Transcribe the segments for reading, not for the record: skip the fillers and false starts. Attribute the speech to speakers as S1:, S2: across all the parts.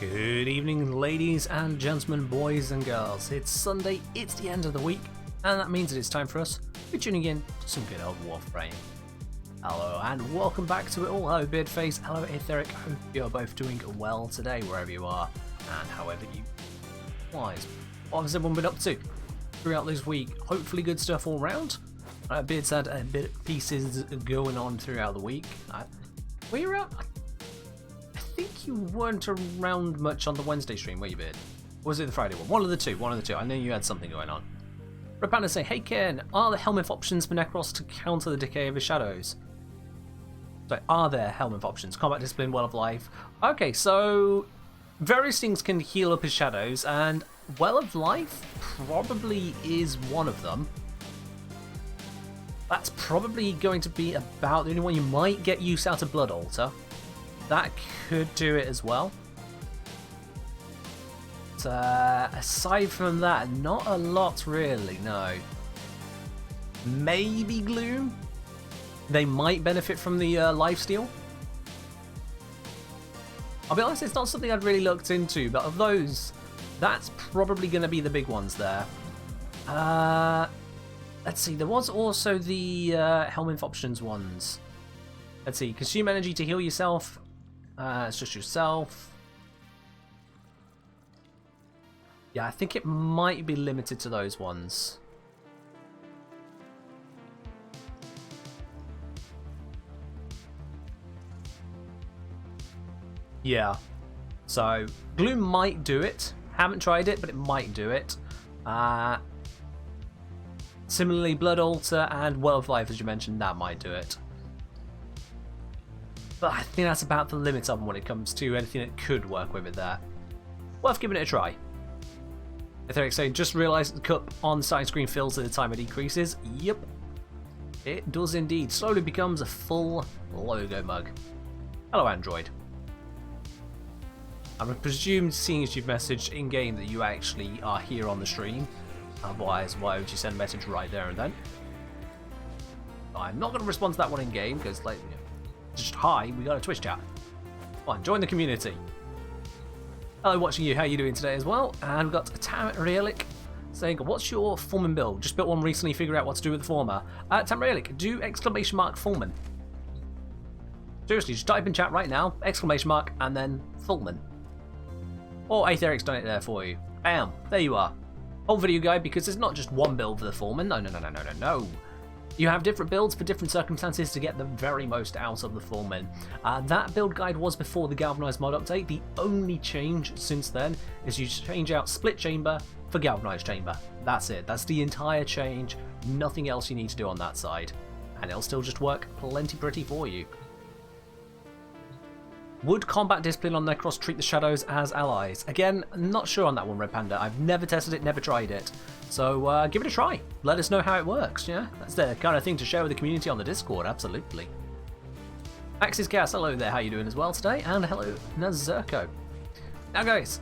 S1: Good evening, ladies and gentlemen, boys and girls. It's Sunday, it's the end of the week, and that means that it's time for us to be tuning in to some good old Warframe. Hello, and welcome back to it all. Hello, Beardface. Hello, Etheric. I hope you're both doing well today, wherever you are, and however you wise. What has everyone been up to throughout this week? Hopefully good stuff all round. Beard's had a bit of pieces going on throughout the week. Were you around? I think you weren't around much on the Wednesday stream, were you, Beard? Or was it the Friday one? One of the two. I know you had something going on. Rapanda say, hey Ken, are there helmet options for Necros to counter the decay of his shadows? So, are there helmet options? Combat discipline, well of life. Okay, so various things can heal up his shadows, and well of life probably is one of them. That's probably going to be about the only one. You might get use out of Blood Altar. That could do it as well. But, aside from that, not a lot really, no. Maybe Gloom? They might benefit from the lifesteal. I'll be honest, it's not something I'd really looked into, but of those, that's probably going to be the big ones there. Let's see, there was also the Helminth options ones. Let's see, consume energy to heal yourself. It's just yourself. Yeah, I think it might be limited to those ones. Yeah. So, Gloom might do it. Haven't tried it, but it might do it. Similarly, Blood Altar and Well of Life, as you mentioned, that might do it. But I think that's about the limit of them when it comes to anything that could work with it there. Worth giving it a try. Etheric saying, just realised the cup on the starting screen fills at the time it decreases. Yep. It does indeed. Slowly becomes a full logo mug. Hello, Android. I'm presumed, seeing as you've messaged in-game, that you actually are here on the stream. Otherwise, why would you send a message right there and then? I'm not going to respond to that one in-game, because, like, just hi, we got a Twitch chat. Come on, join the community. Hello, watching you. How are you doing today as well? And we've got Tamrielic saying, what's your Fullman build? Just built one recently, figure out what to do with the former. Tamrielic, do exclamation mark Fullman. Seriously, just type in chat right now, exclamation mark, and then Fullman. Or Aetheric's done it there for you. Bam, there you are. Whole video guide, because there's not just one build for the Fullman. No. You have different builds for different circumstances to get the very most out of the Fullman. That build guide was before the Galvanized mod update. The only change since then is you change out Split Chamber for Galvanized Chamber. That's it. That's the entire change. Nothing else you need to do on that side. And it'll still just work plenty pretty for you. Would combat discipline on Necros treat the shadows as allies? Again, not sure on that one, Red Panda. I've never tested it, never tried it. So give it a try. Let us know how it works, yeah? That's the kind of thing to share with the community on the Discord, absolutely. Axis Gas, hello there, how you doing as well today? And hello, Nazurko. Now guys,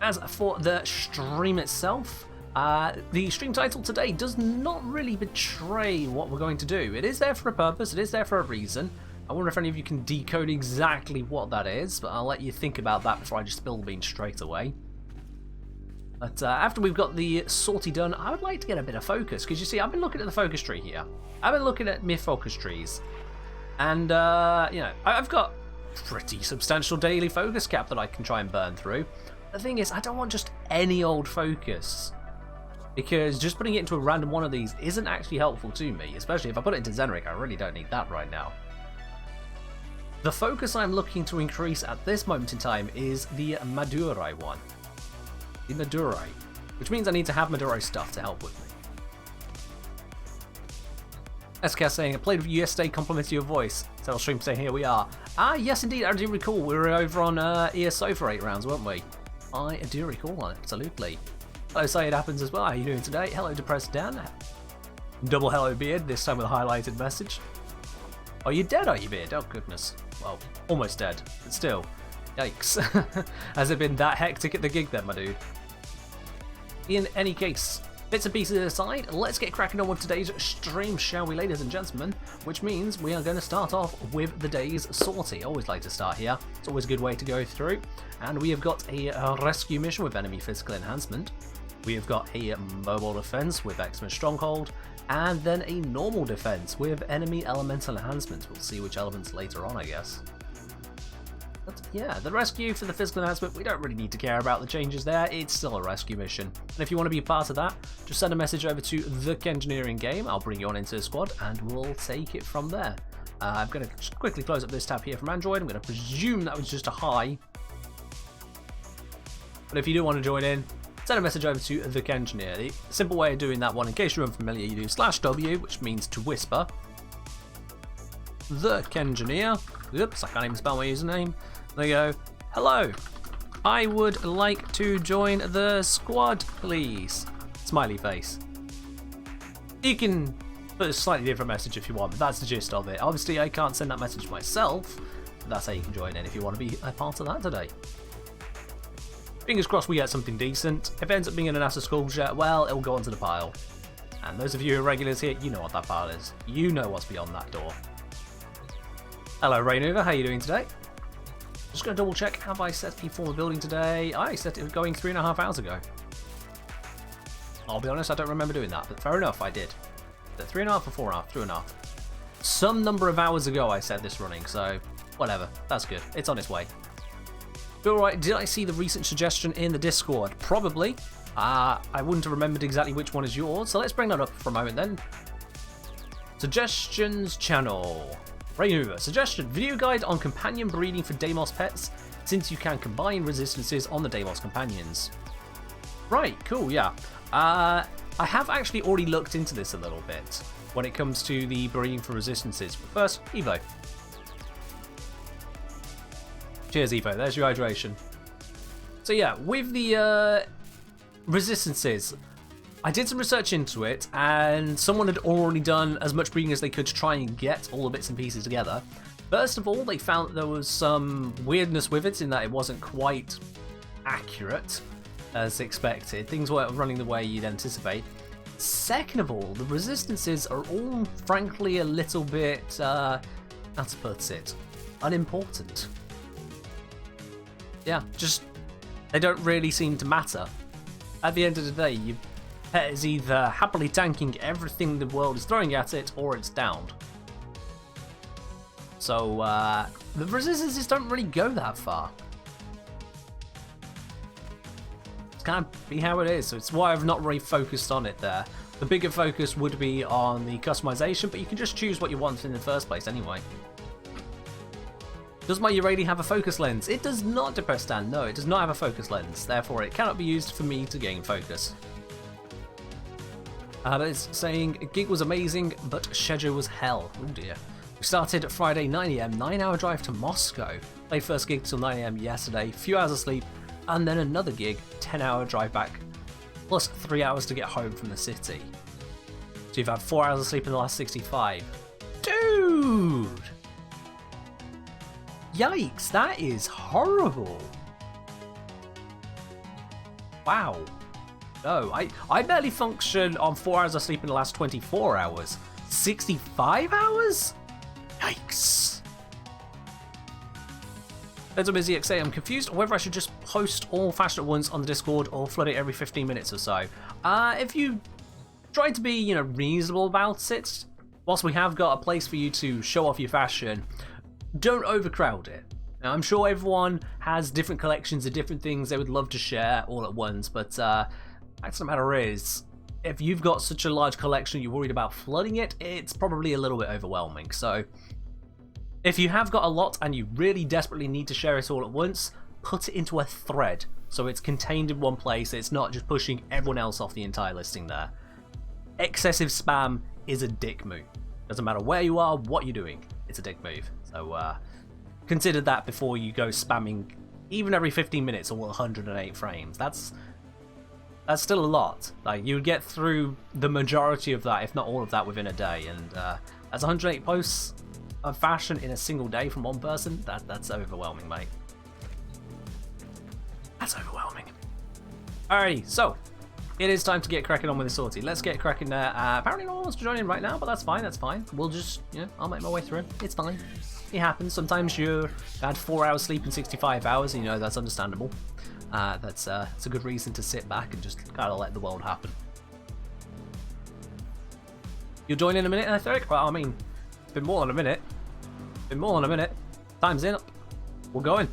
S1: as for the stream itself, the stream title today does not really betray what we're going to do. It is there for a purpose, it is there for a reason. I wonder if any of you can decode exactly what that is, but I'll let you think about that before I just spill the beans straight away. But after we've got the sortie done, I would like to get a bit of focus, because you see, I've been looking at the focus tree here. I've been looking at my focus trees, and, you know, I've got pretty substantial daily focus cap that I can try and burn through. The thing is, I don't want just any old focus, because just putting it into a random one of these isn't actually helpful to me, especially if I put it into Zenric. I really don't need that right now. The focus I'm looking to increase at this moment in time is the Madurai one. The Madurai, which means I need to have Madurai stuff to help with me. SK saying, I played with you yesterday, complimented your voice. So I'll stream saying, here we are. Yes indeed, I do recall. We were over on ESO for 8 rounds, weren't we? I do recall, absolutely. Hello, say it happens as well. How are you doing today? Hello, Depressed Dan. Double hello, Beard, this time with a highlighted message. Oh, you're dead, are you, Beard? Oh, goodness. Well, almost dead, but still. Yikes. Has it been that hectic at the gig then, my dude? In any case, Bits and pieces aside, let's get cracking on with today's stream, shall we, ladies and gentlemen? Which means we are going to start off with the day's sortie. Always like to start here. It's always a good way to go through. And we have got a rescue mission with enemy physical enhancement. We have got a mobile defense with Xmas Stronghold. And then a normal defense with enemy elemental enhancements. We'll see which elements later on, I guess. But yeah, the rescue for the physical enhancement, we don't really need to care about the changes there. It's still a rescue mission. And if you want to be a part of that, just send a message over to the Engineering Game. I'll bring you on into the squad and we'll take it from there. I'm going to just quickly close up this tab here from Android. I'm going to presume that was just a hi. But if you do want to join in, send a message over to the Engineer. The simple way of doing that one, in case you're unfamiliar, you do /W, which means to whisper. The Engineer. Oops, I can't even spell my username. There you go. Hello. I would like to join the squad, please. Smiley face. You can put a slightly different message if you want, but that's the gist of it. Obviously, I can't send that message myself, but that's how you can join in if you want to be a part of that today. Fingers crossed we get something decent. If it ends up being an NASA sculpture, well, it'll go onto the pile. And those of you who are regulars here, you know what that pile is. You know what's beyond that door. Hello, Rainuva, how are you doing today? Just going to double check, have I set the former building today? I set it going 3.5 hours ago. I'll be honest, I don't remember doing that, but fair enough, I did. Is it 3.5 or 4.5? 2.5. Some number of hours ago I set this running, so whatever, that's good. It's on its way. Alright, did I see the recent suggestion in the Discord? Probably. I wouldn't have remembered exactly which one is yours, so let's bring that up for a moment then. Suggestions channel. Rainuva, suggestion, video guide on companion breeding for Deimos pets, since you can combine resistances on the Deimos companions. Right, cool, yeah. I have actually already looked into this a little bit when it comes to the breeding for resistances. But first, Evo. Cheers, Evo, there's your hydration. So yeah, with the resistances, I did some research into it, and someone had already done as much breeding as they could to try and get all the bits and pieces together. First of all, they found that there was some weirdness with it in that it wasn't quite accurate as expected. Things weren't running the way you'd anticipate. Second of all, the resistances are all, frankly, a little bit, how to put it, unimportant. Yeah, just, they don't really seem to matter. At the end of the day, your pet is either happily tanking everything the world is throwing at it, or it's downed. So, the resistances don't really go that far. It's kind of be how it is, so it's why I've not really focused on it there. The bigger focus would be on the customization, but you can just choose what you want in the first place anyway. Does my Urani have a focus lens? It does not, Deprestan. No, it does not have a focus lens. Therefore, it cannot be used for me to gain focus. It's saying, gig was amazing, but schedule was hell. Oh dear. We started Friday 9 AM, 9-hour drive to Moscow. Played first gig till 9 AM yesterday, few hours of sleep, and then another gig, 10-hour drive back, plus 3 hours to get home from the city. So you've had 4 hours of sleep in the last 65. Dude! Yikes, that is horrible. Wow. No, I barely function on 4 hours of sleep in the last 24 hours. 65 hours? Yikes. There's a busy XA. I'm confused whether I should just post all fashion at once on the Discord or flood it every 15 minutes or so. If you try to be, reasonable about it, whilst we have got a place for you to show off your fashion, don't overcrowd it. Now, I'm sure everyone has different collections of different things they would love to share all at once, but fact of the matter is, if you've got such a large collection you're worried about flooding it, it's probably a little bit overwhelming. So if you have got a lot and you really desperately need to share it all at once, put it into a thread so it's contained in one place. It's not just pushing everyone else off the entire listing there. Excessive spam is a dick move. Doesn't matter where you are, what you're doing, it's a dick move. So consider that before you go spamming even every 15 minutes or 108 frames. That's still a lot. Like, you would get through the majority of that, if not all of that, within a day. And that's 108 posts of fashion in a single day from one person. That's overwhelming, mate. That's overwhelming. Alrighty, so It is time to get cracking on with the sortie. Let's get cracking there. Apparently no one wants to join in right now, but that's fine, that's fine. We'll just, I'll make my way through. It's fine. It happens. Sometimes you had 4 hours sleep in 65 hours, and that's understandable. That's a good reason to sit back and just kind of let the world happen. You'll join in a minute, Etheric? Well, I mean, it's been more than a minute. Time's in. We're going.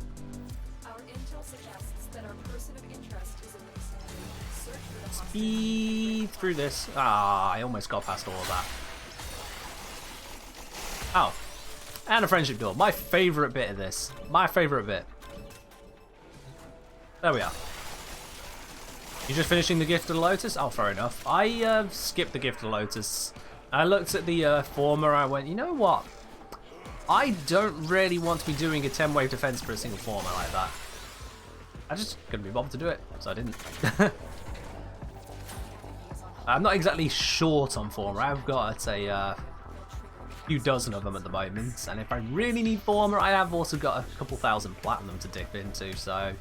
S1: Speed through this. I almost got past all of that. Oh. And a friendship door. My favourite bit of this. My favourite bit. There we are. You just finishing the Gift of the Lotus? Oh, fair enough. I skipped the Gift of the Lotus. I looked at the former. I went, you know what? I don't really want to be doing a 10-wave defense for a single former like that. I just couldn't be bothered to do it, so I didn't. I'm not exactly short on former. I've got a few dozen of them at the moment, and if I really need former, I have also got a couple thousand platinum to dip into, so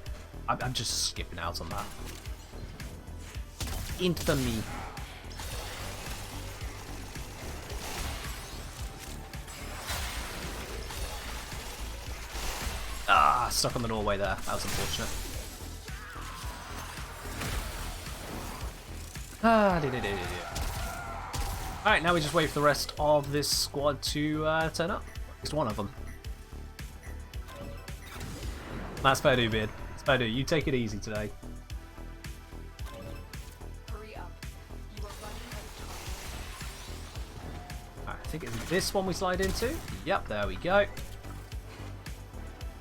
S1: I'm just skipping out on that. Infamy. Stuck on the doorway there. That was unfortunate. Alright, now we just wait for the rest of this squad to turn up. At least one of them. That's fair do, Beard. It's fair do. You take it easy today.
S2: Hurry up. You are running out of time.
S1: Alright, I think it's this one we slide into. Yep, there we go.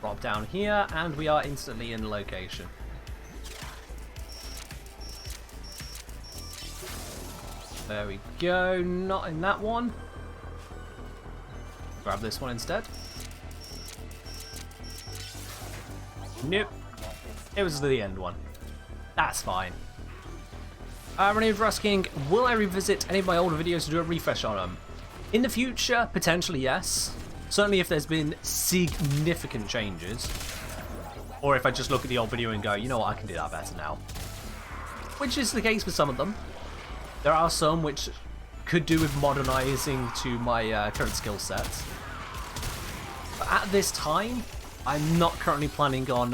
S1: Drop down here, and we are instantly in location. There we go, not in that one. Grab this one instead. Nope. It was the end one. That's fine. Renee was asking, will I revisit any of my older videos to do a refresh on them? In the future, potentially yes. Certainly if there's been significant changes. Or if I just look at the old video and go, you know what, I can do that better now. Which is the case with some of them. There are some which could do with modernising to my current skill set. But at this time, I'm not currently planning on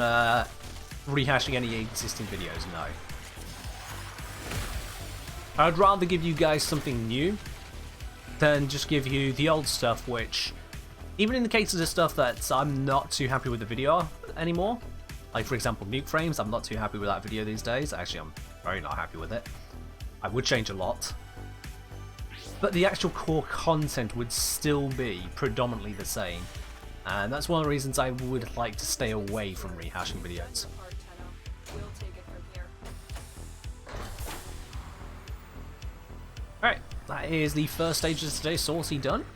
S1: rehashing any existing videos, no. I'd rather give you guys something new than just give you the old stuff, which, even in the cases of stuff that I'm not too happy with the video anymore, like for example nuke frames, I'm not too happy with that video these days. Actually, I'm very not happy with it. I would change a lot. But the actual core content would still be predominantly the same. And that's one of the reasons I would like to stay away from rehashing videos. Alright, that is the first stage of today's sortie done.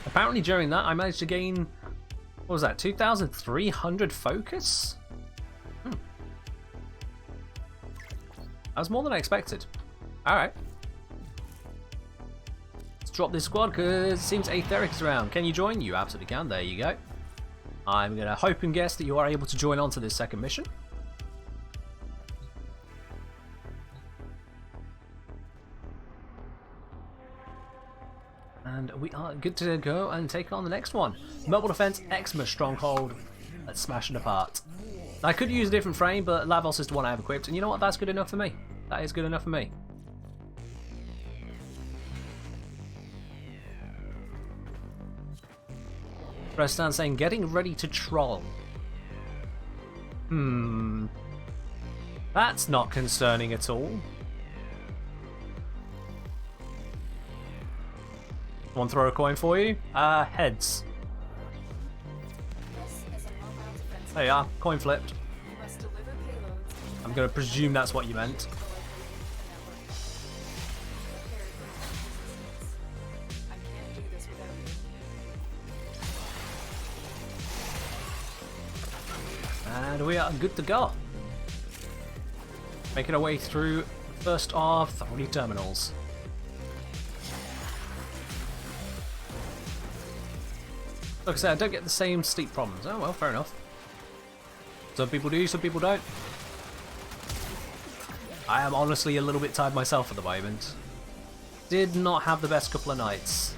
S1: Apparently during that I managed to gain, what was that, 2,300 focus? That was more than I expected. Alright. Let's drop this squad because it seems Aetheric is around. Can you join? You absolutely can. There you go. I'm going to hope and guess that you are able to join onto this second mission. And we are good to go and take on the next one. Mobile Defense Xmas Stronghold. Let's smash it apart. I could use a different frame, but Lavos is the one I have equipped, and you know what? That's good enough for me. That is good enough for me. Preston saying, getting ready to troll. That's not concerning at all. Want to throw a coin for you? Heads. There you are, coin flipped. I'm going to presume that's what you meant. And we are good to go. Making our way through first of 3 terminals. Like I said, I don't get the same steep problems. Oh well, fair enough. Some people do, some people don't. I am honestly a little bit tired myself at the moment. Did not have the best couple of nights.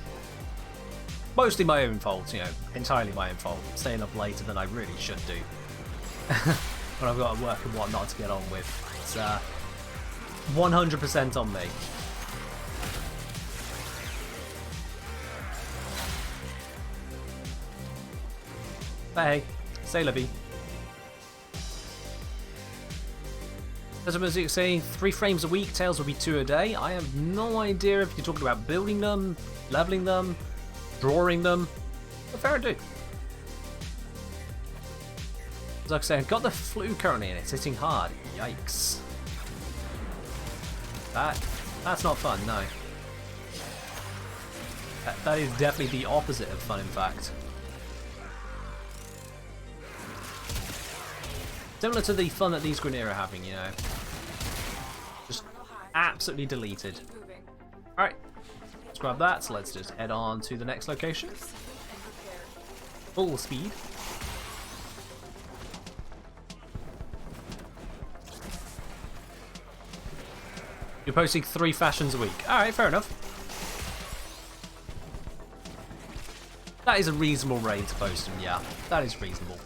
S1: Mostly my own fault, you know, entirely my own fault. Staying up later than I really should do. When I've got work and whatnot to get on with. It's 100% on me. But hey, say la vie. As I was saying, 3 frames a week, tails will be 2 a day. I have no idea if you're talking about building them, leveling them, drawing them. But fair ado. As like I said, I've got the flu currently and it's hitting hard. Yikes. That's not fun, no. That is definitely the opposite of fun, in fact. Similar to the fun that these Grenier are having, you know. Just absolutely deleted. Alright, let's grab that, so let's just head on to the next location. Full speed. You're posting 3 fashions a week. Alright, fair enough. That is a reasonable rate to post them, yeah. That is reasonable.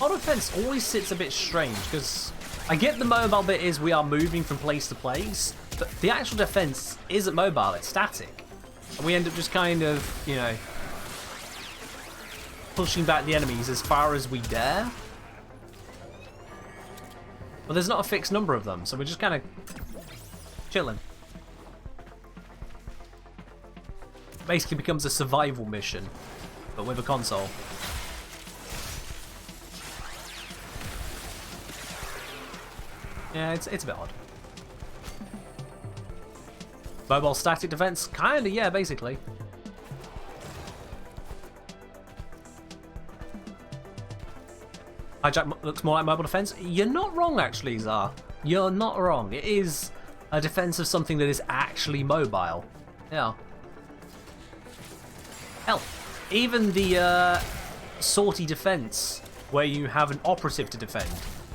S1: Auto defense always sits a bit strange because I get the mobile bit is we are moving from place to place, but the actual defense isn't mobile, it's static. And we end up just kind of, you know, pushing back the enemies as far as we dare. But there's not a fixed number of them, so we're just kind of chilling. Basically becomes a survival mission, but with a console. Yeah, it's a bit odd. Mobile static defense? Kinda, yeah, basically. Hijack looks more like mobile defense. You're not wrong, actually, Zar. You're not wrong. It is a defense of something that is actually mobile. Yeah. Hell, even the sortie defense, where you have an operative to defend,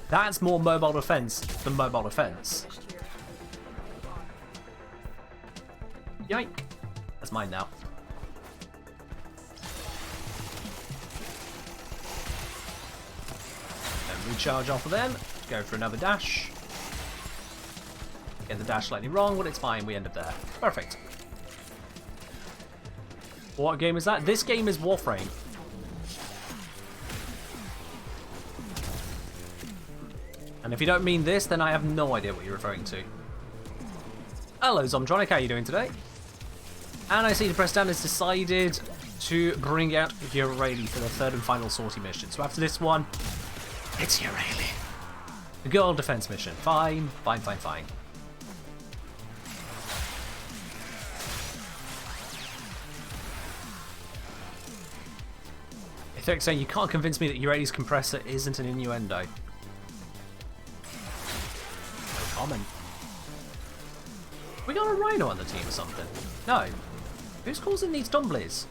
S1: that's more mobile defense than mobile defense. Yike. That's mine now. Then recharge off of them, go for another dash. Get the dash slightly wrong, but it's fine, we end up there. Perfect. What game is that? This game is Warframe. And if you don't mean this, then I have no idea what you're referring to. Hello, Zomtronic, how are you doing today? And I see the press down has decided to bring out Eurali for the 3rd and final sortie mission. So after this one, it's Eurali. The gold defense mission. Fine, fine, fine, fine. Etheric saying you can't convince me that Eurali's compressor isn't an innuendo. No comment. We got a Rhino on the team or something? No. Who's causing these tumblies?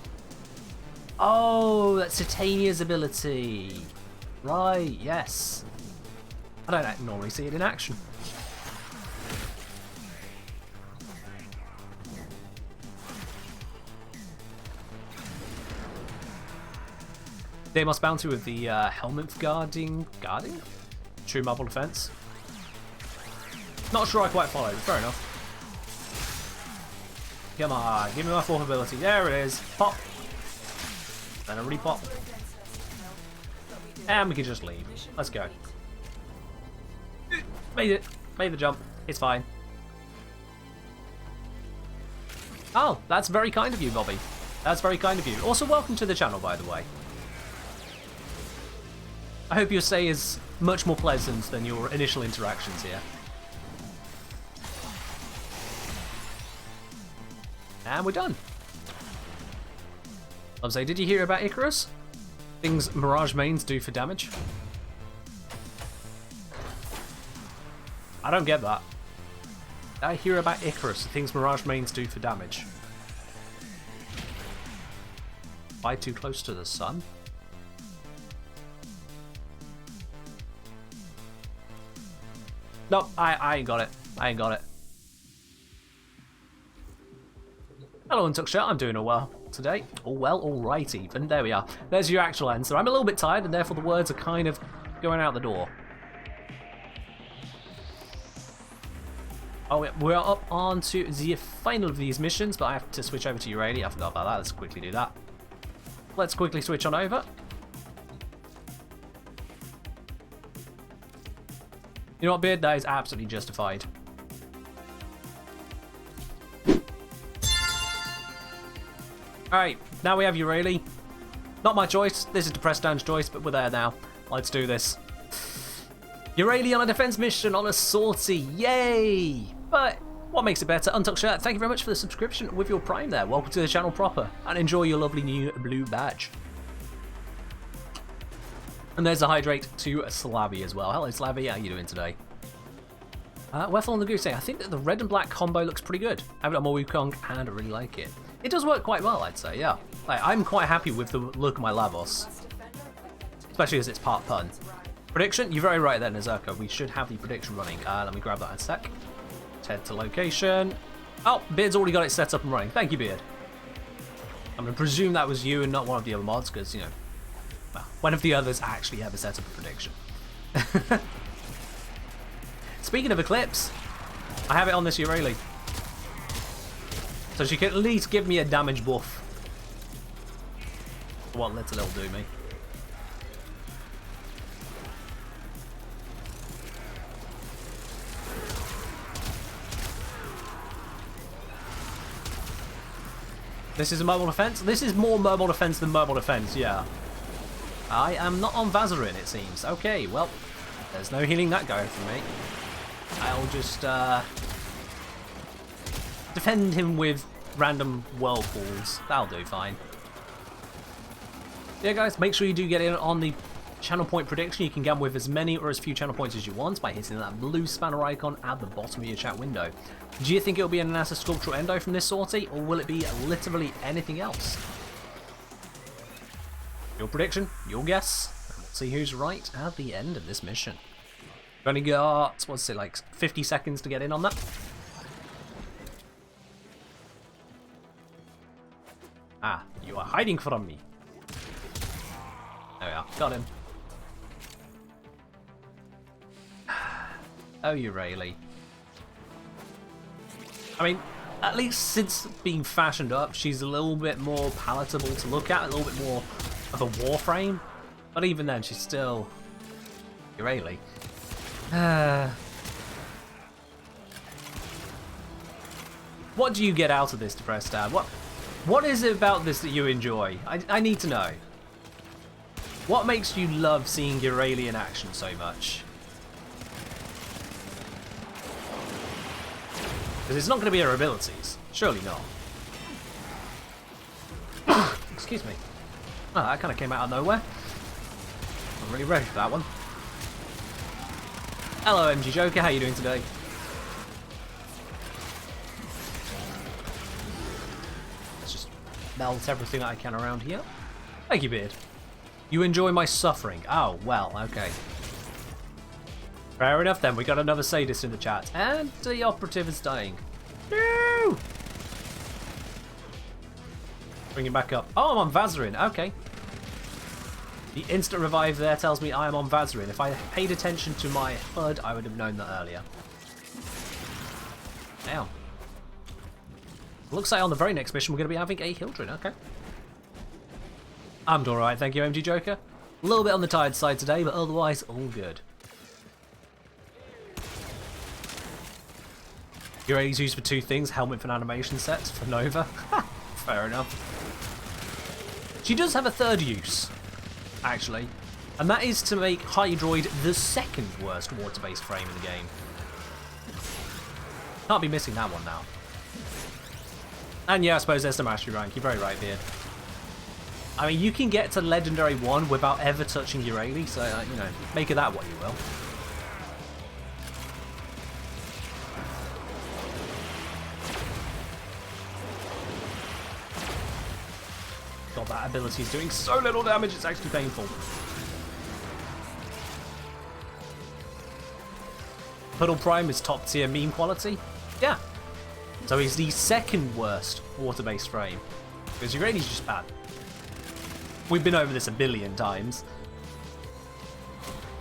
S1: Oh, that's Titania's ability. Right, yes. I don't normally see it in action. They must bounty with the helmet guarding? True mobile defense. Not sure I quite followed, fair enough. Come on, give me my 4th ability. There it is. Pop. Then a repop. And we can just leave. Let's go. Made it. Made the jump. It's fine. Oh, that's very kind of you, Bobby. That's very kind of you. Also, welcome to the channel, by the way. I hope your stay is much more pleasant than your initial interactions here. And we're done. I was saying, did you hear about Icarus? Things Mirage mains do for damage. I don't get that. I hear about Icarus, the things Mirage mains do for damage. Fly too close to the sun? Nope, I ain't got it. I ain't got it. Hello, Untitled Chapter. I'm doing all well today. All well, all right even. There we are. There's your actual answer. I'm a little bit tired, and therefore the words are kind of going out the door. Oh, we're up on to the final of these missions, but I have to switch over to Urali. I forgot about that. Let's quickly do that. Let's quickly switch on over. You know what, Beard? That is absolutely justified. Alright, now we have Urali. Not my choice. This is Depressed Dan's choice, but we're there now. Let's do this. Urali on a defense mission on a sortie. Yay! But what makes it better? Untitled Chapter, thank you very much for the subscription with your Prime there. Welcome to the channel proper, and enjoy your lovely new blue badge. And there's a hydrate to Slavy as well. Hello Slavy, how are you doing today? Wefel on the Goose saying, I think that the red and black combo looks pretty good. I have it on my Wukong and I really like it. It does work quite well, I'd say, yeah. I'm quite happy with the look of my Lavos. Especially as it's part pun. Prediction? You're very right there, Nazirka. We should have the prediction running. Let me grab that in a sec. Head to location. Oh, Beard's already got it set up and running. Thank you, Beard. I'm going to presume that was you and not one of the other mods, because, you know, well, one of the others actually ever set up a prediction. Speaking of Eclipse, I have it on this Urali. So she can at least give me a damage buff. What little it'll do me. This is a mobile defense? This is more mobile defense than mobile defense, yeah. I am not on Vazarin, it seems. Okay, well, there's no healing that going for me. I'll just defend him with random whirlpools. That'll do fine. Yeah, guys, make sure you do get in on the channel point prediction. You can get with as many or as few channel points as you want by hitting that blue spanner icon at the bottom of your chat window. Do you think it'll be an NASA sculptural endo from this sortie, or will it be literally anything else? Your prediction, your guess, and we'll see who's right at the end of this mission. We've only got, what's it, like 50 seconds to get in on that. Ah, you are hiding from me. There we are, got him. Oh, Urali. I mean, at least since being fashioned up, she's a little bit more palatable to look at, a little bit more of a Warframe. But even then, she's still Urali. What do you get out of this, Depressed Dad? What is it about this that you enjoy? I need to know. What makes you love seeing Urali in action so much? Because it's not going to be her abilities. Surely not. Excuse me. Oh, that kind of came out of nowhere. I'm really ready for that one. Hello, MG Joker. How you doing today? Let's just melt everything that I can around here. Thank you, Beard. You enjoy my suffering. Oh, well, okay. Fair enough then, we got another sadist in the chat. And the operative is dying. No! Bring him back up. Oh, I'm on Vazarin. Okay. The instant revive there tells me I am on Vazarin. If I paid attention to my HUD, I would have known that earlier. Now. Looks like on the very next mission we're going to be having a Hildren. Okay. I'm doing alright, thank you, MG Joker. A little bit on the tired side today, but otherwise all good. Urali's used for two things, helmet for animation sets for Nova. Fair enough. She does have a third use, actually, and that is to make Hydroid the second worst water-based frame in the game. Can't be missing that one now. And yeah, I suppose there's the mastery rank. You're very right, Beard. I mean, you can get to Legendary 1 without ever touching Urali, so, you know, make of that what you will. God, that ability is doing so little damage, it's actually painful. Puddle Prime is top tier meme quality. Yeah. So he's the second worst water-based frame. Because Urani's just bad. We've been over this a billion times.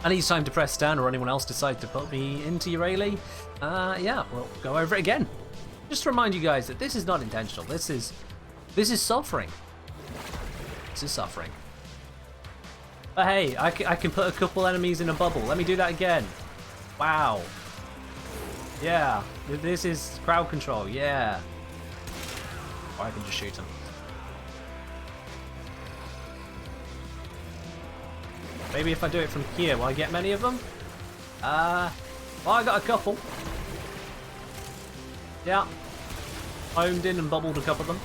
S1: And each time to press down or anyone else decides to put me into Urali, yeah, we'll go over it again. Just to remind you guys that this is not intentional. This is suffering. This is suffering. But hey, I can put a couple enemies in a bubble. Let me do that again. Wow. Yeah, this is crowd control, yeah. Or I can just shoot him. Maybe if I do it from here, will I get many of them? Well, I got a couple. Yeah. Homed in and bubbled a couple of them.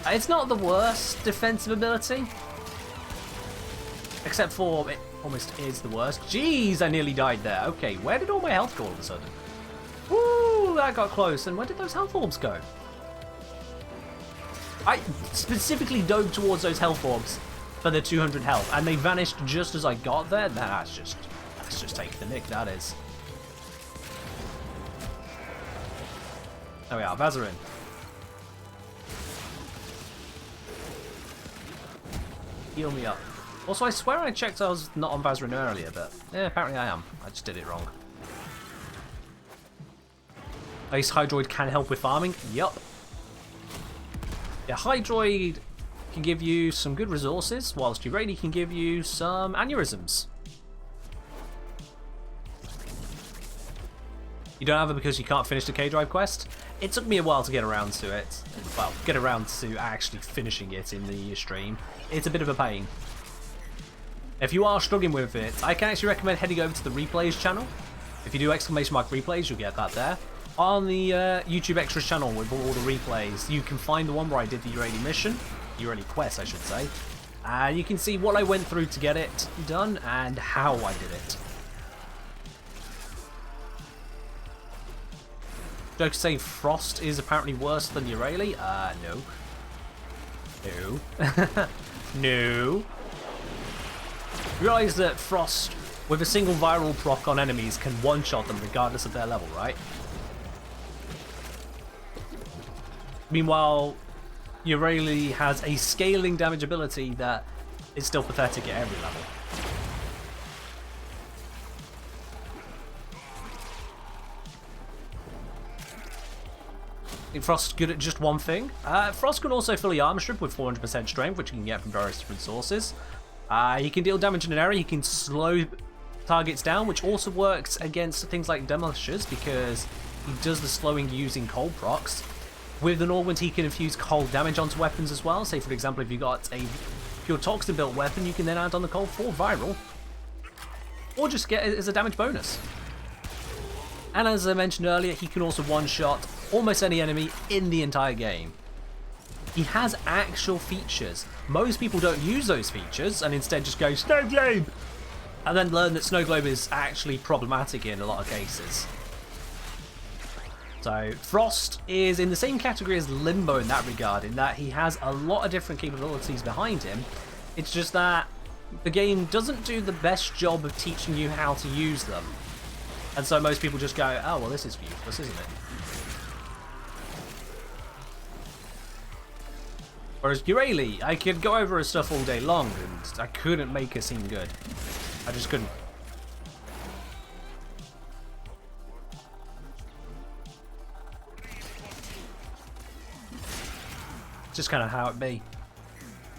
S1: It's not the worst defensive ability. Except for it almost is the worst. Jeez, I nearly died there. Okay, where did all my health go all of a sudden? Woo, that got close. And where did those health orbs go? I specifically dove towards those health orbs for the 200 health, and they vanished just as I got there. That's just take the nick, that is. There we are, Vazarin. Heal me up. Also, I swear I checked I was not on Vazarin earlier, but yeah, apparently I am. I just did it wrong. Ace Hydroid can help with farming. Yup. Yeah, Hydroid can give you some good resources, whilst Urani can give you some aneurysms. You don't have it because you can't finish the K-Drive quest? It took me a while to get around to it. Well, get around to actually finishing it in the stream. It's a bit of a pain. If you are struggling with it, I can actually recommend heading over to the replays channel. If you do ! Replays, you'll get that there. On the YouTube Extras channel with all the replays, you can find the one where I did the Urani mission. Urani quest, I should say. And you can see what I went through to get it done and how I did it. Joke to say Frost is apparently worse than Urali? No. No. No. You realise that Frost, with a single viral proc on enemies, can one-shot them regardless of their level, right? Meanwhile, Urali has a scaling damage ability that is still pathetic at every level. I think Frost's good at just one thing. Frost can also fully armor strip with 400% strength, which you can get from various different sources. He can deal damage in an area, he can slow targets down, which also works against things like Demolishers because he does the slowing using cold procs. With the Norwind, he can infuse cold damage onto weapons as well. Say, for example, if you've got a pure Toxin built weapon, you can then add on the cold for viral. Or just get it as a damage bonus. And as I mentioned earlier, he can also one-shot almost any enemy in the entire game. He has actual features. Most people don't use those features and instead just go Snow Globe! And then learn that Snow Globe is actually problematic in a lot of cases. So Frost is in the same category as Limbo in that regard, in that he has a lot of different capabilities behind him. It's just that the game doesn't do the best job of teaching you how to use them. And so most people just go, oh, well, this is useless, isn't it? Whereas Urali, I could go over her stuff all day long, and I couldn't make her seem good. I just couldn't. Just kind of how it be.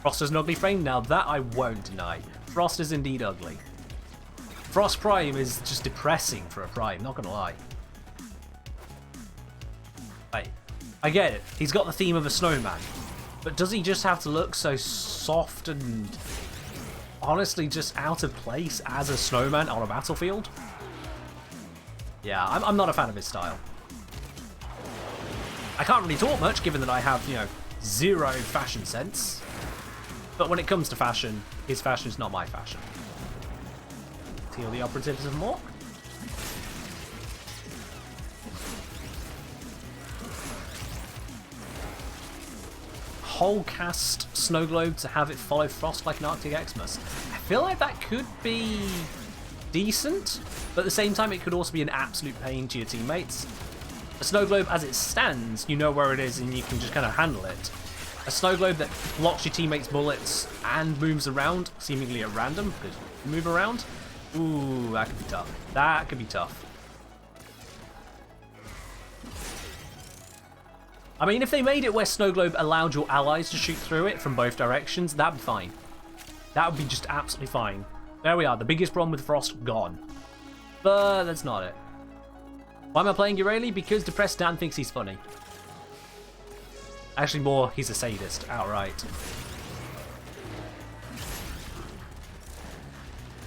S1: Frost is an ugly frame, now that I won't deny. Frost is indeed ugly. Frost Prime is just depressing for a Prime, not gonna lie. I get it, he's got the theme of a snowman, but does he just have to look so soft and honestly just out of place as a snowman on a battlefield? Yeah, I'm not a fan of his style. I can't really talk much given that I have, you know, zero fashion sense. But when it comes to fashion, his fashion is not my fashion. Heal the operatives of Mork. cold cast Snow Globe to have it follow Frost like an Arctic Xmas. I feel like that could be decent, but at the same time it could also be an absolute pain to your teammates. A Snow Globe as it stands, you know where it is and you can just kind of handle it. A Snow Globe that blocks your teammates' bullets and moves around, seemingly at random, because you move around. Ooh, that could be tough. That could be tough. I mean, if they made it where Snow Globe allowed your allies to shoot through it from both directions, that'd be fine. That would be just absolutely fine. There we are, the biggest problem with Frost gone. But that's not it. Why am I playing Urali? Because Depressed Dan thinks he's funny. Actually, more, he's a sadist, outright.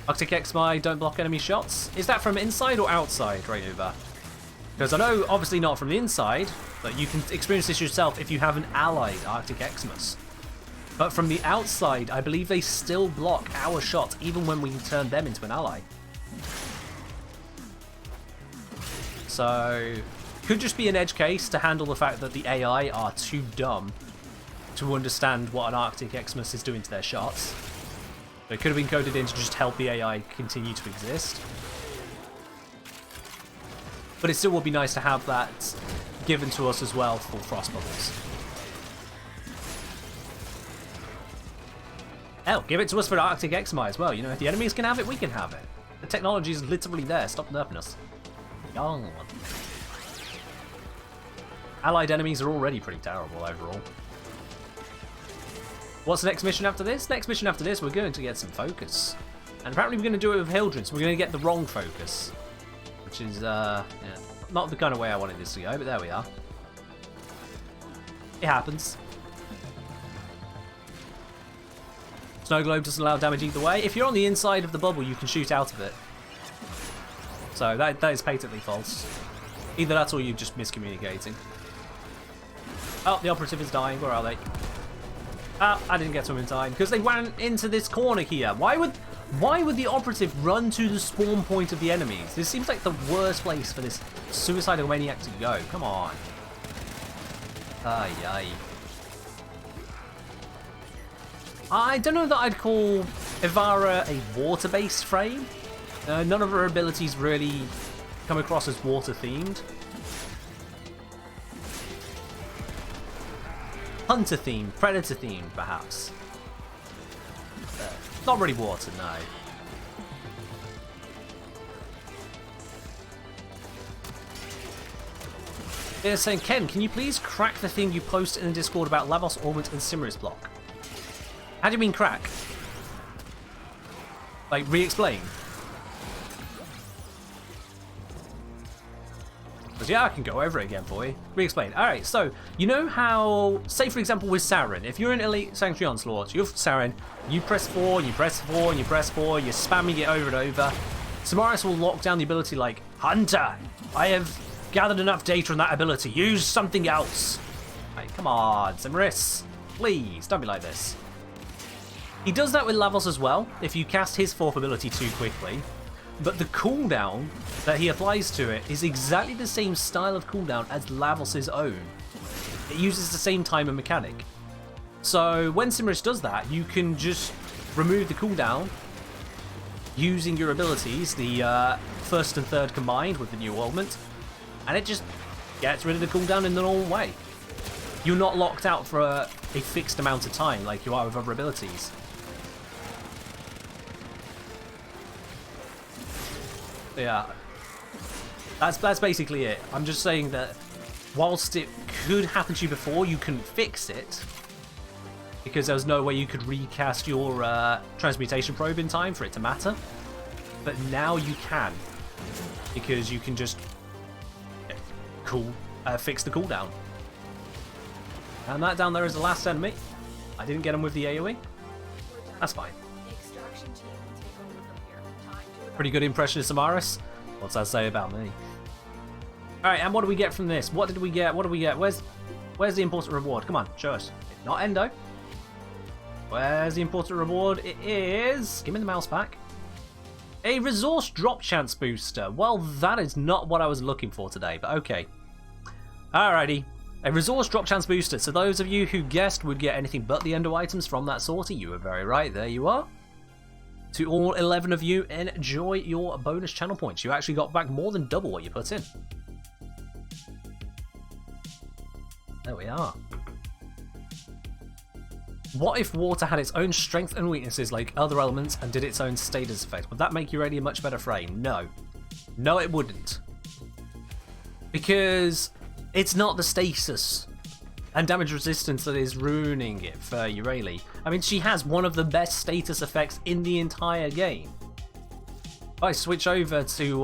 S1: Arctic Xmi, don't block enemy shots. Is that from inside or outside, right over? Because I know, obviously not from the inside, but you can experience this yourself if you have an allied Arctic Xmas. But from the outside, I believe they still block our shots, even when we turn them into an ally. So, could just be an edge case to handle the fact that the AI are too dumb to understand what an Arctic Xmas is doing to their shots. It could have been coded in to just help the AI continue to exist. But it still would be nice to have that given to us as well for Frost Bubbles. Hell, give it to us for Arctic Xmi as well. You know, if the enemies can have it, we can have it. The technology is literally there. Stop nerfing us. Young. Allied enemies are already pretty terrible overall. What's the next mission after this? Next mission after this, we're going to get some focus. And apparently we're going to do it with Hildren, so we're going to get the wrong focus. Which is, yeah, not the kind of way I wanted this to go, but there we are. It happens. Snow Globe doesn't allow damage either way. If you're on the inside of the bubble, you can shoot out of it. So that is patently false. Either that or you're just miscommunicating. Oh, the operative is dying. Where are they? Ah, I didn't get to them in time because they ran into this corner here. Why would the operative run to the spawn point of the enemies? This seems like the worst place for this suicidal maniac to go. Come on. Ay, ay. I don't know that I'd call Ivara a water-based frame. None of her abilities really come across as water-themed. Hunter-themed, predator-themed, perhaps. Not really water, no. They're saying, Ken, can you please crack the thing you posted in the Discord about Lavos, Ormond, and Simris block? How do you mean crack? Like, re-explain? Because yeah, I can go over it again for you. Re-explain. Alright, so, you know how, say for example with Saren, if you're in Elite Sanctuary Onslaught, you're Saren, you press 4, you press 4, and you press 4, you're spamming it over and over. Samaris will lock down the ability like, Hunter, I have gathered enough data on that ability, use something else. Right, come on, Samaris, please, don't be like this. He does that with Lavos as well, if you cast his 4th ability too quickly, but the cooldown that he applies to it is exactly the same style of cooldown as Lavos' own. It uses the same timer mechanic. So when Simris does that, you can just remove the cooldown using your abilities, the 1st and 3rd combined with the new augment, and it just gets rid of the cooldown in the normal way. You're not locked out for a fixed amount of time like you are with other abilities. Yeah, that's basically it. I'm just saying that whilst it could happen to you before, you couldn't fix it because there was no way you could recast your transmutation probe in time for it to matter. But now you can, because you can just fix the cooldown. And that down there is the last enemy. I didn't get him with the AoE. That's fine. Pretty good impression of Samaris. What's that say about me? Alright, and what do we get from this? What did we get? What do we get? Where's the important reward? Come on, show us. Not Endo. Where's the important reward? It is... Give me the mouse back. A resource drop chance booster. Well, that is not what I was looking for today, but okay. Alrighty. A resource drop chance booster. So those of you who guessed would get anything but the endo items from that sortie, you were very right. There you are. To all 11 of you, enjoy your bonus channel points. You actually got back more than double what you put in. There we are. What if water had its own strengths and weaknesses like other elements and did its own status effect? Would that make Urania a much better frame? No. No, it wouldn't. Because it's not the stasis and damage resistance that is ruining it for Urali. I mean, she has one of the best status effects in the entire game. If I switch over to,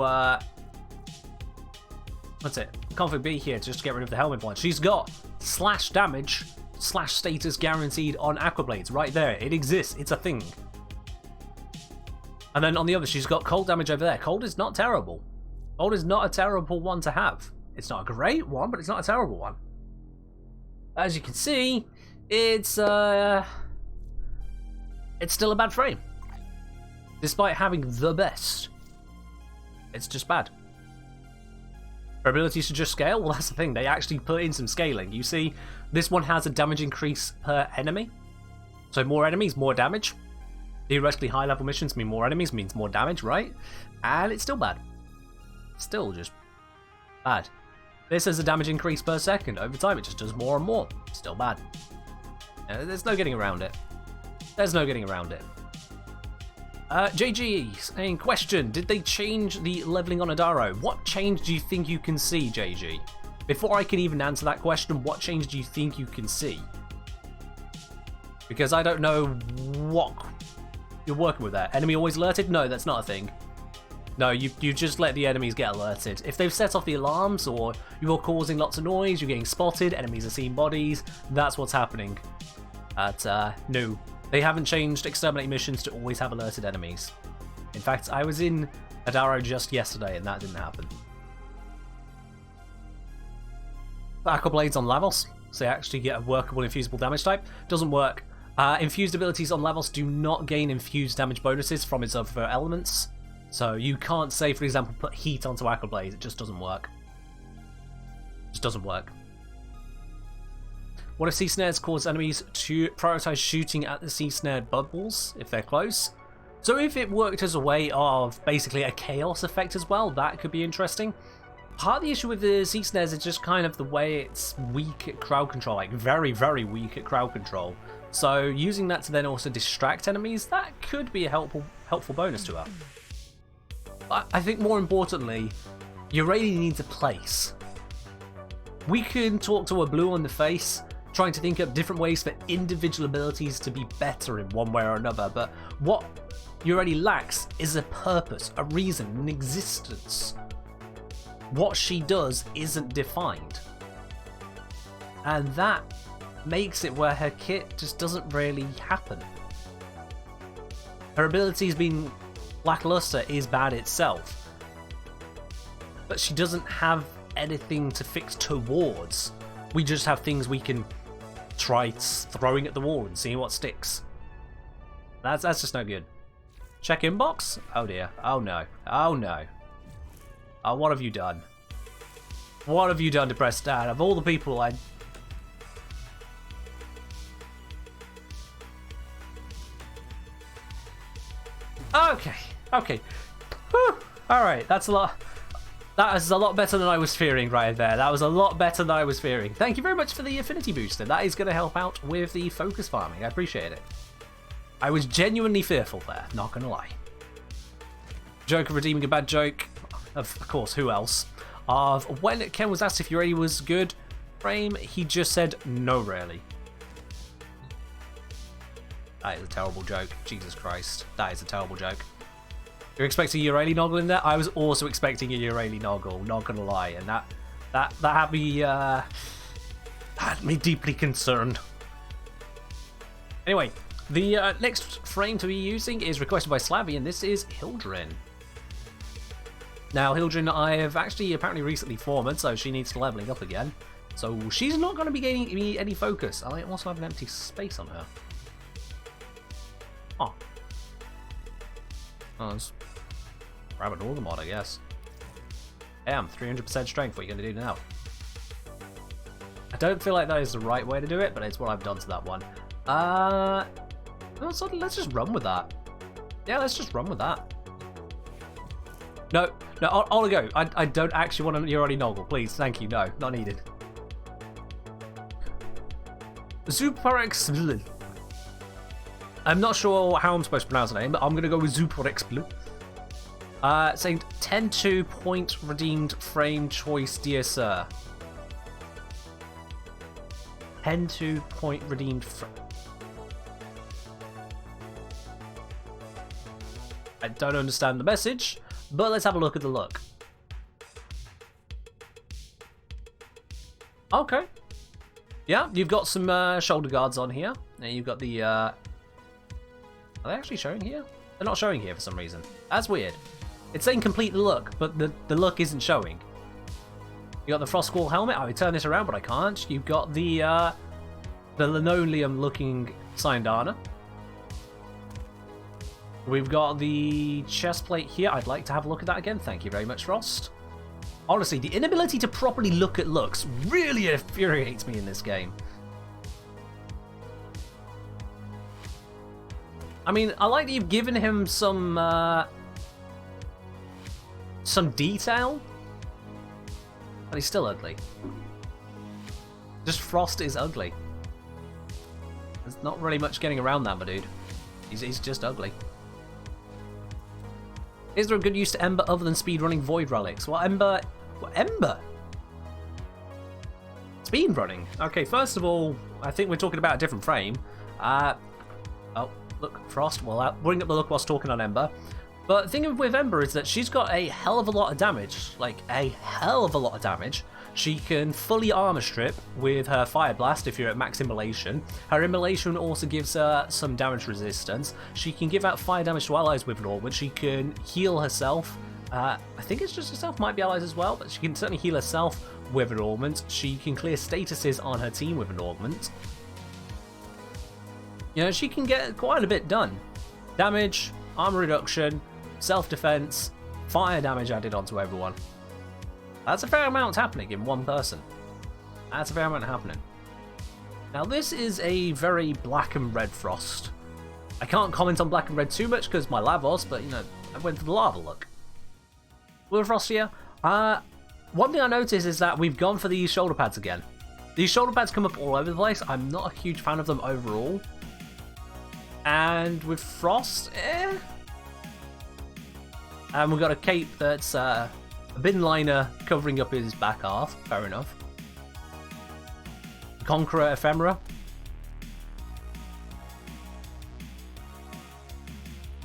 S1: what's it? Config B here, just to get rid of the helmet blind. She's got slash damage, slash status guaranteed on Aquablades. Right there, it exists, it's a thing. And then on the other, she's got cold damage over there. Cold is not terrible. Cold is not a terrible one to have. It's not a great one, but it's not a terrible one. As you can see, it's still a bad frame. Despite having the best. It's just bad. Her abilities to just scale? Well, that's the thing. They actually put in some scaling. You see, this one has a damage increase per enemy. So more enemies, more damage. Theoretically, high-level missions mean more enemies, means more damage, right? And it's still bad. Still just bad. This has a damage increase per second. Over time, it just does more and more. Still bad. There's no getting around it. There's no getting around it. JG saying, question, did they change the leveling on Adaro? What change do you think you can see, JG? Before I can even answer that question, what change do you think you can see? Because I don't know what you're working with there. Enemy always alerted? No, that's not a thing. No, you just let the enemies get alerted. If they've set off the alarms or you're causing lots of noise, you're getting spotted, enemies are seeing bodies, that's what's happening. No. They haven't changed exterminate missions to always have alerted enemies. In fact, I was in Adaro just yesterday and that didn't happen. Aquablades on Lavos, so you actually get a workable infusible damage type. Doesn't work. Infused abilities on Lavos do not gain infused damage bonuses from its other elements. So you can't say, for example, put heat onto Aquablades. It just doesn't work. It just doesn't work. What if sea snares cause enemies to prioritize shooting at the sea snared bubbles if they're close? So if it worked as a way of basically a chaos effect as well, that could be interesting. Part of the issue with the sea snares is just kind of the way it's weak at crowd control, like very, very weak at crowd control. So using that to then also distract enemies, that could be a helpful bonus to her. I think more importantly, you really need a place. We can talk to a blue on the face, trying to think up different ways for individual abilities to be better in one way or another, but what you already lacks is a purpose, a reason, an existence. What she does isn't defined. And that makes it where her kit just doesn't really happen. Her abilities being lackluster is bad itself, but she doesn't have anything to fix towards. We just have things we can try throwing at the wall and seeing what sticks. That's just no good. Check inbox? Oh dear. Oh no. Oh no. Oh, what have you done? What have you done to press start? Of all the people I... Okay. Okay. Whew. Alright, that's a lot. That is a lot better than I was fearing right there. That was a lot better than I was fearing. Thank you very much for the affinity booster. That is going to help out with the focus farming. I appreciate it. I was genuinely fearful there, not going to lie. Joke of redeeming a bad joke. Of course, who else? Of when Ken was asked if Urali was good frame, he just said, no, really. That is a terrible joke. Jesus Christ. That is a terrible joke. You're expecting a Urali Noggle in there? I was also expecting a Urali Noggle, not gonna lie, and that had me deeply concerned. Anyway, the next frame to be using is requested by Slavy, and this is Hildren. Now, Hildren, I have actually apparently recently formed, so she needs leveling up again. So she's not going to be gaining me any focus. I also have an empty space on her. Oh. Oh, let's grab an order mod, I guess. Damn, 300% strength. What are you going to do now? I don't feel like that is the right way to do it, but it's what I've done to that one. Let's just run with that. Yeah, let's just run with that. No, I'll go. I don't actually want to. You're already Noggle, please. Thank you. No, not needed. Zuparex. I'm not sure how I'm supposed to pronounce the name, but I'm going to go with Zuparex Blue. Saying 10-2 point redeemed frame choice, dear sir. 10-2 point redeemed frame. I don't understand the message, but let's have a look at the look. Okay. Yeah, you've got some shoulder guards on here. And you've got the... Are they actually showing here? They're not showing here for some reason. That's weird. It's saying complete the look, but the look isn't showing. You got the frost squall helmet. I would turn this around, but I can't. You've got the linoleum-looking Syandana. We've got the chest plate here. I'd like to have a look at that again. Thank you very much, Frost. Honestly, the inability to properly look at looks really infuriates me in this game. I mean, I like that you've given him some detail, but he's still ugly. Just Frost is ugly. There's not really much getting around that, my dude. He's just ugly. Is there a good use to Ember other than speedrunning Void Relics? Well, Ember? Speedrunning? Okay, first of all, I think we're talking about a different frame. Oh, look, Frost. Well, I'll bring up the look whilst talking on Ember. But the thing with Ember is that she's got a hell of a lot of damage. Like, a hell of a lot of damage. She can fully armor strip with her Fire Blast if you're at max immolation. Her immolation also gives her some damage resistance. She can give out fire damage to allies with an augment. She can heal herself. I think it's just herself, might be allies as well, but she can certainly heal herself with an augment. She can clear statuses on her team with an augment. You know, she can get quite a bit done. Damage, armor reduction, self-defense, fire damage added onto everyone. That's a fair amount happening in one person. That's a fair amount happening. Now this is a very black and red Frost. I can't comment on black and red too much because my Lavos, but you know, I went for the lava look. With Frost here, one thing I noticed is that we've gone for these shoulder pads again. These shoulder pads come up all over the place. I'm not a huge fan of them overall. And with Frost, And we've got a cape that's a bin liner covering up his back half. Fair enough. Conqueror Ephemera.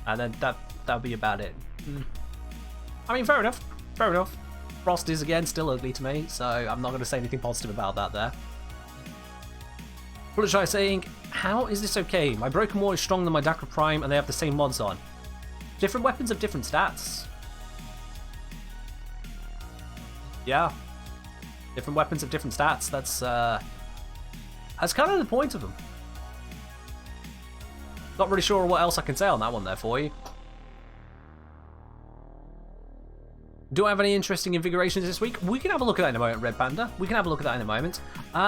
S1: And then that'll be about it. I mean, fair enough. Fair enough. Frost is, again, still ugly to me, so I'm not going to say anything positive about that there. Bullet saying, how is this okay? My Broken War is stronger than my Dakra Prime, and they have the same mods on. Different weapons have different stats. Yeah. Different weapons have different stats. That's kind of the point of them. Not really sure what else I can say on that one there for you. Do I have any interesting invigorations this week? We can have a look at that in a moment, Red Panda. We can have a look at that in a moment.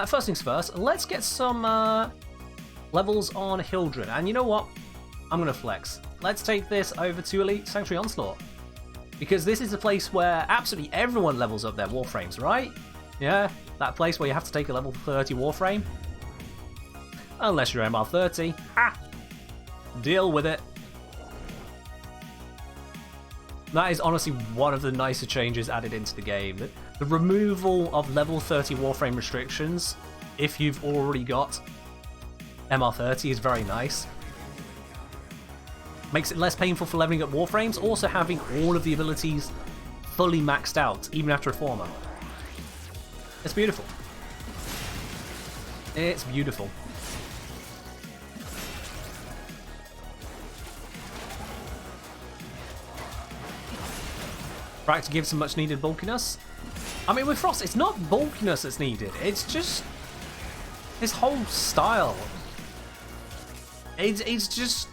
S1: First things first, let's get some levels on Hildren. And you know what? I'm going to flex. Let's take this over to Elite Sanctuary Onslaught. Because this is a place where absolutely everyone levels up their Warframes, right? Yeah, that place where you have to take a level 30 Warframe. Unless you're MR30. Ha! Deal with it. That is honestly one of the nicer changes added into the game. The removal of level 30 Warframe restrictions, if you've already got MR30, is very nice. Makes it less painful for leveling up Warframes, also having all of the abilities fully maxed out, even after Reformer. It's beautiful. It's beautiful. Right, to give some much needed bulkiness. I mean, with Frost, it's not bulkiness that's needed, it's just his whole style. It's just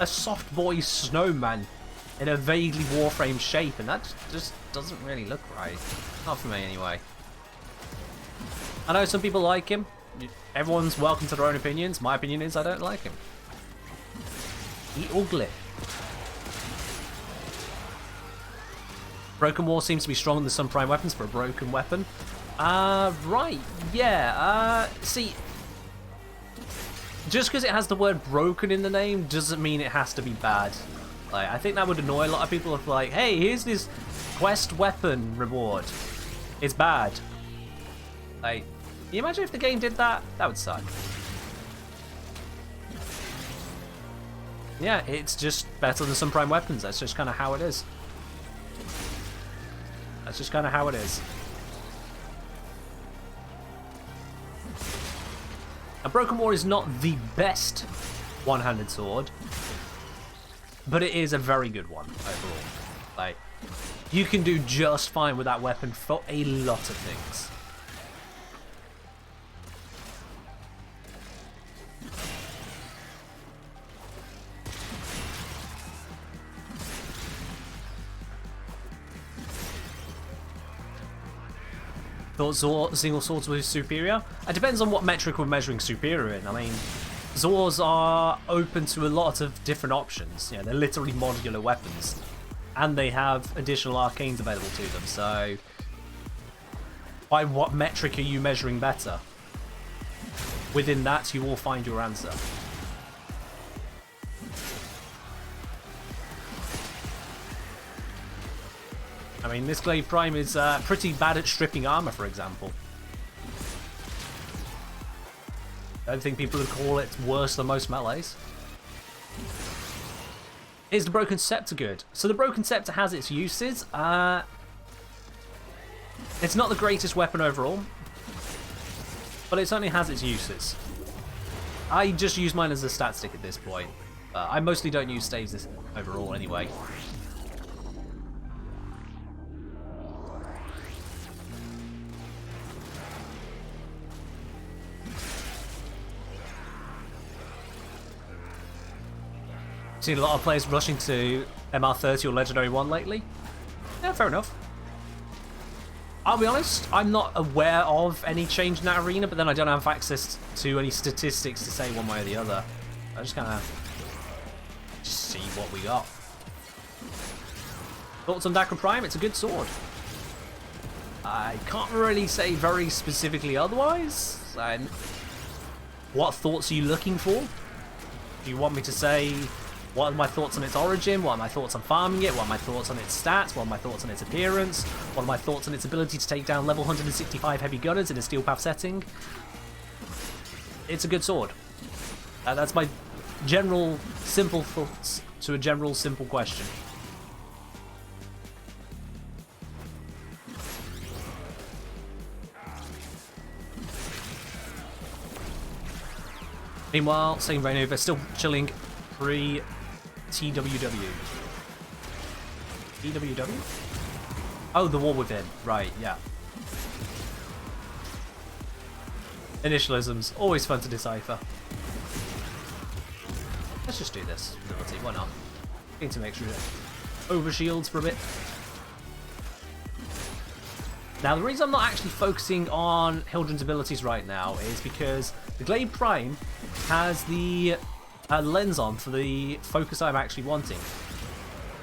S1: a soft boy snowman in a vaguely Warframe shape, and that just doesn't really look right. Not for me, anyway. I know some people like him. Everyone's welcome to their own opinions. My opinion is I don't like him. He ugly. Broken War seems to be stronger than some prime weapons for a broken weapon. Right, yeah. See, just because it has the word broken in the name doesn't mean it has to be bad. Like, I think that would annoy a lot of people if like, hey, here's this quest weapon reward. It's bad. Like, can you imagine if the game did that? That would suck. Yeah, it's just better than some prime weapons. That's just kind of how it is. That's just kind of how it is. A Broken War is not the best one-handed sword, but it is a very good one overall. Like, you can do just fine with that weapon for a lot of things. Thought single swords were superior? It depends on what metric we're measuring superior in. I mean, Zors are open to a lot of different options. You know, they're literally modular weapons. And they have additional arcanes available to them, so... by what metric are you measuring better? Within that, you will find your answer. I mean, this Glaive Prime is pretty bad at stripping armor, for example. I don't think people would call it worse than most melees. Is the Broken Scepter good? So the Broken Scepter has its uses. It's not the greatest weapon overall, but it certainly has its uses. I just use mine as a stat stick at this point. I mostly don't use staves overall anyway. Seen a lot of players rushing to MR30 or Legendary 1 lately. Yeah, fair enough. I'll be honest, I'm not aware of any change in that arena, but then I don't have access to any statistics to say one way or the other. I just kind of see what we got. Thoughts on Dakra Prime? It's a good sword. I can't really say very specifically otherwise. And what thoughts are you looking for? Do you want me to say... what are my thoughts on its origin? What are my thoughts on farming it? What are my thoughts on its stats? What are my thoughts on its appearance? What are my thoughts on its ability to take down level 165 heavy gunners in a steel path setting? It's a good sword. That's my general simple thoughts to a general simple question. Meanwhile, same Rainover still chilling pre-TWW. TWW? Oh, the War Within. Right, yeah. Initialisms, always fun to decipher. Let's just do this. Ability, why not? Need to make sure that overshields for a bit. Now, the reason I'm not actually focusing on Hildren's abilities right now is because the Glaive Prime has the lens on for the focus I'm actually wanting.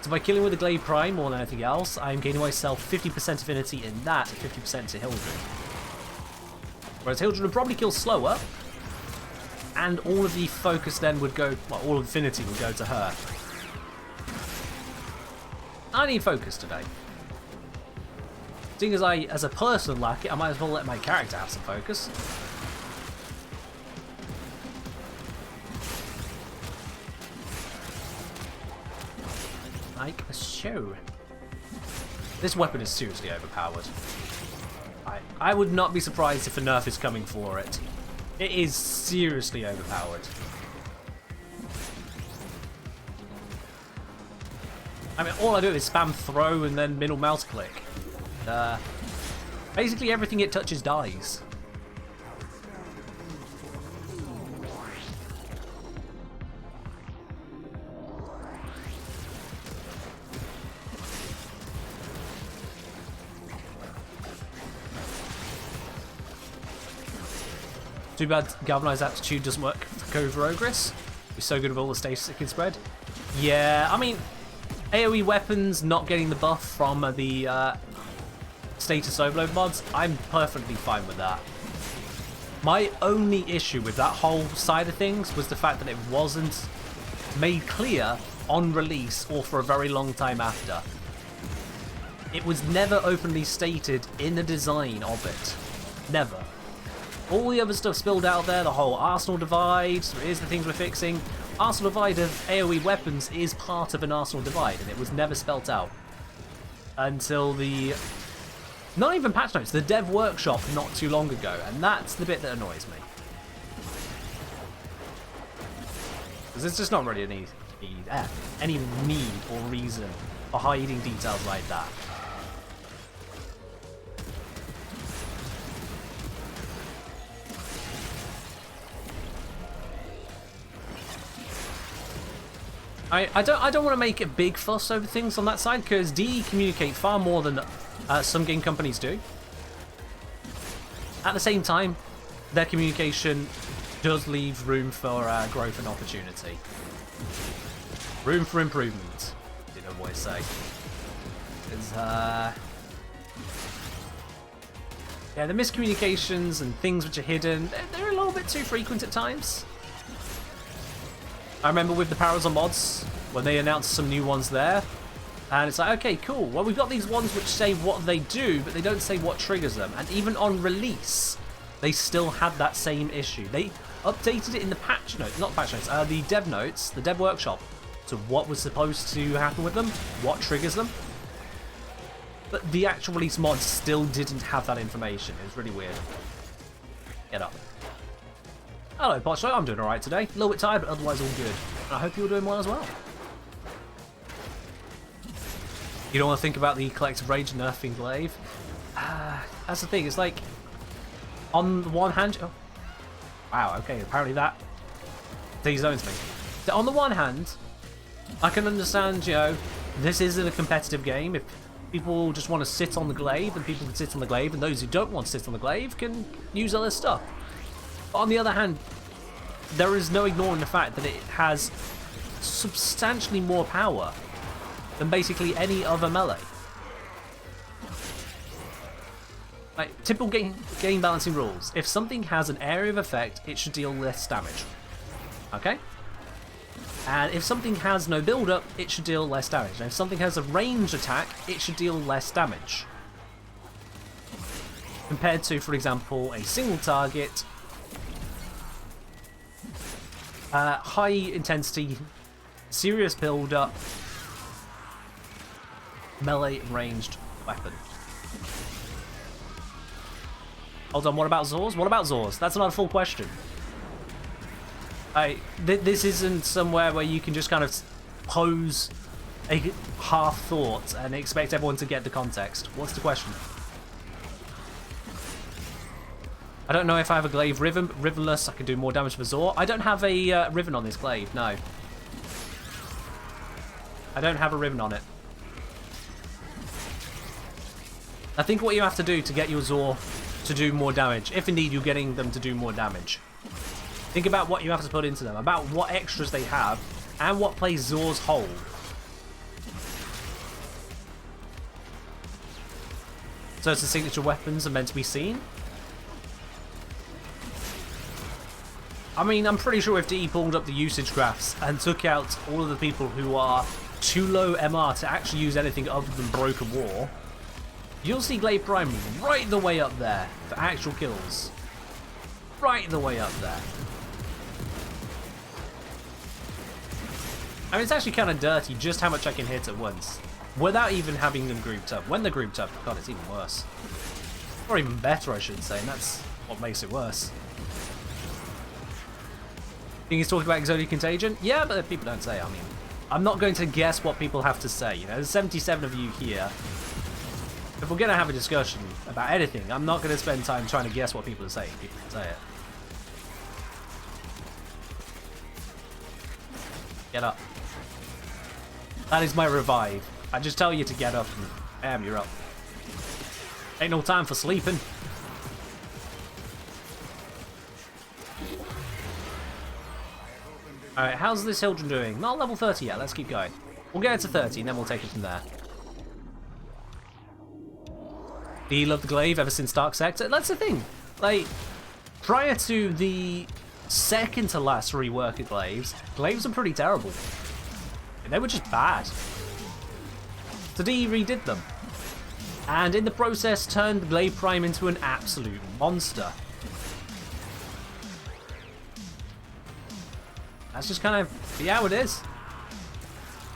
S1: So by killing with the Glaive Prime more than anything else, I'm gaining myself 50% affinity in that, and 50% to Hildren. Whereas Hildren would probably kill slower, and all of the focus then would go, well, all of affinity would go to her. I need focus today. Seeing as I, as a person, lack it, I might as well let my character have some focus. Like a show. This weapon is seriously overpowered. I would not be surprised if a nerf is coming for it. It is seriously overpowered. I mean, all I do is spam throw and then middle mouse click. Basically everything it touches dies. Too bad Galvanized Aptitude doesn't work for Covert Ogress. He's so good with all the status it can spread. Yeah, I mean, AoE weapons not getting the buff from the status overload mods, I'm perfectly fine with that. My only issue with that whole side of things was the fact that it wasn't made clear on release or for a very long time after. It was never openly stated in the design of it. Never. All the other stuff spilled out there, the whole Arsenal divide, here's the things we're fixing. Arsenal divide of AoE weapons is part of an Arsenal divide, and it was never spelt out. Until the... not even patch notes, the dev workshop not too long ago, and that's the bit that annoys me. Because there's just not really any need or reason for hiding details like that. I don't want to make a big fuss over things on that side, because DE communicate far more than some game companies do. At the same time, their communication does leave room for growth and opportunity. Room for improvement, did I always say. Because, yeah, the miscommunications and things which are hidden, they're a little bit too frequent at times. I remember with the Powers on mods, when they announced some new ones there, and it's like, okay, cool, well, we've got these ones which say what they do, but they don't say what triggers them, and even on release, they still had that same issue. They updated it in the patch notes, not patch notes, the dev notes, the dev workshop, to what was supposed to happen with them, what triggers them, but the actual release mods still didn't have that information. It was really weird. Get up. Hello, Pocho. I'm doing alright today. A little bit tired, but otherwise all good. And I hope you're doing well as well. You don't want to think about the collective rage nerfing Glaive? That's the thing. It's like, on the one hand... oh. Wow, okay, apparently that T-zones me. So on the one hand, I can understand, you know, this isn't a competitive game. If people just want to sit on the Glaive, then people can sit on the Glaive, and those who don't want to sit on the Glaive can use other stuff. But on the other hand, there is no ignoring the fact that it has substantially more power than basically any other melee. Like, typical game balancing rules. If something has an area of effect, it should deal less damage. Okay? And if something has no build-up, it should deal less damage. And if something has a ranged attack, it should deal less damage. Compared to, for example, a single target... high intensity, serious build up, melee ranged weapon. Hold on, what about Zors? What about Zors? That's not a full question. This isn't somewhere where you can just kind of pose a half thought and expect everyone to get the context. What's the question? I don't know if I have a Glaive Riven, but Rivenless, I can do more damage with Zor. I don't have a Riven on this Glaive, no. I don't have a Riven on it. I think what you have to do to get your Zor to do more damage, if indeed you're getting them to do more damage, think about what you have to put into them, about what extras they have, and what plays Zor's hold. So it's the signature weapons are meant to be seen? I mean, I'm pretty sure if DE pulled up the usage graphs and took out all of the people who are too low MR to actually use anything other than Broken War, you'll see Glaive Prime right the way up there for actual kills. Right the way up there. I mean, it's actually kind of dirty just how much I can hit at once, without even having them grouped up. When they're grouped up, God, it's even worse. Or even better, I should say, and that's what makes it worse. Think he's talking about Exotic Contagion? Yeah, but people don't say. I mean, I'm not going to guess what people have to say. You know, there's 77 of you here. If we're going to have a discussion about anything, I'm not going to spend time trying to guess what people are saying. People can say it. Get up. That is my revive. I just tell you to get up and bam, you're up. Ain't no time for sleeping. Alright, how's this Hildren doing? Not level 30 yet, let's keep going. We'll get it to 30 and then we'll take it from there. Do you love the glaive ever since Dark Sector? That's the thing. Like, prior to the second to last rework of glaives are pretty terrible. They were just bad. Today he redid them. And in the process turned Glaive Prime into an absolute monster. That's just kind of how it is.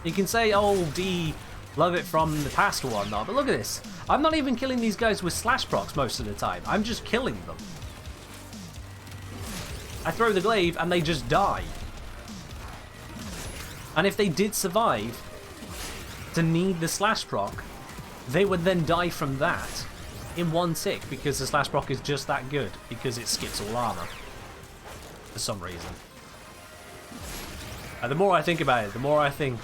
S1: You can say, oh, D, love it from the past or whatnot, but look at this. I'm not even killing these guys with slash procs most of the time. I'm just killing them. I throw the glaive and they just die. And if they did survive to need the slash proc, they would then die from that in one tick because the slash proc is just that good because it skips all armor for some reason. And the more I think about it, the more I think,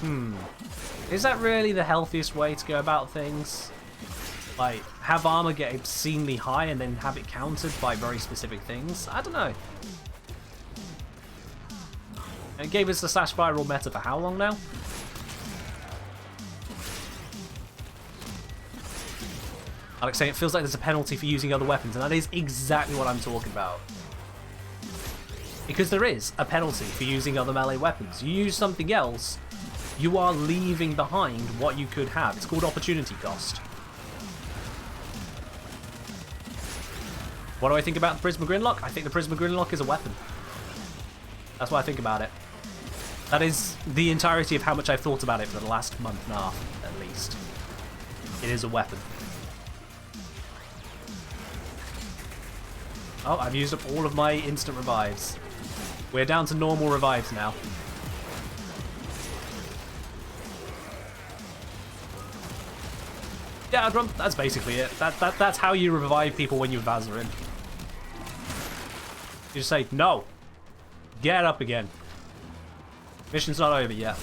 S1: is that really the healthiest way to go about things? Like, have armor get obscenely high and then have it countered by very specific things? I don't know. It gave us the slash spiral meta for how long now? Alex saying it feels like there's a penalty for using other weapons, and that is exactly what I'm talking about. Because there is a penalty for using other melee weapons. You use something else, you are leaving behind what you could have. It's called opportunity cost. What do I think about the Prisma Grinlock? I think the Prisma Grinlock is a weapon. That's what I think about it. That is the entirety of how much I've thought about it for the last month and a half, at least. It is a weapon. Oh, I've used up all of my instant revives. We're down to normal revives now. Yeah, that's basically it. That's how you revive people when you Vazarin. You just say, no. Get up again. Mission's not over yet.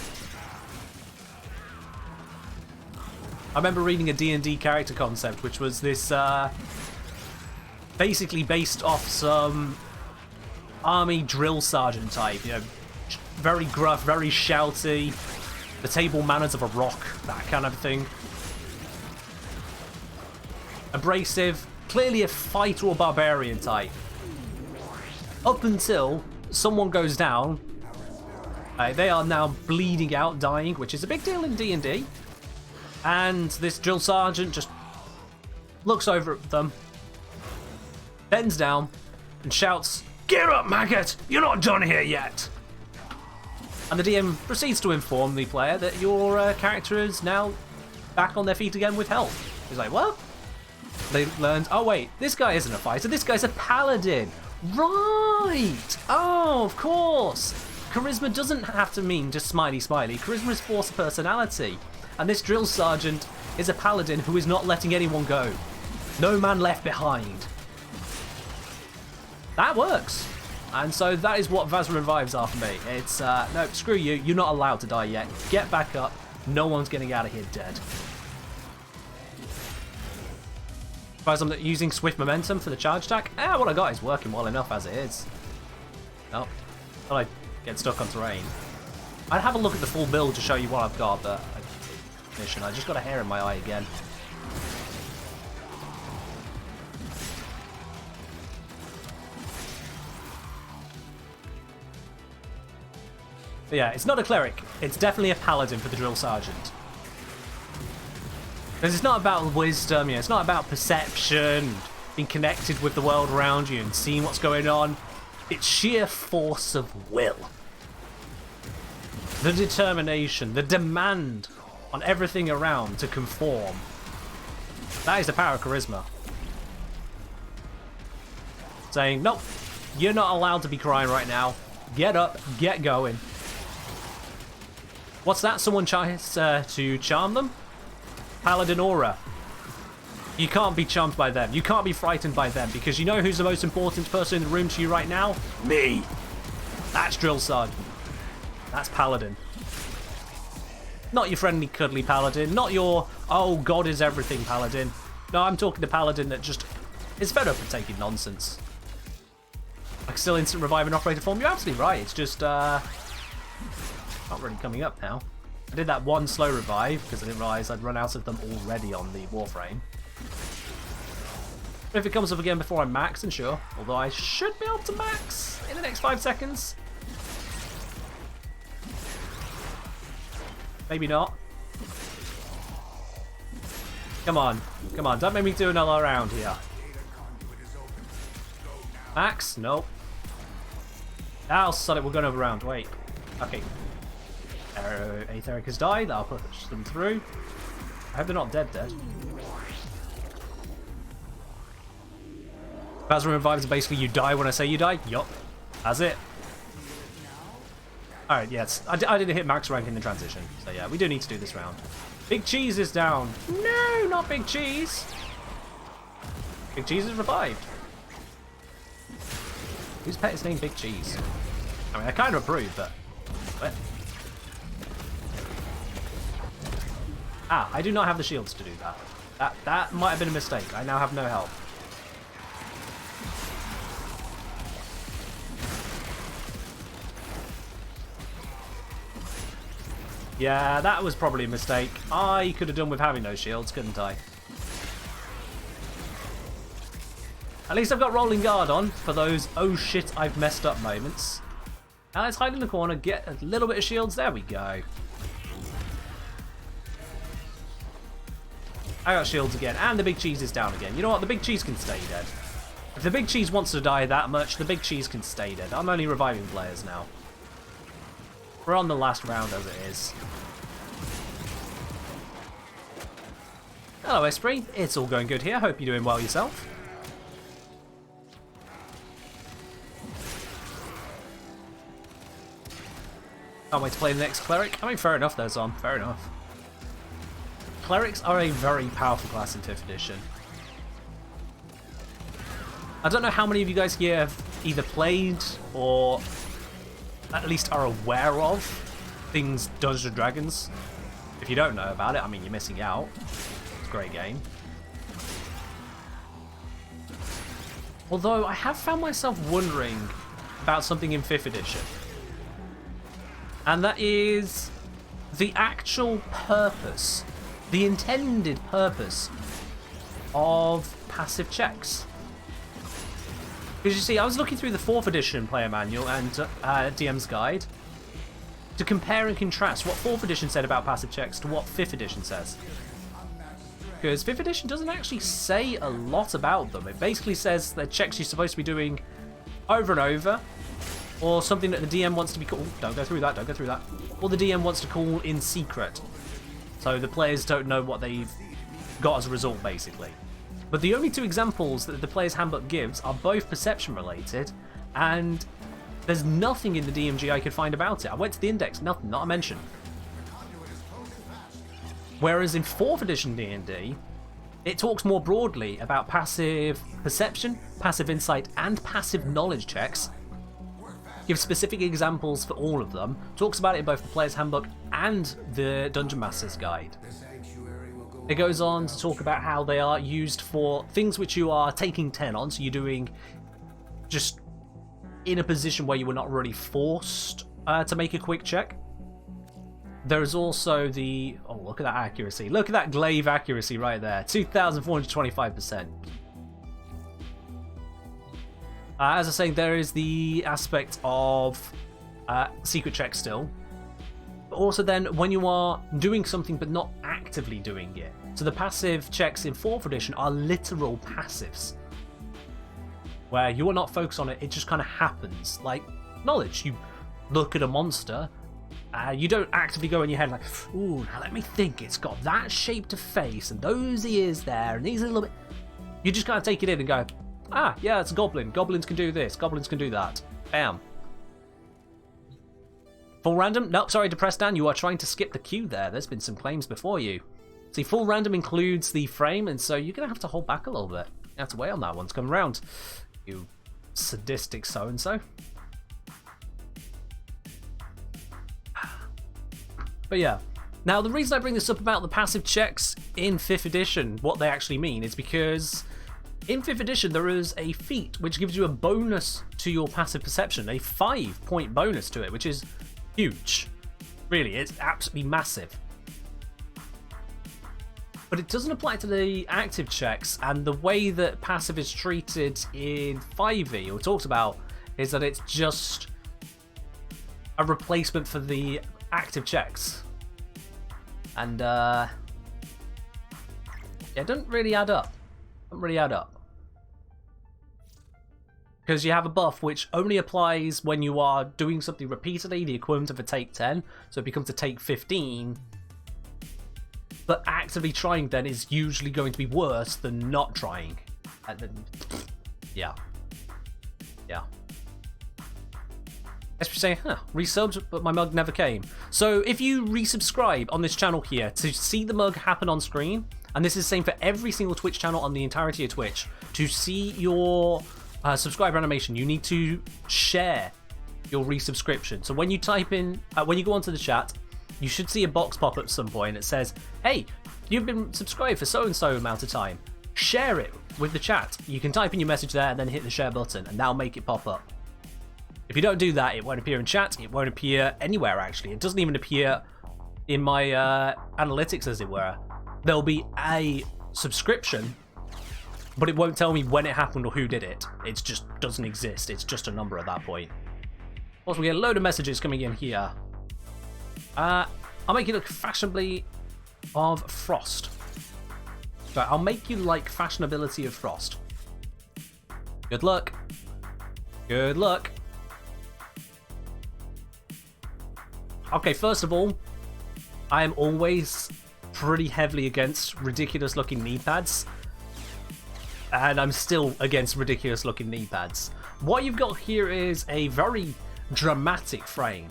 S1: I remember reading a D&D character concept, which was this, basically based off some army drill sergeant type, you know, very gruff, very shouty, the table manners of a rock, that kind of thing. Abrasive, clearly a fighter or barbarian type. Up until someone goes down, they are now bleeding out, dying, which is a big deal in D&D. And this drill sergeant just looks over at them, bends down, and shouts, "Get up, maggot! You're not done here yet!" And the DM proceeds to inform the player that your character is now back on their feet again with health. He's like, what? They learned, oh wait, this guy isn't a fighter, this guy's a paladin. Right! Oh, of course! Charisma doesn't have to mean just smiley smiley. Charisma is force of personality. And this drill sergeant is a paladin who is not letting anyone go. No man left behind. That works. And so that is what Vazarin Revives are for me. It's, no, screw you. You're not allowed to die yet. Get back up. No one's getting out of here dead. Surprised I'm using Swift Momentum for the charge attack. What I got is working well enough as it is. Oh, thought I'd get stuck on terrain. I'd have a look at the full build to show you what I've got, but I just got a hair in my eye again. But yeah, it's not a cleric. It's definitely a paladin for the drill sergeant. Because it's not about wisdom, it's not about perception, being connected with the world around you and seeing what's going on. It's sheer force of will. The determination, the demand on everything around to conform. That is the power of charisma. Saying, nope, you're not allowed to be crying right now. Get up, get going. What's that? Someone tries to charm them? Paladin aura. You can't be charmed by them. You can't be frightened by them because you know who's the most important person in the room to you right now? Me. That's Drill Sergeant. That's Paladin. Not your friendly, cuddly Paladin. Not your, oh, God is everything Paladin. No, I'm talking to Paladin that just is fed up with taking nonsense. I can still instant revive an operator form. You're absolutely right. It's just, Not really coming up now. I did that one slow revive because I didn't realise I'd run out of them already on the Warframe. But if it comes up again before I'm max, then sure. Although I should be able to max in the next 5 seconds. Maybe not. Come on. Come on. Don't make me do another round here. Max? Nope. Now, son it, we're going over round. Wait. Okay. Aetheric has died. I'll push them through. I hope they're not dead. Basra vibes are basically you die when I say you die. Yup. That's it. Alright, yes. I didn't hit max rank in the transition. So yeah, we do need to do this round. Big Cheese is down. No, not Big Cheese. Big Cheese is revived. Whose pet is named Big Cheese? I mean, I kind of approve, but... Ah, I do not have the shields to do that. That might have been a mistake. I now have no help. Yeah, that was probably a mistake. I could have done with having those shields, couldn't I? At least I've got Rolling Guard on for those oh shit I've messed up moments. Now let's hide in the corner, get a little bit of shields. There we go. I got shields again, and the Big Cheese is down again. You know what? The Big Cheese can stay dead. If the Big Cheese wants to die that much, the Big Cheese can stay dead. I'm only reviving players now. We're on the last round as it is. Hello, Esprit. It's all going good here. Hope you're doing well yourself. Can't wait to play the next Cleric. I mean, fair enough though, Zom. Fair enough. Clerics are a very powerful class in 5th edition. I don't know how many of you guys here have either played or at least are aware of things Dungeons & Dragons. If you don't know about it, I mean, you're missing out. It's a great game. Although, I have found myself wondering about something in 5th edition. And that is the actual purpose, the intended purpose of passive checks. Because you see, I was looking through the 4th edition player manual and DM's guide to compare and contrast what 4th edition said about passive checks to what 5th edition says. Because 5th edition doesn't actually say a lot about them. It basically says they're checks you're supposed to be doing over and over, or something that the DM wants to be called. Don't go through that, don't go through that. Or the DM wants to call in secret. So the players don't know what they've got as a result, basically. But the only 2 examples that the player's handbook gives are both perception related, and there's nothing in the DMG I could find about it. I went to the index, nothing, not a mention. Whereas in 4th edition D&D, it talks more broadly about passive perception, passive insight, and passive knowledge checks. Gives specific examples for all of them. Talks about it in both the player's handbook and the Dungeon Master's guide. It goes on to talk about how they are used for things which you are taking 10 on, so you're doing just in a position where you were not really forced to make a quick check. There is also the... oh, look at that accuracy. Look at that glaive accuracy right there. 2,425%. As I was saying, there is the aspect of secret checks still. But also then, when you are doing something but not actively doing it. So the passive checks in 4th edition are literal passives. Where you are not focused on it, it just kind of happens. Like knowledge. You look at a monster, you don't actively go in your head like, ooh, now let me think, it's got that shaped face and those ears there and these a little bit... You just kind of take it in and go, ah, yeah, it's a goblin. Goblins can do this. Goblins can do that. Bam. Full random? No, sorry, Depressed Dan, you are trying to skip the queue there. There's been some claims before you. See, full random includes the frame, and so you're going to have to hold back a little bit. You have to wait on that one to come around. You sadistic so-and-so. But yeah. Now, the reason I bring this up about the passive checks in 5th edition, what they actually mean, is because in 5th edition there is a feat which gives you a bonus to your passive perception, a 5-point bonus to it, which is huge. Really, it's absolutely massive. But it doesn't apply to the active checks, and the way that passive is treated in 5e, or talked about, is that it's just a replacement for the active checks. And, yeah, it doesn't really add up. Doesn't really add up. Because you have a buff which only applies when you are doing something repeatedly, the equivalent of a take 10, so it becomes a take 15. But actively trying then is usually going to be worse than not trying. And then, yeah. Yeah. Let's say, resubbed, but my mug never came. So if you resubscribe on this channel here to see the mug happen on screen, and this is the same for every single Twitch channel on the entirety of Twitch, to see your subscriber animation, you need to share your resubscription. So when you type in, when you go onto the chat, you should see a box pop up at some point that says, hey, you've been subscribed for so-and-so amount of time. Share it with the chat. You can type in your message there and then hit the share button, and that'll make it pop up. If you don't do that, it won't appear in chat. It won't appear anywhere, actually. It doesn't even appear in my analytics, as it were. There'll be a subscription, but it won't tell me when it happened or who did it. It just doesn't exist. It's just a number at that point. Also, we get a load of messages coming in here. I'll make you look fashionably of Frost. So I'll make you like fashionability of Frost. Good luck. Good luck. Okay, first of all, I am always pretty heavily against ridiculous looking knee pads. And I'm still against ridiculous looking knee pads. What you've got here is a very dramatic frame.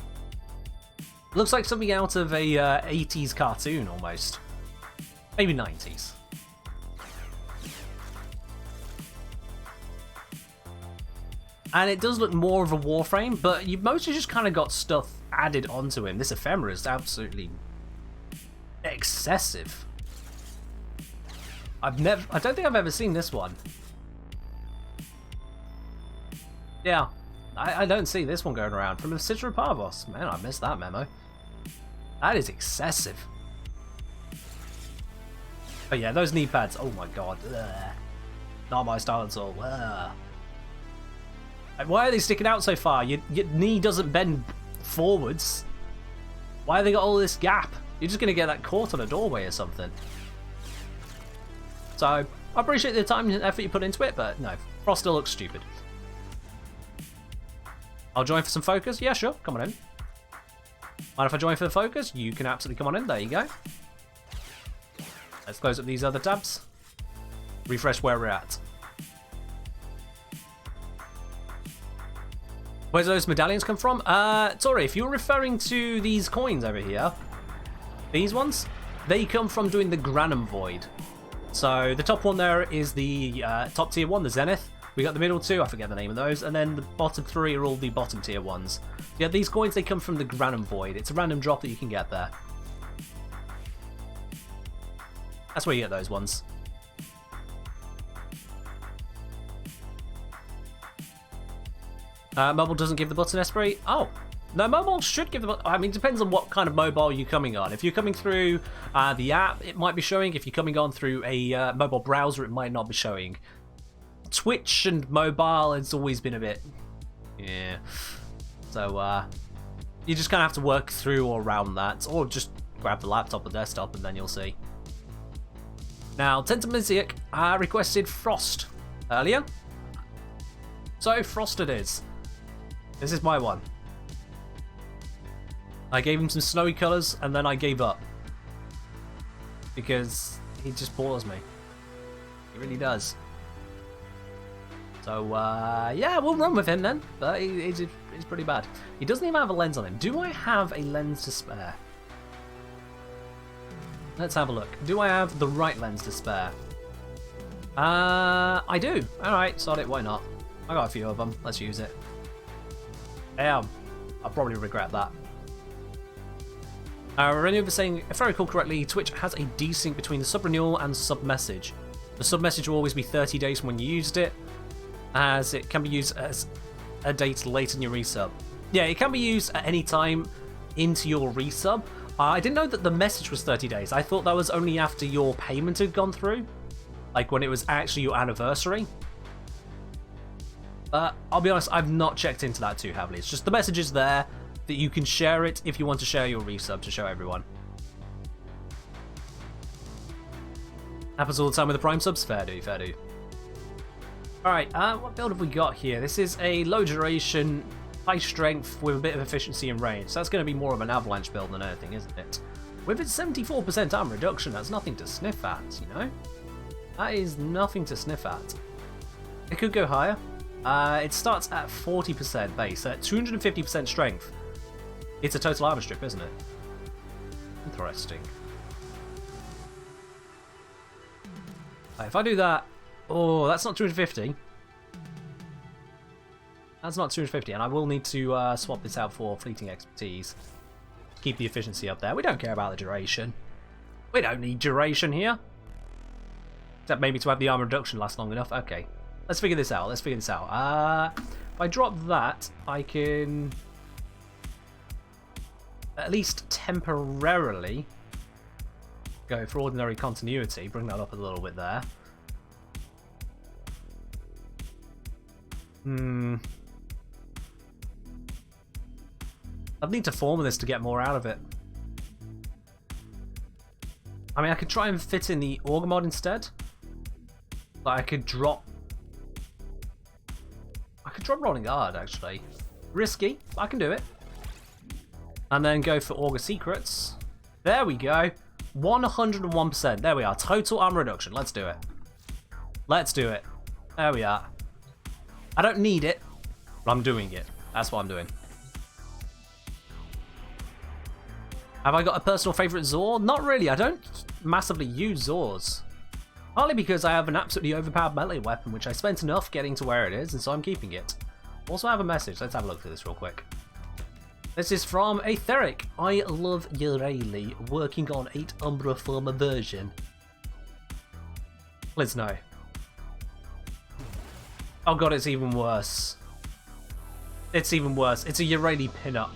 S1: Looks like something out of a 80s cartoon almost. Maybe 90s. And it does look more of a Warframe, but you've mostly just kind of got stuff added onto him. This ephemera is absolutely excessive. I don't think I've ever seen this one. Yeah, I don't see this one going around. From the Citra Parvos. Man, I missed that memo. That is excessive. But yeah, those knee pads, oh my god. Ugh. Not my style at all. Ugh. Like, why are they sticking out so far? Your knee doesn't bend forwards. Why have they got all this gap? You're just going to get that caught on a doorway or something. So, I appreciate the time and effort you put into it, but no, Frost still looks stupid. I'll join for some focus. Yeah, sure. Come on in. Mind if I join for the focus? You can absolutely come on in. There you go. Let's close up these other tabs. Refresh where we're at. Where's those medallions come from? Sorry, if you're referring to these coins over here, these ones, they come from doing the Granum Void. So the top one there is the top tier one, the Zenith. We got the middle two, I forget the name of those, and then the bottom three are all the bottom tier ones. Yeah, these coins, they come from the Granum Void. It's a random drop that you can get there. That's where you get those ones. Mobile doesn't give the button esprit. Oh, no, mobile should give the button. I mean, it depends on what kind of mobile you're coming on. If you're coming through the app, it might be showing. If you're coming on through a mobile browser, it might not be showing. Twitch and mobile, it's always been a bit, yeah. So you just kind of have to work through or around that, or just grab the laptop or desktop, and then you'll see. Now, Tentamisiac requested Frost earlier, so Frost it is. This is my one. I gave him some snowy colours, and then I gave up. Because he just bores me. He really does. So, yeah, we'll run with him then. But he's pretty bad. He doesn't even have a lens on him. Do I have a lens to spare? Let's have a look. Do I have the right lens to spare? I do. Alright, sod it, why not? I got a few of them. Let's use it. Damn. I'll probably regret that. Renewal was saying, if I recall correctly, Twitch has a desync between the sub-renewal and sub-message. The sub-message will always be 30 days from when you used it, as it can be used as a date late in your resub. Yeah, it can be used at any time. into your resub. I didn't know that the message was 30 days. I thought that was only after your payment had gone through. Like when it was actually your anniversary. I'll be honest, I've not checked into that too heavily. It's just the message is there that you can share it if you want to share your resub to show everyone. Happens all the time with the Prime subs. Fair do, fair do. Alright, what build have we got here? This is a low duration, high strength with a bit of efficiency and range. So that's going to be more of an avalanche build than anything, isn't it? With its 74% armor reduction, that's nothing to sniff at, you know? That is nothing to sniff at. It could go higher. It starts at 40% base, at 250% strength. It's a total armor strip, isn't it? Interesting. If I do that... Oh, that's not 250. That's not 250, and I will need to swap this out for fleeting expertise. Keep the efficiency up there. We don't care about the duration. We don't need duration here. Except maybe to have the armor reduction last long enough. Okay. Let's figure this out. Let's figure this out. If I drop that, I can at least temporarily go for ordinary continuity. Bring that up a little bit there. I'd need to form this to get more out of it. I mean, I could try and fit in the Augur mod instead. Like, I could drop Rolling Guard, actually. Risky, but I can do it. And then go for Augur Secrets. There we go. 101%. There we are. Total armor reduction. Let's do it. Let's do it. There we are. I don't need it, but I'm doing it. That's what I'm doing. Have I got a personal favourite Zor? Not really. I don't massively use Zors. Partly because I have an absolutely overpowered melee weapon, which I spent enough getting to where it is, and so I'm keeping it. Also, I have a message. Let's have a look through this real quick. This is from Aetheric. I love Yrayli, working on 8 Umbra Former version. Let's know. Oh god, it's even worse. It's even worse. It's a Yrayli pinup.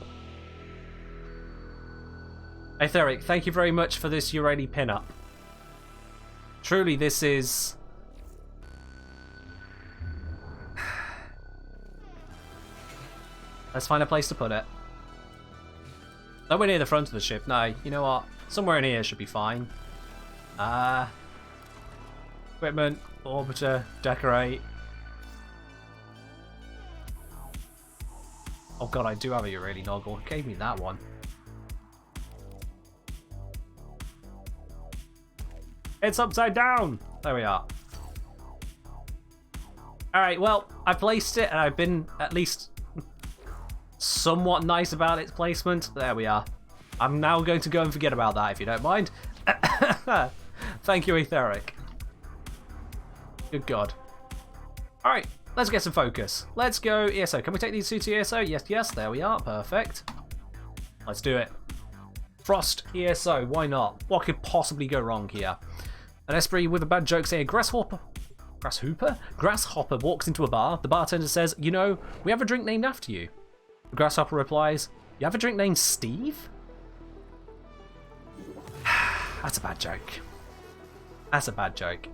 S1: Aetheric, thank you very much for this Yrayli pinup. Truly, this is... Let's find a place to put it. Nowhere near the front of the ship. No, you know what? Somewhere in here should be fine. Equipment, orbiter, decorate. Oh god, I do have a Yrayli Noggle. It gave me that one. It's upside down! There we are. Alright, well, I placed it and I've been at least somewhat nice about its placement. There we are. I'm now going to go and forget about that if you don't mind. Thank you, Aetheric. Good god. Alright, let's get some focus. Let's go ESO. Can we take these two to ESO? Yes, yes, there we are. Perfect. Let's do it. Frost ESO, why not? What could possibly go wrong here? An Esprit with a bad joke saying Grasshopper walks into a bar. The bartender says, you know, we have a drink named after you. The Grasshopper replies, you have a drink named Steve? That's a bad joke. That's a bad joke.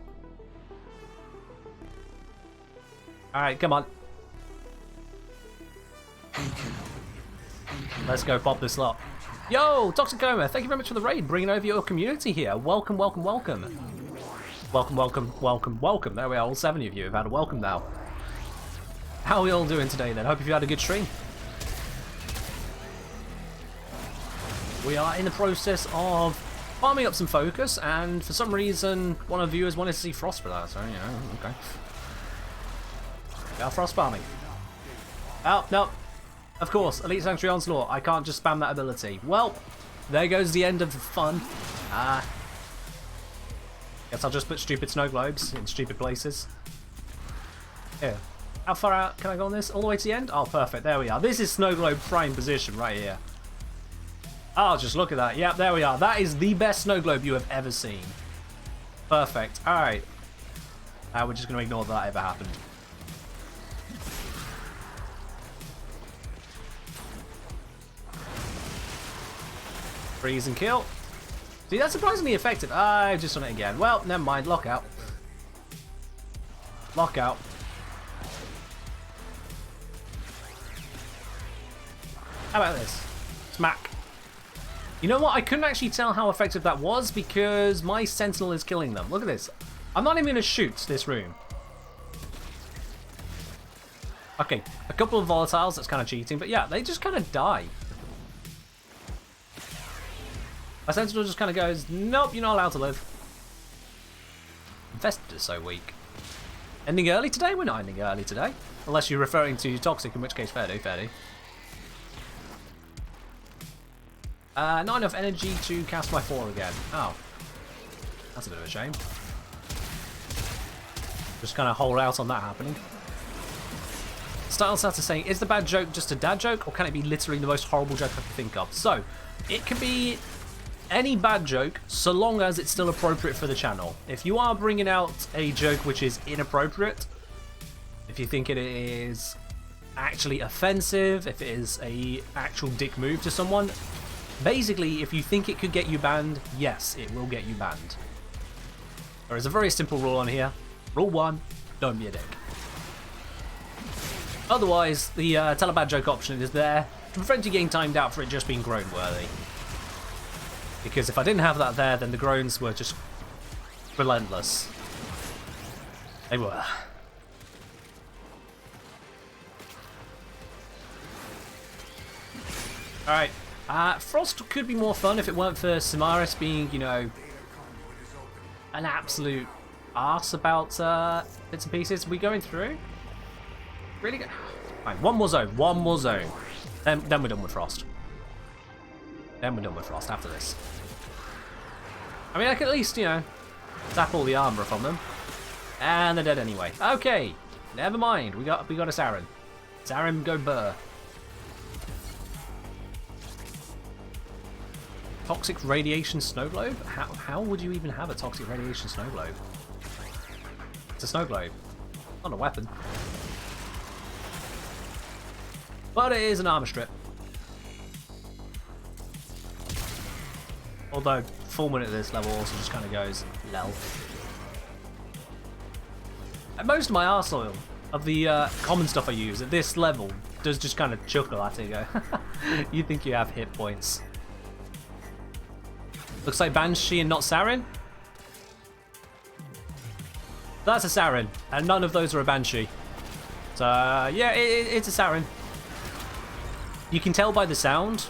S1: Alright, come on. Let's go pop this lot. Yo, Toxic Coma, thank you very much for the raid, bringing over your community here. Welcome, welcome, welcome. Welcome, welcome, welcome, welcome. There we are, all 7 of you have had a welcome now. How are we all doing today then? Hope you've had a good stream. We are in the process of farming up some focus, and for some reason, one of the viewers wanted to see Frost for that, so, you know, okay. We are Frost farming. Oh, no. Of course, Elite Sanctuary Onslaught. I can't just spam that ability. Well, there goes the end of the fun. Guess I'll just put stupid snow globes in stupid places. Here. How far out can I go on this? All the way to the end? Oh, perfect. There we are. This is snow globe prime position right here. Oh, just look at that. Yep, there we are. That is the best snow globe you have ever seen. Perfect. Alright. We're just going to ignore that ever happened. Freeze and kill. See, that's surprisingly effective. I've just done it again. Well, never mind. Lockout. Lockout. How about this? Smack. You know what? I couldn't actually tell how effective that was because my Sentinel is killing them. Look at this. I'm not even going to shoot this room. Okay, a couple of volatiles, that's kind of cheating, but yeah, they just kind of die. My Sentinel just kind of goes, nope, you're not allowed to live. Infested is so weak. Ending early today? We're not ending early today. Unless you're referring to Toxic, in which case fair do, fair do. Not enough energy to cast my 4 again. Oh. That's a bit of a shame. Just kind of hold out on that happening. Style Scepter saying, is the bad joke just a dad joke, or can it be literally the most horrible joke I can think of? So, it can be any bad joke, so long as it's still appropriate for the channel. If you are bringing out a joke which is inappropriate, if you think it is actually offensive, if it is a actual dick move to someone, basically, if you think it could get you banned, yes, it will get you banned. There is a very simple rule on here. Rule 1, don't be a dick. Otherwise, the tell a bad joke option is there to prevent you getting timed out for it just being groan worthy. Because if I didn't have that there, then the groans were just relentless. They were. Alright. Frost could be more fun if it weren't for Samaris being, you know, an absolute arse about bits and pieces. Are we going through? Really good. Fine, one more zone. One more zone. Then we're done with Frost. Then we're done with Frost after this. I mean, I can at least, you know, zap all the armor from them. And they're dead anyway. Okay. Never mind. We got a Saren. Saren, go burr. Toxic radiation snow globe? How would you even have a toxic radiation snow globe? It's a snow globe. Not a weapon. But it is an armor strip. Although, full minute at this level also just kind of goes, lel. And most of my arsenal of the common stuff I use at this level does just kind of chuckle at it and go, you think you have hit points. Looks like Banshee and not Saren. That's a Saren, and none of those are a Banshee. So, yeah, it's a Saren. You can tell by the sound.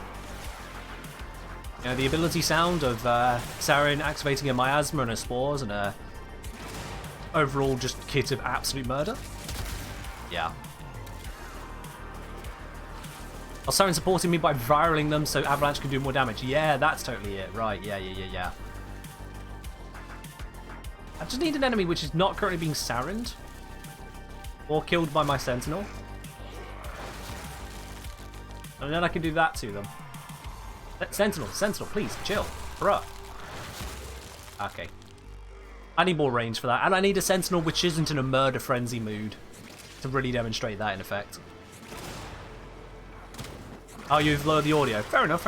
S1: You know, the ability sound of Saren activating a miasma and a spores and a overall just kit of absolute murder. Yeah. Oh, Saren supporting me by viraling them so Avalanche can do more damage. Yeah, that's totally it. Right, yeah. I just need an enemy which is not currently being Sarened or killed by my Sentinel. And then I can do that to them. Sentinel, please, chill. Bruh. Okay. I need more range for that. And I need a Sentinel which isn't in a murder frenzy mood to really demonstrate that in effect. Oh, you've lowered the audio. Fair enough.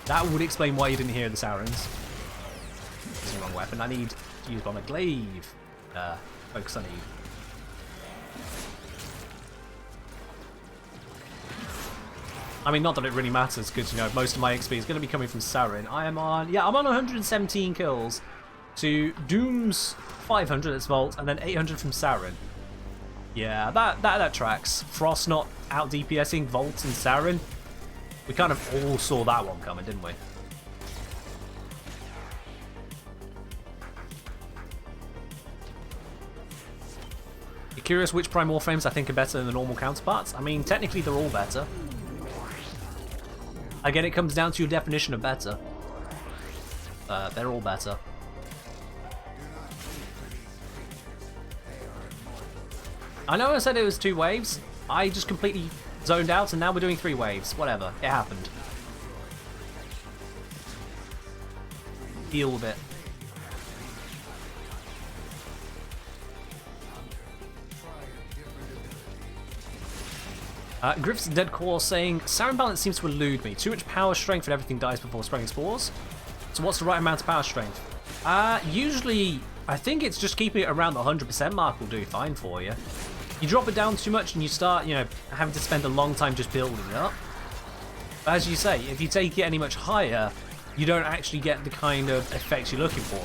S1: That would explain why you didn't hear the Sirens. It's the wrong weapon. I need to use on a glaive. Focus on Eve. I mean, not that it really matters, because, you know, most of my XP is going to be coming from Saren. I'm on 117 kills to Doom's 500 at Vault, and then 800 from Saren. Yeah, that tracks. Frost not out DPSing Vault and Saren. We kind of all saw that one coming, didn't we? You're curious which Prime Warframes I think are better than the normal counterparts? I mean, technically they're all better. Again, it comes down to your definition of better. They're all better. I know I said it was 2 waves. I just completely zoned out and now we're doing 3 waves. Whatever. It happened. Deal with it. Griff's Dead Core saying, Sound balance seems to elude me. Too much power strength and everything dies before spraying spores. So what's the right amount of power strength? Usually, I think it's just keeping it around the 100% mark will do fine for you. You drop it down too much and you start, you know, having to spend a long time just building it up. But as you say, if you take it any much higher, you don't actually get the kind of effects you're looking for.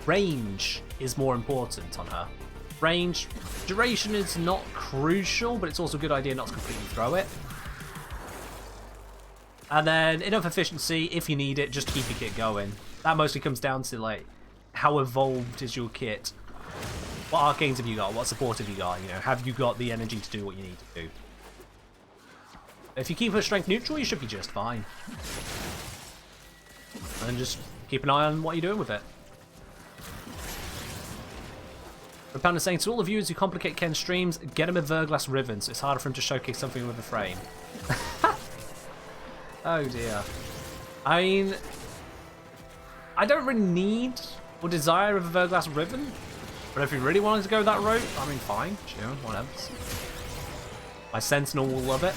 S1: Range is more important on her. Range, duration is not crucial, but it's also a good idea not to completely throw it. And then enough efficiency, if you need it, just keep your kit going. That mostly comes down to like how evolved is your kit. What arcanes have you got? What support have you got? You know, have you got the energy to do what you need to do? If you keep her strength neutral, you should be just fine. And just keep an eye on what you're doing with it. Rapanda saying, to all the viewers who complicate Ken's streams, get him a Verglass ribbon so it's harder for him to showcase something with a frame. Oh dear. I mean, I don't really need or desire of a Verglass ribbon, but if you really wanted to go that route, I mean, fine, sure, whatever. My Sentinel will love it.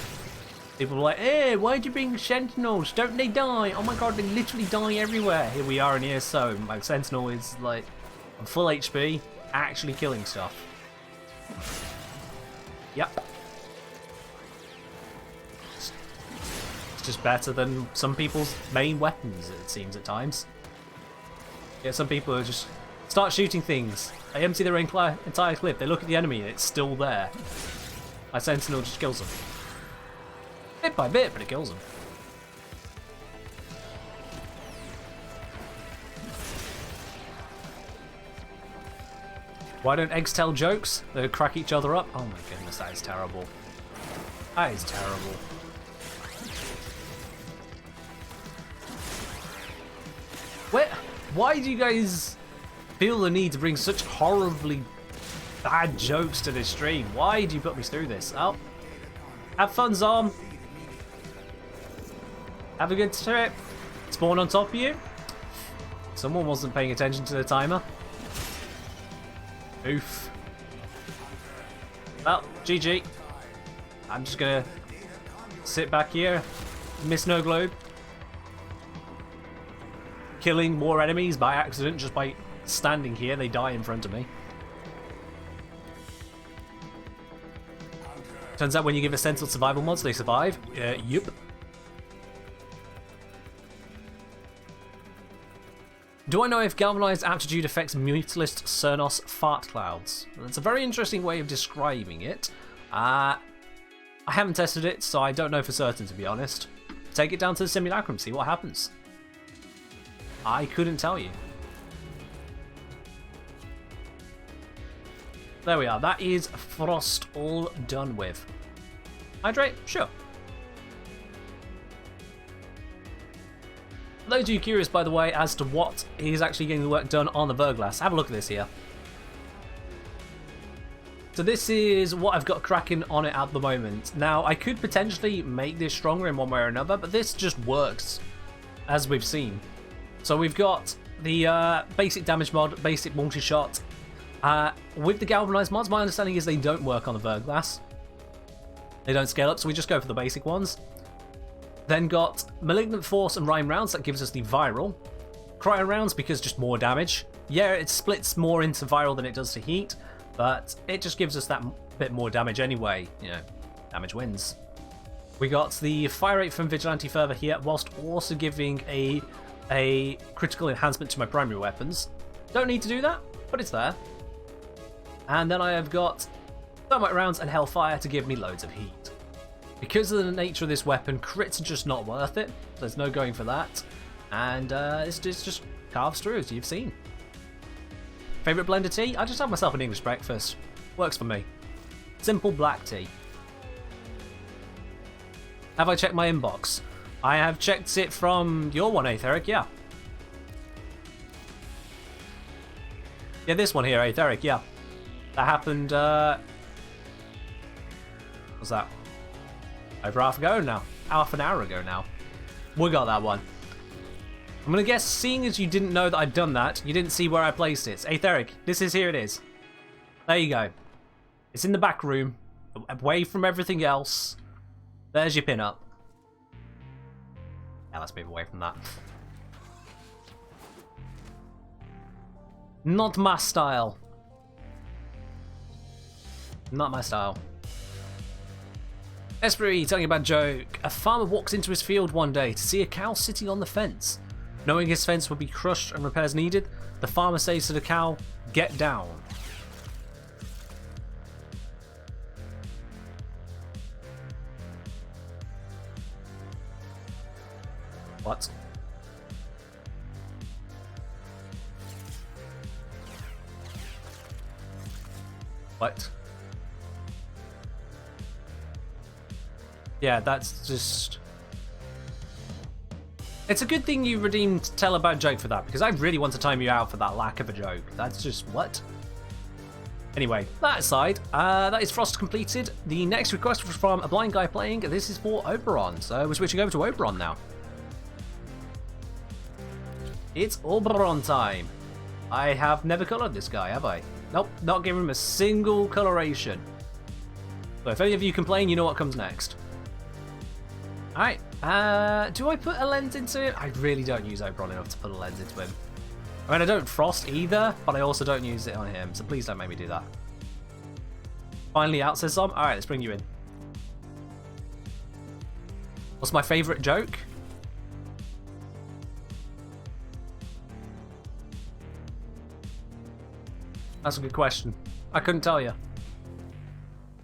S1: People are like, hey, why'd you bring Sentinels? Don't they die? Oh my god, they literally die everywhere. Here we are in ESO. My Sentinel is like on full HP. Actually killing stuff. Yep. It's just better than some people's main weapons, it seems at times. Yeah, some people are just start shooting things. They empty their entire clip. They look at the enemy and it's still there. My Sentinel just kills them. Bit by bit, but it kills them. Why don't eggs tell jokes? They crack each other up? Oh my goodness, that is terrible. That is terrible. Why do you guys feel the need to bring such horribly bad jokes to this stream? Why do you put me through this? Oh, have fun, Zom. Have a good trip. Spawn on top of you. Someone wasn't paying attention to the timer. Oof. Well, GG. I'm just gonna sit back here, miss no globe, killing more enemies by accident just by standing here. They die in front of me. Turns out when you give essential survival mods, they survive. Yup. Do I know if galvanized aptitude affects Mutalist Cernos fart clouds? That's a very interesting way of describing it. I haven't tested it, so I don't know for certain, to be honest. Take it down to the simulacrum, see what happens. I couldn't tell you. There we are. That is Frost all done with. Hydrate? Sure. For those of you curious, by the way, as to what is actually getting the work done on the Verglass, have a look at this here. So this is what I've got cracking on it at the moment. Now, I could potentially make this stronger in one way or another, but this just works, as we've seen. So we've got the basic damage mod, basic multi-shot. With the galvanized mods, my understanding is they don't work on the Verglass. They don't scale up, so we just go for the basic ones. Then got Malignant Force and Rhyme Rounds, that gives us the Viral. Cryo Rounds, because just more damage. Yeah, it splits more into Viral than it does to Heat, but it just gives us that bit more damage anyway. You know, damage wins. We got the Fire Rate from Vigilante Fervor here, whilst also giving a critical enhancement to my primary weapons. Don't need to do that, but it's there. And then I have got Thermite Rounds and Hellfire to give me loads of heat. Because of the nature of this weapon, crits are just not worth it. There's no going for that. And it's just carves through, as you've seen. Favourite blend of tea? I just have myself an English breakfast. Works for me. Simple black tea. Have I checked my inbox? I have checked it from your one, Aetheric, yeah. Yeah, this one here, Aetheric, yeah. That happened, what's that? Over half an hour ago now. We got that one. I'm gonna guess, seeing as you didn't know that I'd done that, you didn't see where I placed it. Aetheric, here it is. There you go. It's in the back room, away from everything else. There's your pin up. Yeah, let's move away from that. Not my style. Not my style. Esprit telling about a joke. A farmer walks into his field one day to see a cow sitting on the fence. Knowing his fence will be crushed and repairs needed, the farmer says to the cow, "Get down." What? What? Yeah, that's just... It's a good thing you redeemed Tell About Joke for that, because I really want to time you out for that lack of a joke. That's just... what? Anyway, that aside, that is Frost completed. The next request was from a blind guy playing. This is for Oberon, so we're switching over to Oberon now. It's Oberon time. I have never coloured this guy, have I? Nope, not giving him a single coloration. So if any of you complain, you know what comes next. Alright, do I put a lens into him? I really don't use Oberon enough to put a lens into him. I mean, I don't Frost either, but I also don't use it on him, so please don't make me do that. Finally out, says some. Alright, let's bring you in. What's my favourite joke? That's a good question. I couldn't tell you.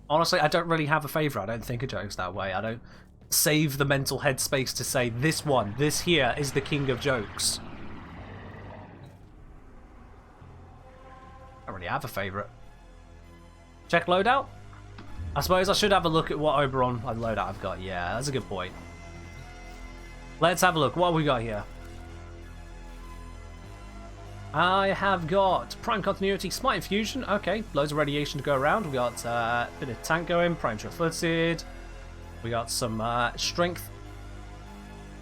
S1: Honestly, I don't really have a favourite. I don't think of jokes that way. I don't save the mental headspace to say, this one, this here is the king of jokes. I don't really have a favourite. Check loadout? I suppose I should have a look at what Oberon loadout I've got. Yeah, that's a good point. Let's have a look. What have we got here? I have got Prime Continuity, Smite Infusion. Okay, loads of radiation to go around. We got a bit of tank going, Prime Sure-Footed. We got some strength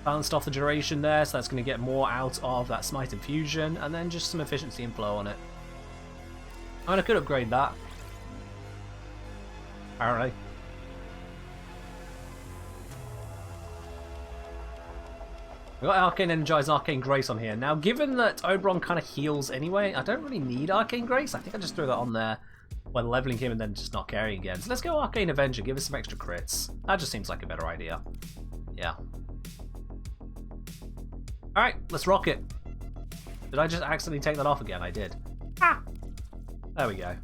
S1: balanced off the duration there, so that's going to get more out of that Smite Infusion, and then just some efficiency and flow on it. I mean, I could upgrade that. Apparently. We've got Arcane Energize and Arcane Grace on here. Now, given that Oberon kind of heals anyway, I don't really need Arcane Grace. I think I just threw that on there when leveling him and then just not carrying again. So let's go Arcane Avenger, give us some extra crits. That just seems like a better idea. Yeah. Alright, let's rock it. Did I just accidentally take that off again? I did. Ah! There we go.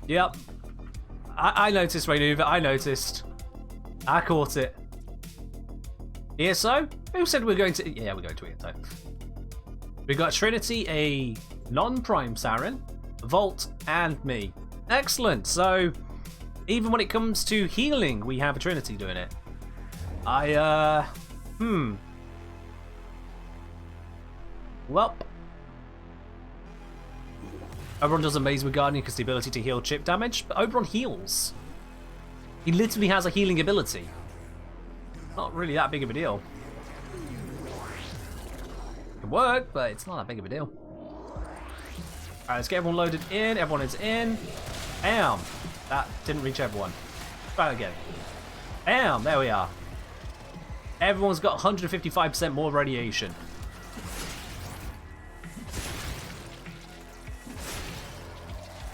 S1: Yep. I noticed, Raynuva. I noticed. I caught it. ESO? Who said we're going to... Yeah, we're going to ESO. We've got Trinity, a non-prime Saren, Volt, and me. Excellent. So, even when it comes to healing, we have a Trinity doing it. Well. Oberon does amazing with Guardian because the ability to heal chip damage, but Oberon heals. He literally has a healing ability. Not really that big of a deal. It can work, but it's not that big of a deal. Alright, let's get everyone loaded in. Everyone is in. Bam! That didn't reach everyone. Try it again. Bam! There we are. Everyone's got 155% more radiation.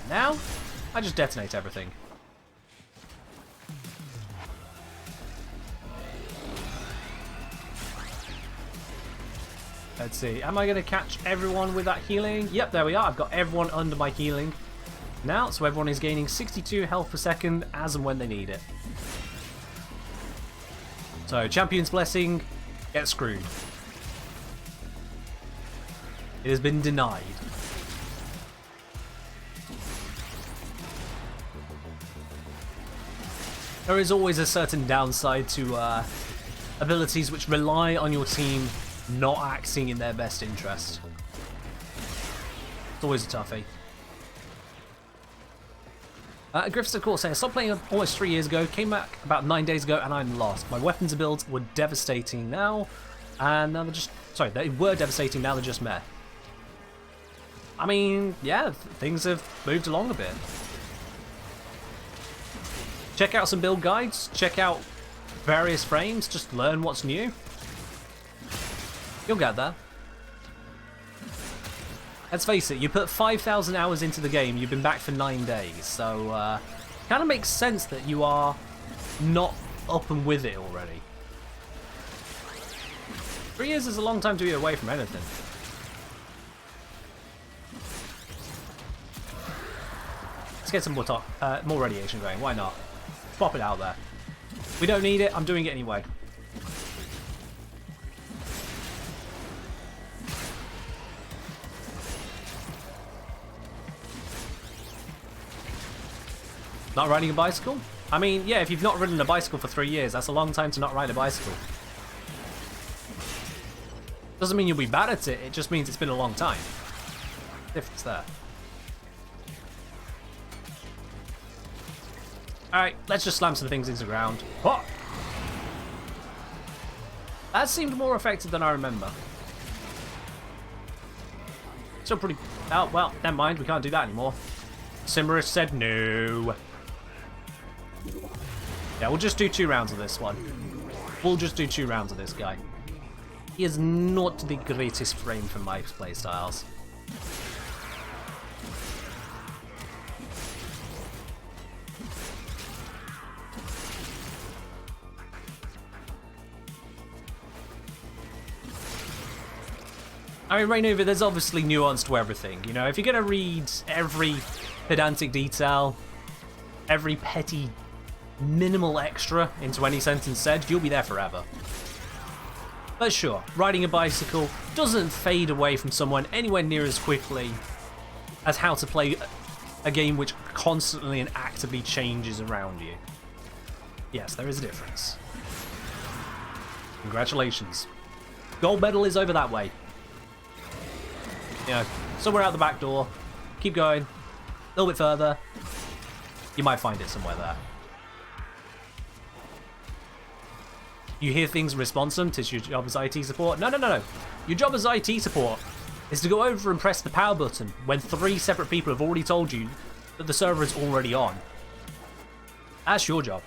S1: Now, I just detonate everything. Let's see, am I going to catch everyone with that healing? Yep, there we are. I've got everyone under my healing now, so everyone is gaining 62 health per second as and when they need it. So, Champion's Blessing, get screwed. It has been denied. There is always a certain downside to abilities which rely on your team not acting in their best interest. It's always a toughie. Griffiths, of course, saying, I stopped playing almost 3 years ago, came back about 9 days ago, and I'm lost. My weapons builds were devastating now, and now they're just... Sorry, they were devastating, now they're just meh. I mean, yeah, things have moved along a bit. Check out some build guides. Check out various frames. Just learn what's new. You'll get there. Let's face it, you put 5,000 hours into the game, you've been back for 9 days, so kind of makes sense that you are not up and with it already. 3 years is a long time to be away from anything. Let's get some more radiation going, why not? Pop it out there. We don't need it, I'm doing it anyway. Not riding a bicycle? I mean, yeah, if you've not ridden a bicycle for 3 years, that's a long time to not ride a bicycle. Doesn't mean you'll be bad at it, it just means it's been a long time. Difference there. Alright, let's just slam some things into the ground. Oh! That seemed more effective than I remember. Still pretty... Oh, well, never mind, we can't do that anymore. Cimmerus said no. Yeah, we'll just do 2 rounds of this one. We'll just do 2 rounds of this guy. He is not the greatest frame for my playstyles. I mean, Rainover, there's obviously nuance to everything. You know, if you're going to read every pedantic detail, every petty minimal extra into any sentence said, you'll be there forever. But sure, riding a bicycle doesn't fade away from someone anywhere near as quickly as how to play a game which constantly and actively changes around you. Yes, there is a difference. Congratulations. Gold medal is over that way. You know, somewhere out the back door. Keep going. A little bit further. You might find it somewhere there. You hear things and respond to them. Tis your job as IT support. No, no, no, no. Your job as IT support is to go over and press the power button when 3 separate people have already told you that the server is already on. That's your job.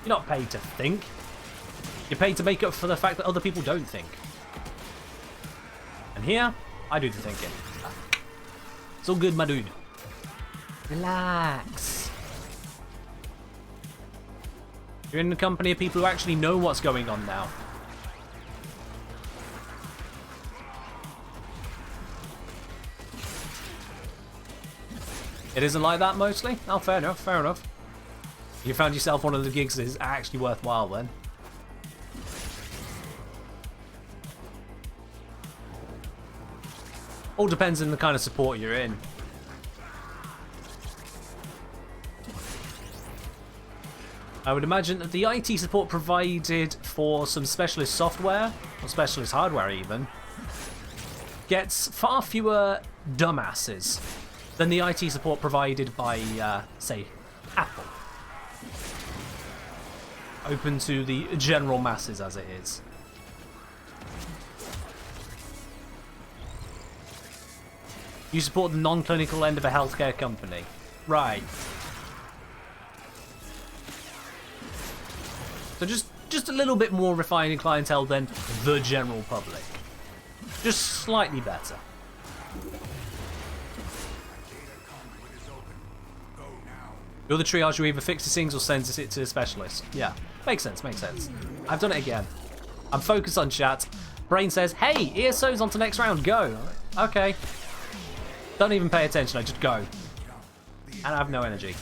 S1: You're not paid to think. You're paid to make up for the fact that other people don't think. And here, I do the thinking. It's all good, my dude. Relax. You're in the company of people who actually know what's going on now. It isn't like that mostly? Oh, fair enough, fair enough. You found yourself one of the gigs that is actually worthwhile then. All depends on the kind of support you're in. I would imagine that the IT support provided for some specialist software, or specialist hardware even, gets far fewer dumbasses than the IT support provided by, say, Apple. Open to the general masses as it is. You support the non-clinical end of a healthcare company. Right. So just a little bit more refined clientele than the general public. Just slightly better. You're the triage who either fixes things or sends it to a specialist. Yeah, makes sense, makes sense. I've done it again. I'm focused on chat. Brain says, hey, ESO's on to next round, go. Okay. Don't even pay attention, I just go. And I have no energy.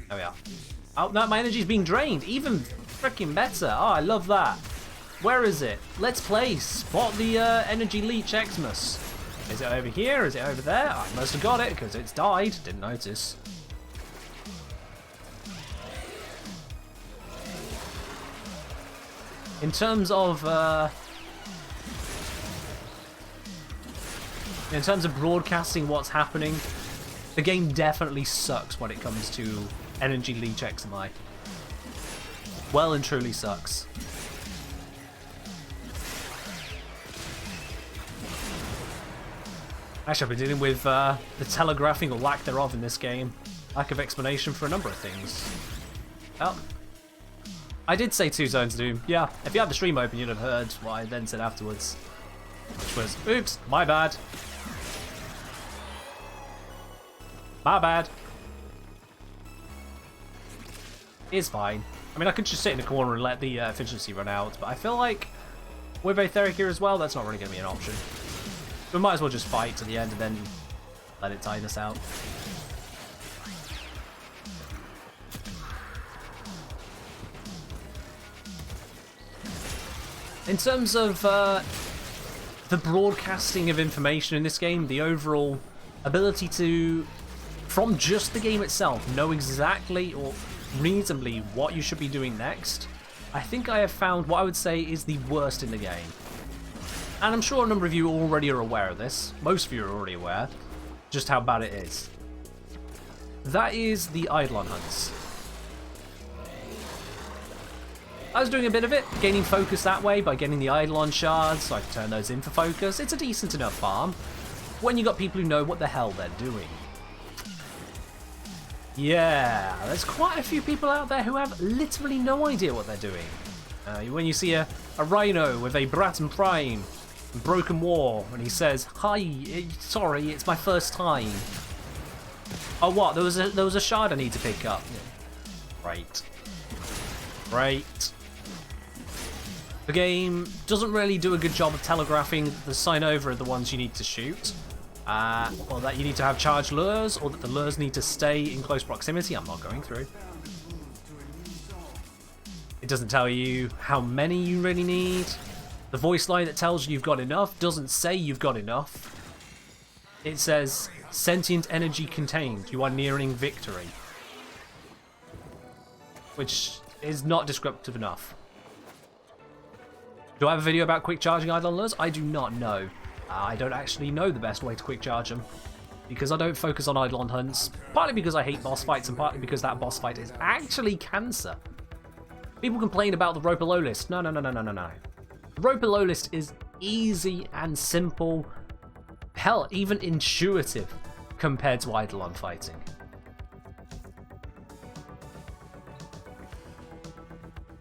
S1: There we are. Oh, no, my energy's being drained. Even freaking better. Oh, I love that. Where is it? Let's play. Spot the energy leech Xmas. Is it over here? Is it over there? I must have got it because it's died. Didn't notice. In terms of broadcasting what's happening, the game definitely sucks when it comes to energy leech XMI. Well and truly sucks. Actually, I've been dealing with the telegraphing or lack thereof in this game. Lack of explanation for a number of things. Oh. I did say 2 zones doom. Yeah, if you had the stream open, you'd have heard what I then said afterwards. Which was, oops, my bad. My bad. It's fine. I mean, I could just sit in the corner and let the efficiency run out, but I feel like with Aetheric here as well, that's not really going to be an option. We might as well just fight to the end and then let it tide us out. In terms of the broadcasting of information in this game, the overall ability to, from just the game itself, know exactly or reasonably what you should be doing next, I think I have found what I would say is the worst in the game. And I'm sure a number of you already are aware of this. Most of you are already aware just how bad it is. That is the Eidolon hunts. I was doing a bit of it, gaining focus that way by getting the Eidolon shards, so I can turn those in for focus. It's a decent enough farm when you got people who know what the hell they're doing. Yeah, there's quite a few people out there who have literally no idea what they're doing. When you see a rhino with a Braton Prime, Broken War, and he says, "Hi, sorry, it's my first time." Oh, what? There was a shard I need to pick up. Right. Right. The game doesn't really do a good job of telegraphing the sign over of the ones you need to shoot. Or that you need to have charged lures, or that the lures need to stay in close proximity. I'm not going through. It doesn't tell you how many you really need. The voice line that tells you you've got enough doesn't say you've got enough. It says, sentient energy contained. You are nearing victory. Which is not descriptive enough. Do I have a video about quick charging Eidolon lures? I do not know. I don't actually know the best way to quick charge them, because I don't focus on Eidolon hunts, partly because I hate boss fights and partly because that boss fight is actually cancer. People complain about the roper low list. No. The roper low list is easy and simple, hell, even intuitive compared to Eidolon fighting.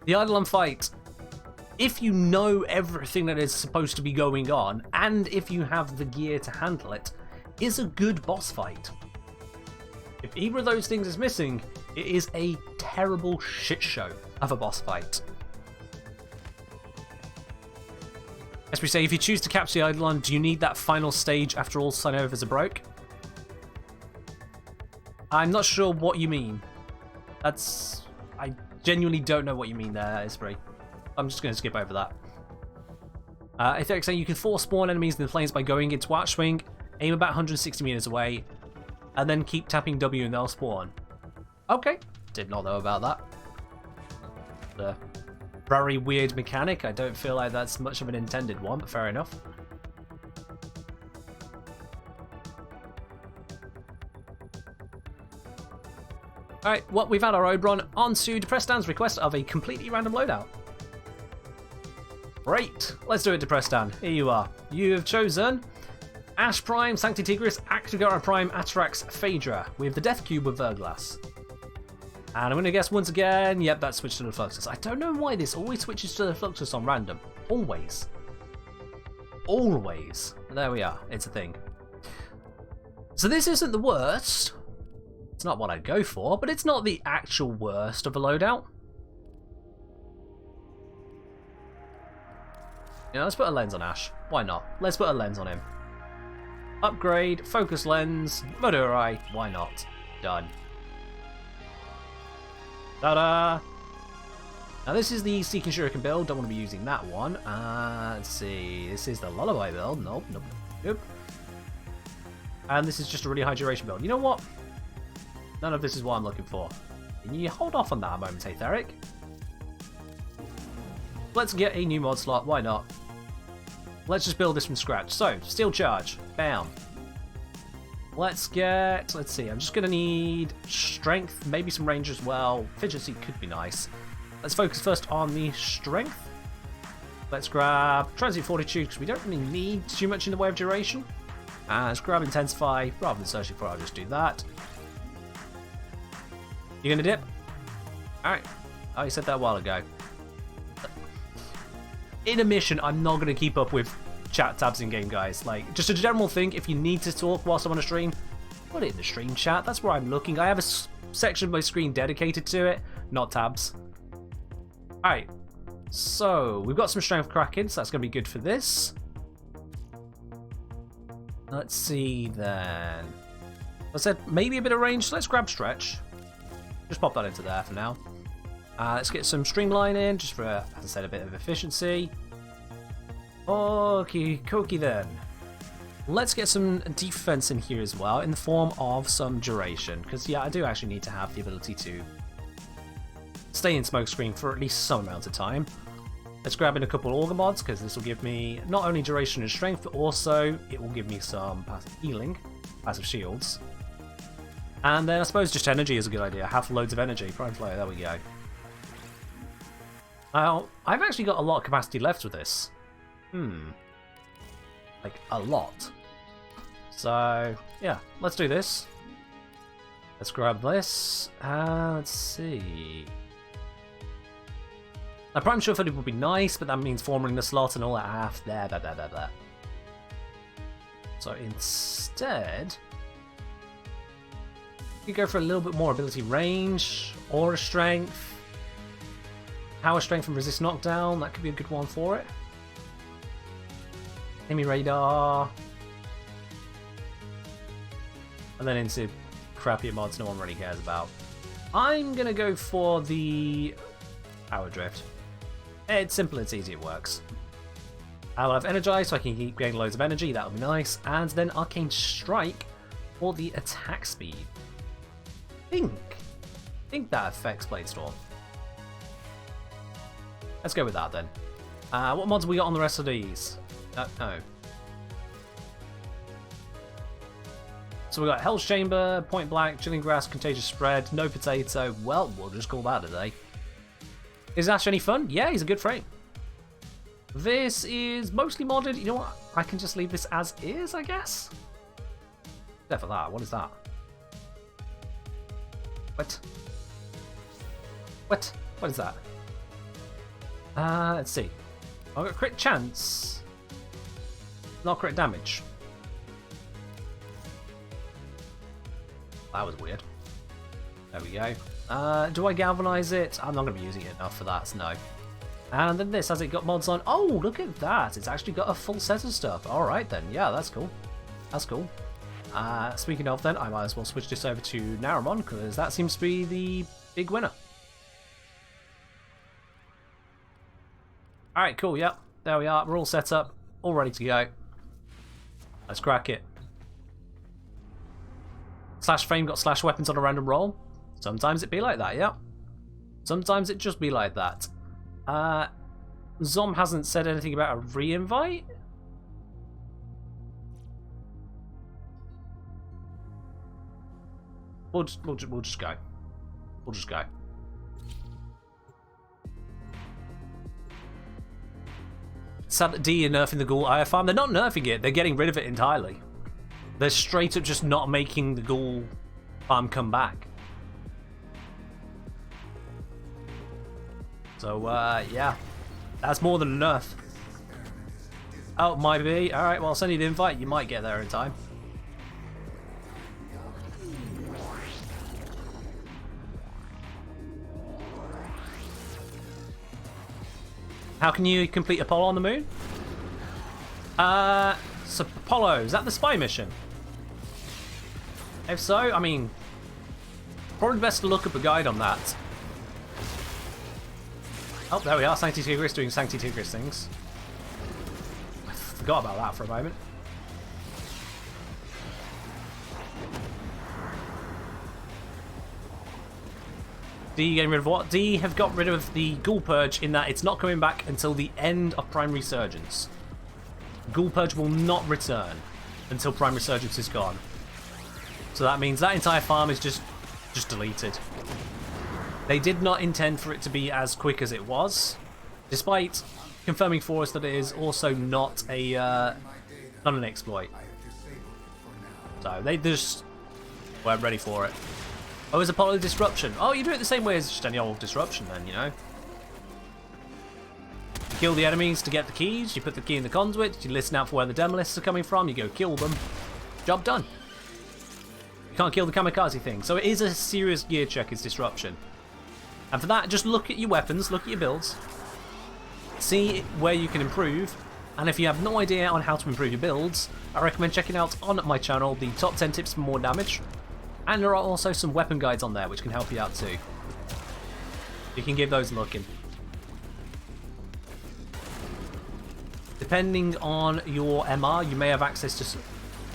S1: The Eidolon fight, if you know everything that is supposed to be going on, and if you have the gear to handle it, is a good boss fight. If either of those things is missing, it is a terrible shit show of a boss fight. As we say, if you choose to capture the Eidolon, do you need that final stage after all Signovas are broke? I'm not sure what you mean. I genuinely don't know what you mean there, Isbury. I'm just going to skip over that. Aetheric saying you can force spawn enemies in the planes by going into arch swing, aim about 160 meters away, and then keep tapping W and they'll spawn. Okay, did not know about that. A very weird mechanic. I don't feel like that's much of an intended one, but fair enough. Alright, well, we've had our Oberon. On to Depressed Dan's request of a completely random loadout. Great, let's do it, Depressed Dan. Here you are. You have chosen Ash Prime, Sancti Tigris, Actigara Prime, Atarax, Phaedra. We have the Death Cube with Verglass. And I'm going to guess once again, yep, that switched to the Fluxus. I don't know why this always switches to the Fluxus on random. Always. Always. There we are, it's a thing. So this isn't the worst. It's not what I'd go for, but it's not the actual worst of a loadout. Yeah, let's put a lens on Ash. Why not? Let's put a lens on him. Upgrade, focus lens, Madurai. Why not? Done. Ta-da! Now this is the Seeking Shuriken build. Don't want to be using that one. Let's see. This is the Lullaby build. Nope. And this is just a really high duration build. You know what? None of this is what I'm looking for. Can you hold off on that a moment, Aetheric? Let's get a new mod slot. Why not? Let's just build this from scratch. So, Steel Charge. Bam. Let's see, I'm just going to need Strength, maybe some Range as well. Efficiency could be nice. Let's focus first on the Strength. Let's grab Transient Fortitude, because we don't really need too much in the way of duration. And let's grab Intensify. Rather than searching for it, I'll just do that. You gonna dip? Alright. Oh, you said that a while ago. In a mission, I'm not gonna keep up with chat tabs in game, guys. Like, just a general thing, if you need to talk whilst I'm on a stream, put it in the stream chat. That's where I'm looking. I have a section of my screen dedicated to it, not tabs. Alright. So, we've got some strength cracking, so that's gonna be good for this. Let's see then. I said maybe a bit of range, so let's grab stretch. Just pop that into there for now. Let's get some streamline in, just for, as I said, a bit of efficiency. Okie dokie then. Let's get some defense in here as well, in the form of some duration. Because, yeah, I do actually need to have the ability to stay in smokescreen for at least some amount of time. Let's grab in a couple auger mods, because this will give me not only duration and strength, but also it will give me some passive healing, passive shields. And then I suppose just energy is a good idea. Have loads of energy. Prime flow, there we go. Now, I've actually got a lot of capacity left with this. Like, a lot. So, yeah, let's do this. Let's grab this. Let's see. Now, Prime Sure Footed would be nice, but that means forming the slot and all that. There. So instead, you go for a little bit more ability range, aura strength, power strength and resist knockdown. That could be a good one for it. Enemy radar. And then into crappier mods no one really cares about. I'm going to go for the power drift. It's simple, it's easy, it works. I'll have Energize so I can keep getting loads of energy, that'll be nice. And then Arcane Strike for the attack speed. I think that affects Bladestorm. Let's go with that then. What mods have we got on the rest of these? No. So we got Hell's Chamber, Point Blank, Chilling Grass, Contagious Spread, No Potato. Well, we'll just call that a day. Is Ash any fun? Yeah, he's a good frame. This is mostly modded. You know what? I can just leave this as is, I guess. Except for that. What is that? What? What is that? Let's see. I've got crit chance. Not crit damage. That was weird. There we go. Do I galvanize it? I'm not going to be using it enough for that, so no. And then this, has it got mods on? Oh, look at that. It's actually got a full set of stuff. Alright then. Yeah, that's cool. That's cool. Speaking of then, I might as well switch this over to Naramon, because that seems to be the big winner. Alright, cool. Yep. There we are. We're all set up. All ready to go. Let's crack it. Slash frame got slash weapons on a random roll. Sometimes it be like that, yeah. Sometimes it just be like that. Zom hasn't said anything about a re-invite. We'll just go. We'll just go. Sad that D are nerfing the ghoul IR farm. They're not nerfing it, they're getting rid of it entirely. They're straight up just not making the ghoul farm come back. So, yeah. That's more than a nerf. Oh, might be. Alright, well, I'll send you the invite. You might get there in time. How can you complete Apollo on the moon? So Apollo, is that the spy mission? If so, I mean, probably best to look up a guide on that. Oh, there we are, Sancti Tigris doing Sancti Tigris things. I forgot about that for a moment. D getting rid of what? D have got rid of the Ghoul Purge in that it's not coming back until the end of Prime Resurgence. Ghoul Purge will not return until Prime Resurgence is gone. So that means that entire farm is just deleted. They did not intend for it to be as quick as it was, despite confirming for us that it is also not a not an exploit. So they just weren't ready for it. Oh, it's a poly disruption. Oh, you do it the same way as just any old disruption then, you know? You kill the enemies to get the keys, you put the key in the conduit, you listen out for where the demolists are coming from, you go kill them. Job done. You can't kill the kamikaze thing. So it is a serious gear check, is disruption. And for that, just look at your weapons, look at your builds, see where you can improve, and if you have no idea on how to improve your builds, I recommend checking out on my channel the top 10 tips for more damage, and there are also some weapon guides on there which can help you out too. You can give those a look in. Depending on your MR, you may have access to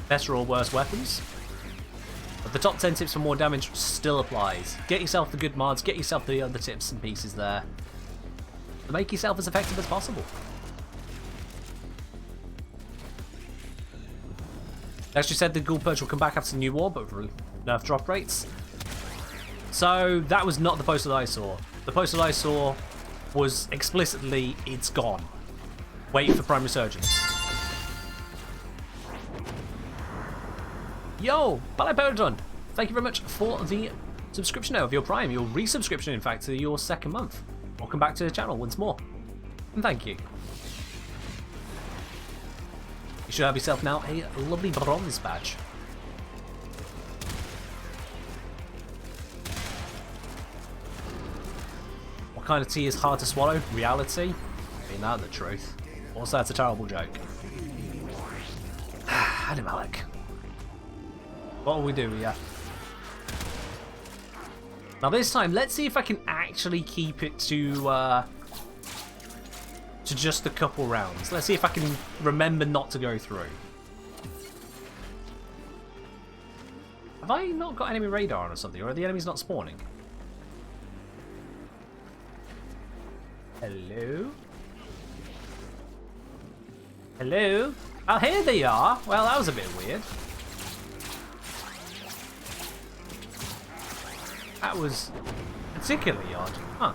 S1: better or worse weapons. But the top 10 tips for more damage still applies. Get yourself the good mods, get yourself the other tips and pieces there. To make yourself as effective as possible. They actually said the Ghoul Purge will come back after the new war, but for nerf drop rates. So that was not the poster that I saw. The poster that I saw was explicitly, it's gone. Wait for Prime Resurgence. Yo, Hildren, thank you very much for the subscription of your Prime, your resubscription in fact, to your second month. Welcome back to the channel once more, and thank you. You should have yourself now a lovely bronze badge. What kind of tea is hard to swallow? Reality? Ain't that the truth? Also, that's a terrible joke. Animalek. What will we do here? Now this time, let's see if I can actually keep it to just a couple rounds. Let's see if I can remember not to go through. Have I not got enemy radar on or something? Or are the enemies not spawning? Hello? Hello? Oh, here they are. Well, that was a bit weird. That was particularly odd. Huh.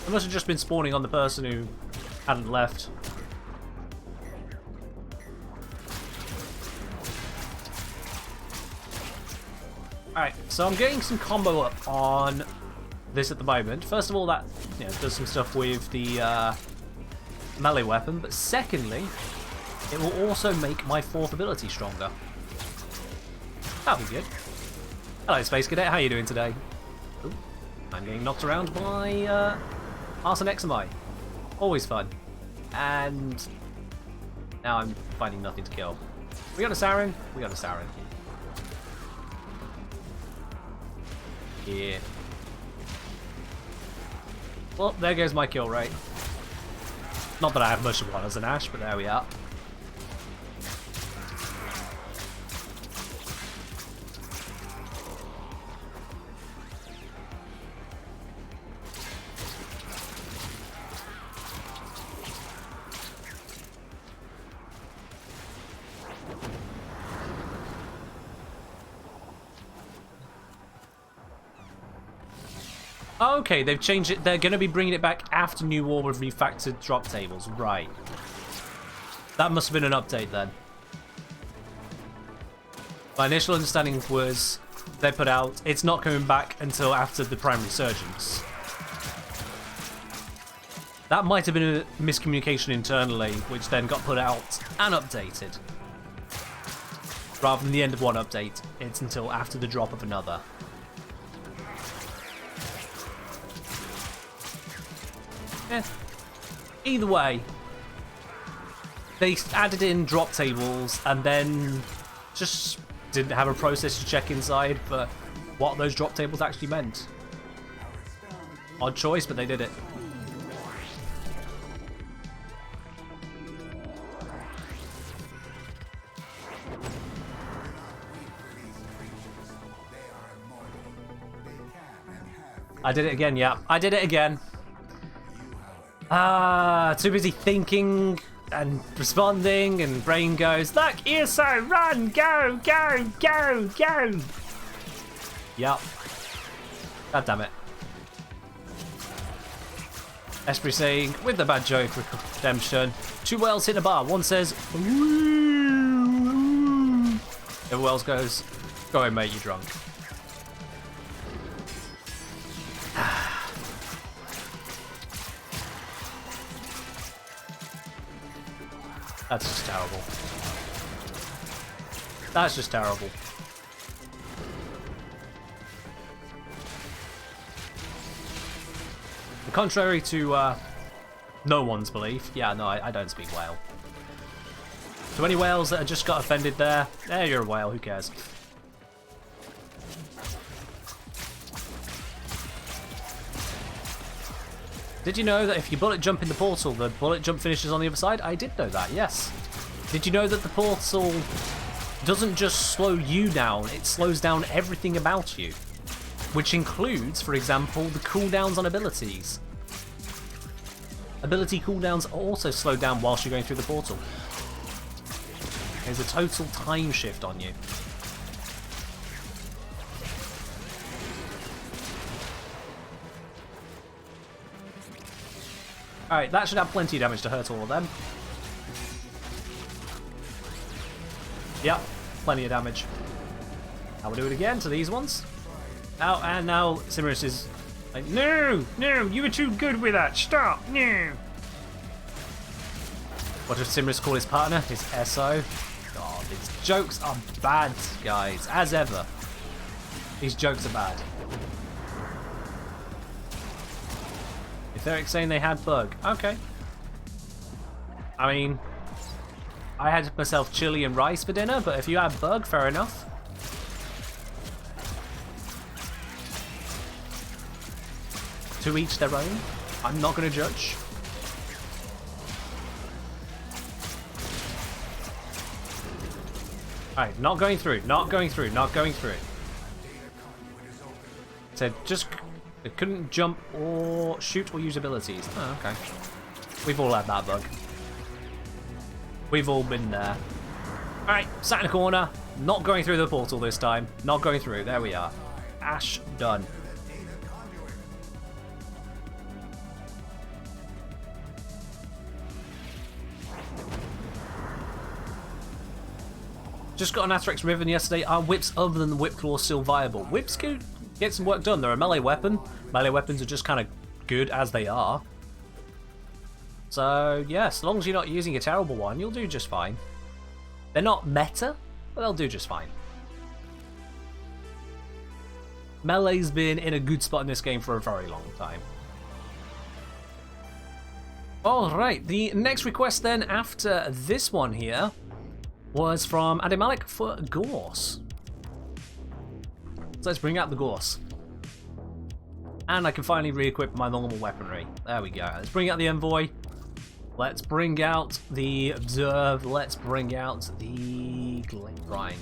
S1: I must have just been spawning on the person who hadn't left. Alright, so I'm getting some combo up on this at the moment. First of all, that does some stuff with the melee weapon, but secondly, it will also make my fourth ability stronger. That'll be good. Hello, Space Cadet. How are you doing today? Ooh, I'm getting knocked around by Arson XMI. Always fun. And now I'm finding nothing to kill. We got a Sarin? We got a Sarin. Yeah. Well, there goes my kill rate. Not that I have much of one as an Ash, but there we are. Okay, they've changed it. They're going to be bringing it back after New War with refactored drop tables. Right. That must have been an update then. My initial understanding was they put out, it's not coming back until after the Prime Resurgence. That might have been a miscommunication internally, which then got put out and updated. Rather than the end of one update, it's until after the drop of another. Eh. Either way, they added in drop tables and then just didn't have a process to check inside for what those drop tables actually meant. Odd choice, but they did it. I did it again, yeah. I did it again. Too busy thinking and responding, and brain goes, look, ESO, run, go, go, go, go. Yep. God damn it. Esprit saying, with the bad joke, redemption. 2 whales hit a bar. One says, "Woo." The other whales goes, go ahead, mate, you're drunk. That's just terrible. That's just terrible. Contrary to no one's belief, yeah, no, I don't speak whale. To any whales that have just got offended there, you're a whale, who cares? Did you know that if you bullet jump in the portal, the bullet jump finishes on the other side? I did know that, yes. Did you know that the portal doesn't just slow you down, it slows down everything about you? Which includes, for example, the cooldowns on abilities. Ability cooldowns are also slowed down whilst you're going through the portal. There's a total time shift on you. Alright, that should have plenty of damage to hurt all of them. Yep, plenty of damage. Now we'll do it again to these ones. Now, and now Simrus is like, no, you were too good with that, stop, no. What does Simrus call his partner? His SO? God, these jokes are bad, guys, as ever. These jokes are bad. Etheric saying they had bug. Okay. I mean, I had myself chili and rice for dinner, but if you had bug, fair enough. To each their own. I'm not going to judge. Alright, not going through. Said just it couldn't jump or shoot or use abilities. Oh, okay. We've all had that bug. We've all been there. Alright, sat in a corner. Not going through the portal this time. Not going through. There we are. Ash done. Just got an Asterix Riven yesterday. Are whips other than the Whip Claw still viable? Whips could get some work done. They're a melee weapon. Melee weapons are just kind of good as they are. So, yeah, as long as you're not using a terrible one, you'll do just fine. They're not meta, but they'll do just fine. Melee's been in a good spot in this game for a very long time. Alright, the next request then after this one here was from Adi Malik for Gorse. So let's bring out the Gorse. And I can finally re-equip my normal weaponry. There we go. Let's bring out the Envoy. Let's bring out the Observe. Let's bring out the Brine.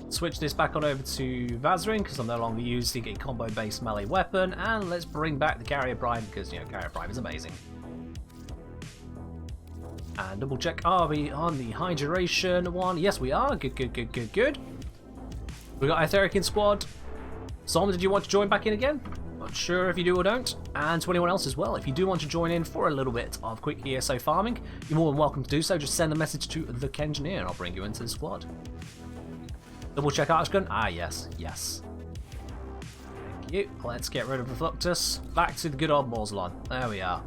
S1: Switch this back on over to Vazarin because I'm no longer using a combo-based melee weapon. And let's bring back the Carrier Prime because, you know, Carrier Prime is amazing. And double check, are we on the high duration one? Yes, we are. Good. We got Etheric in squad. Som, did you want to join back in again? Not sure if you do or don't. And to anyone else as well, if you do want to join in for a little bit of quick ESO farming, you're more than welcome to do so. Just send a message to the Kengineer and I'll bring you into the squad. Double check Archgun. Ah, yes. Thank you. Let's get rid of Refluctus. Back to the good old Morzelon. There we are.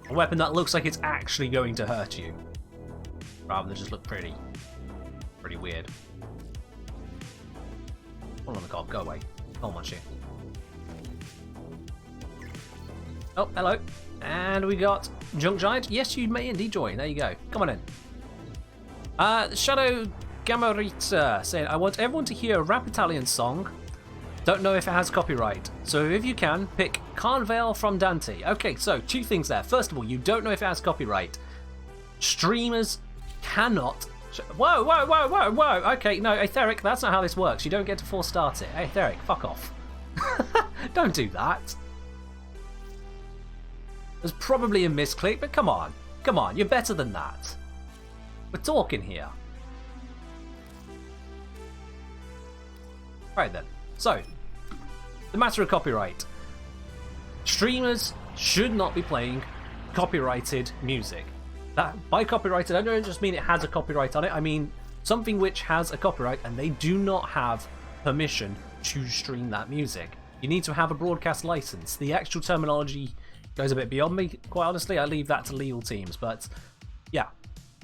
S1: A weapon that looks like it's actually going to hurt you, rather than just look pretty weird. Hold on the cob, go away. Hold on, shit. Oh, hello. And we got Junk Giant. Yes, you may indeed join. There you go. Come on in. Shadow Gamarita saying, I want everyone to hear a rap Italian song. Don't know if it has copyright. So if you can, pick Carnvale from Dante. Okay, so 2 things there. First of all, you don't know if it has copyright. Streamers cannot... Whoa. Okay, no, Etheric, that's not how this works. You don't get to force start it. Etheric, fuck off. Don't do that. There's probably a misclick, but come on, you're better than that. We're talking here. Right then. So, the matter of copyright. Streamers should not be playing copyrighted music. That, by copyrighted, I don't just mean it has a copyright on it, I mean something which has a copyright and they do not have permission to stream that music. You need to have a broadcast license. The actual terminology goes a bit beyond me, quite honestly. I leave that to legal teams, but yeah.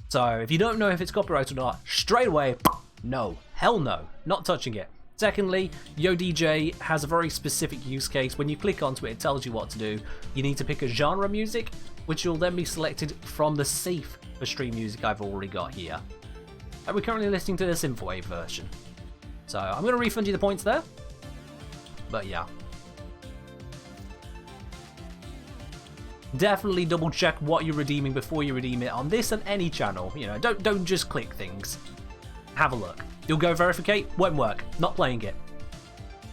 S1: So if you don't know if it's copyrighted or not, straight away, no. Hell no. Not touching it. Secondly, YoDJ has a very specific use case. When you click onto it, it tells you what to do. You need to pick a genre music, which will then be selected from the safe for stream music I've already got here. And we're currently listening to the synthwave version. So I'm going to refund you the points there. But yeah. Definitely double check what you're redeeming before you redeem it on this and any channel. You know, don't just click things. Have a look. You'll go verificate, won't work. Not playing it.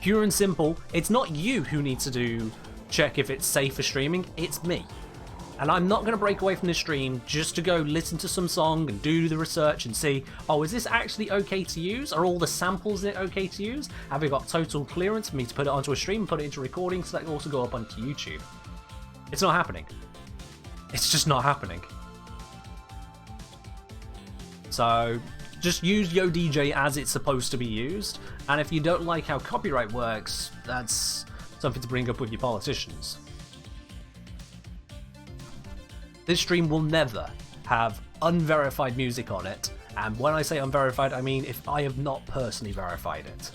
S1: Pure and simple, it's not you who needs to check if it's safe for streaming, it's me. And I'm not going to break away from the stream just to go listen to some song and do the research and see, oh, is this actually okay to use? Are all the samples in it okay to use? Have we got total clearance for me to put it onto a stream and put it into recording so that can also go up onto YouTube? It's not happening. It's just not happening. So just use YoDJ as it's supposed to be used. And if you don't like how copyright works, that's something to bring up with your politicians. This stream will never have unverified music on it, and when I say unverified, I mean if I have not personally verified it.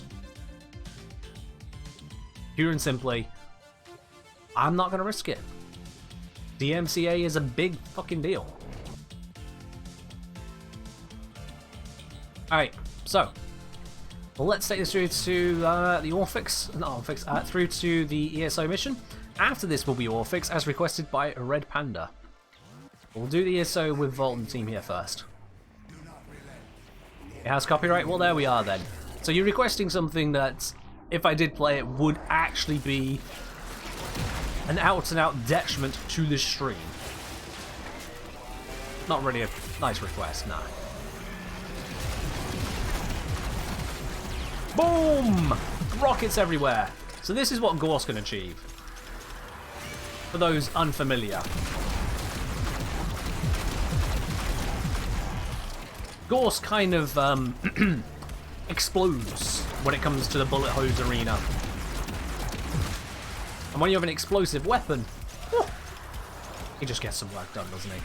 S1: Pure and simply, I'm not going to risk it. DMCA is a big fucking deal. Alright, so let's take this through to the Orphix, not Orphix, through to the ESO mission. After this will be Orphix, as requested by Red Panda. We'll do the ESO with Vault and the team here first. It has copyright? Well, there we are then. So you're requesting something that, if I did play it, would actually be an out-and-out detriment to the stream. Not really a nice request, no. Boom! Rockets everywhere. So this is what Gorse can achieve. For those unfamiliar. Gorse kind of explodes when it comes to the bullet hose arena. And when you have an explosive weapon, whew, he just gets some work done, doesn't he?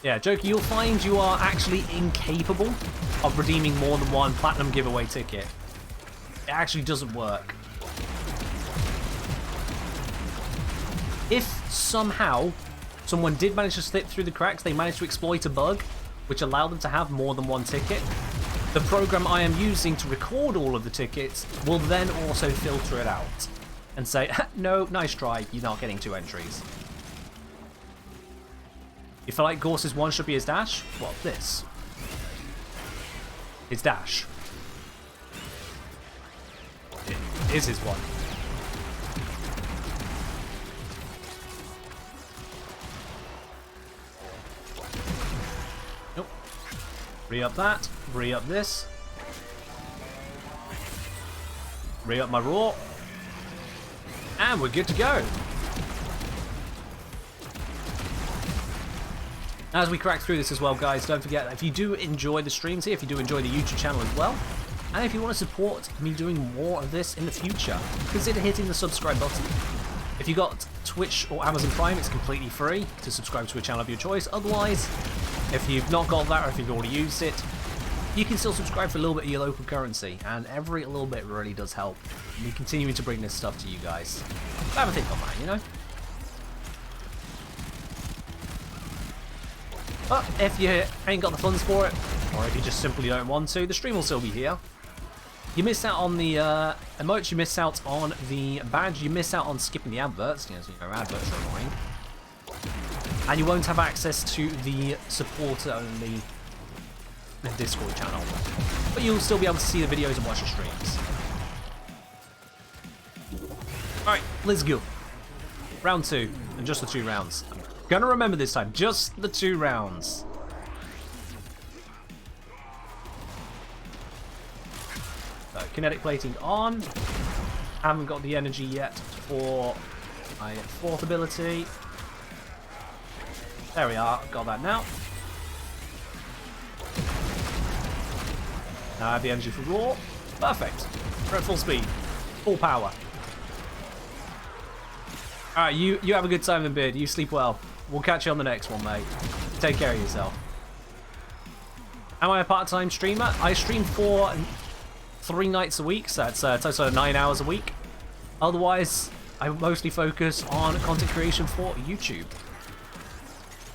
S1: Yeah, Jokey, you'll find you are actually incapable of redeeming more than one platinum giveaway ticket. It actually doesn't work. If somehow someone did manage to slip through the cracks, they managed to exploit a bug which allowed them to have more than one ticket, the program I am using to record all of the tickets will then also filter it out and say, no, nice try, you're not getting 2 entries. You feel like Gorse's one should be his dash? What, this? His dash. It is his one. Nope. Re-up that. Re-up this. Re-up my raw. And we're good to go. As we crack through this as well, guys, don't forget, if you do enjoy the streams here, if you do enjoy the YouTube channel as well, and if you want to support me doing more of this in the future, consider hitting the subscribe button. If you got Twitch or Amazon Prime, it's completely free to subscribe to a channel of your choice. Otherwise, if you've not got that or if you've already used it, you can still subscribe for a little bit of your local currency, and every little bit really does help me continuing to bring this stuff to you guys. Have a think on that, you know? But if you ain't got the funds for it, or if you just simply don't want to, the stream will still be here. You miss out on the emotes, you miss out on the badge, you miss out on skipping the adverts, you know, adverts are annoying. And you won't have access to the supporter-only Discord channel. But you'll still be able to see the videos and watch the streams. Alright, let's go. Round 2, and just the 2 rounds. Gonna remember this time, just the 2 rounds. So, kinetic plating on. Haven't got the energy yet for my fourth ability. There we are, got that now. Now I have the energy for Roar. Perfect. We're at full speed. Full power. Alright, you have a good time then, Beard. You sleep well. We'll catch you on the next one, mate. Take care of yourself. Am I a part-time streamer? I stream for 3 nights a week, so that's a total of 9 hours a week. Otherwise, I mostly focus on content creation for YouTube.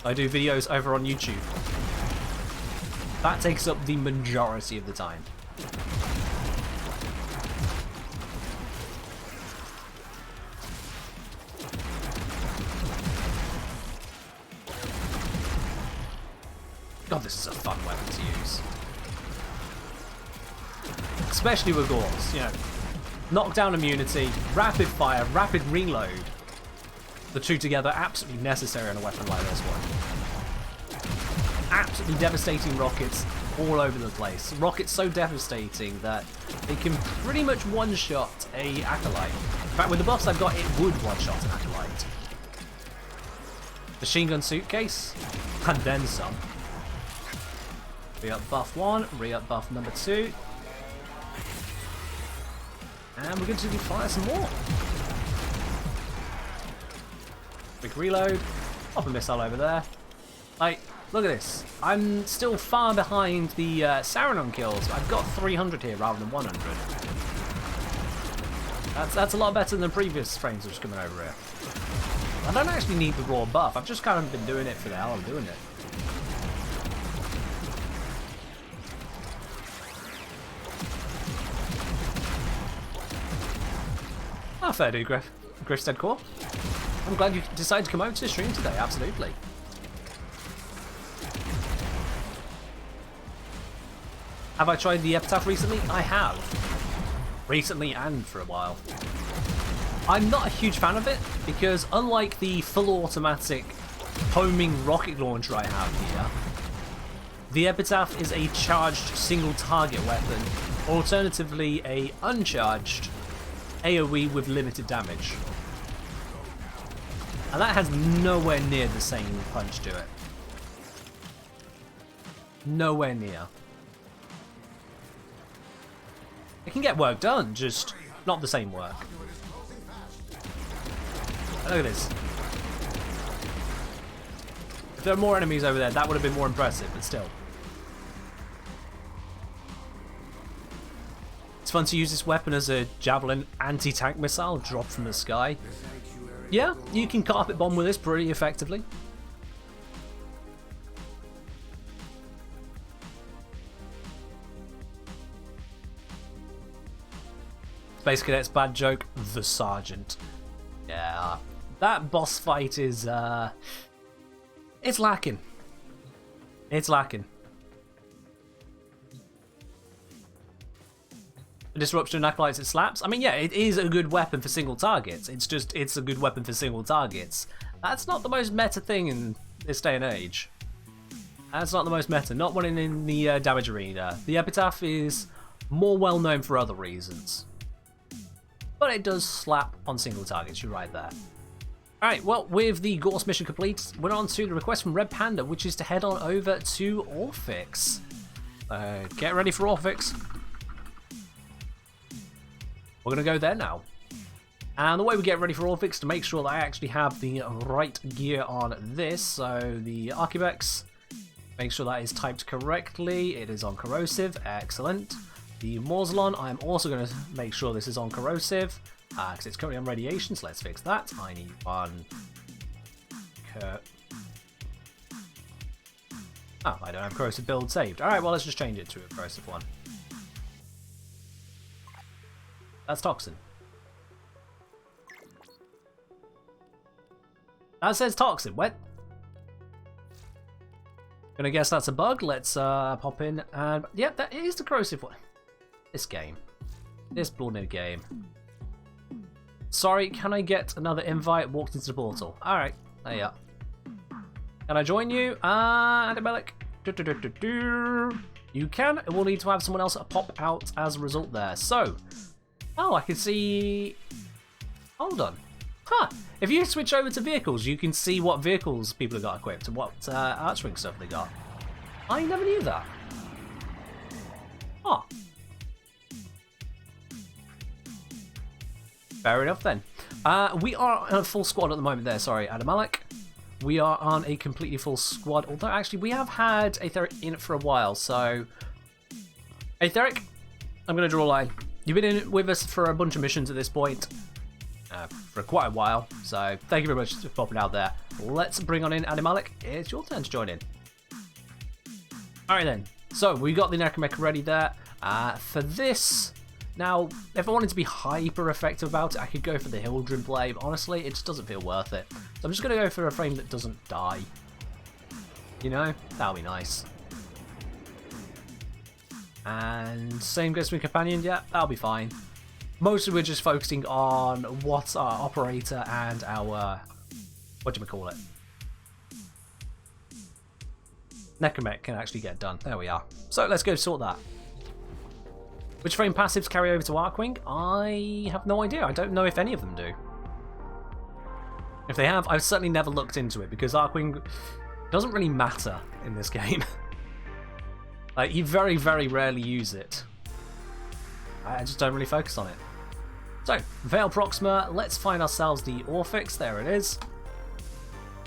S1: I do videos over on YouTube. That takes up the majority of the time. God, this is a fun weapon to use. Especially with Gauls, you know. Knockdown immunity, rapid fire, rapid reload. The two together absolutely necessary on a weapon like this one. Absolutely devastating rockets all over the place. Rockets so devastating that they can pretty much one-shot a Acolyte. In fact, with the buffs I've got, it would one-shot an Acolyte. Machine gun suitcase, and then some. Re-up buff 1, re-up buff number 2. And we're going to fire some more. Quick reload. Pop a missile over there. Like, look at this. I'm still far behind the Saranon kills. I've got 300 here rather than 100. That's a lot better than the previous frames which are coming over here. I don't actually need the raw buff. I've just kind of been doing it for the hell of doing it. Ah, fair do, Griffstead Core. I'm glad you decided to come out to the stream today, absolutely. Have I tried the Epitaph recently? I have. Recently and for a while. I'm not a huge fan of it, because unlike the full automatic homing rocket launcher I have here, the Epitaph is a charged single target weapon, alternatively a uncharged AoE with limited damage. And that has nowhere near the same punch to it. Nowhere near. It can get work done, just not the same work. Look at this. If there were more enemies over there, that would have been more impressive, but still. It's fun to use this weapon as a javelin anti-tank missile dropped from the sky. Yeah, you can carpet bomb with this pretty effectively. Space Cadet's bad joke, the Sergeant. Yeah, that boss fight is, it's lacking. It's lacking. Disruption Acolytes it slaps. I mean, yeah, it is a good weapon for single targets. It's just, it's a good weapon for single targets. That's not the most meta thing in this day and age. That's not the most meta. Not one in the damage arena. The Epitaph is more well known for other reasons. But it does slap on single targets, you're right there. Alright, well, with the Gorse mission complete, we're on to the request from Red Panda, which is to head on over to Orphix. Get ready for Orphix. We're going to go there now. And the way we get ready for Orphix to make sure that I actually have the right gear on this. So the Archivex, make sure that is typed correctly. It is on corrosive. Excellent. The Morzelon, I'm also going to make sure this is on corrosive. Because it's currently on radiation, so let's fix that. I need one. Oh, I don't have corrosive build saved. Alright, well, let's just change it to a corrosive one. That's Toxin. That says Toxin. What? Gonna guess that's a bug. Let's pop in and yeah, that is the corrosive one. This game. This bloody game. Sorry, can I get another invite? Walked into the portal. Alright, there you are. Can I join you? Antibelic. You can. We'll need to have someone else pop out as a result there. So, oh, I can see... Hold on. Huh. If you switch over to vehicles, you can see what vehicles people have got equipped and what archery stuff they got. I never knew that. Oh. Fair enough then. We are on a full squad at the moment there. Sorry, Adam Alec. We are on a completely full squad. Although, actually, we have had Aetheric in it for a while. So, Aetheric, I'm going to draw a line. You've been in with us for a bunch of missions at this point. For quite a while. So, thank you very much for popping out there. Let's bring on in Adam Alec. It's your turn to join in. Alright then. So, we got the Necromech ready there. For this... Now, if I wanted to be hyper effective about it, I could go for the Hildren play, but honestly, it just doesn't feel worth it. So I'm just going to go for a frame that doesn't die. You know? That'll be nice. And same goes for Companion, yeah, that'll be fine. Mostly we're just focusing on what's our operator and our... whatchamacallit? Necromech can actually get done. There we are. So let's go sort that. Which frame passives carry over to Arcwing? I have no idea. I don't know if any of them do. If they have, I've certainly never looked into it because Arcwing doesn't really matter in this game. Like, you very, very rarely use it. I just don't really focus on it. So, Veil Proxima, let's find ourselves the Orphix. There it is.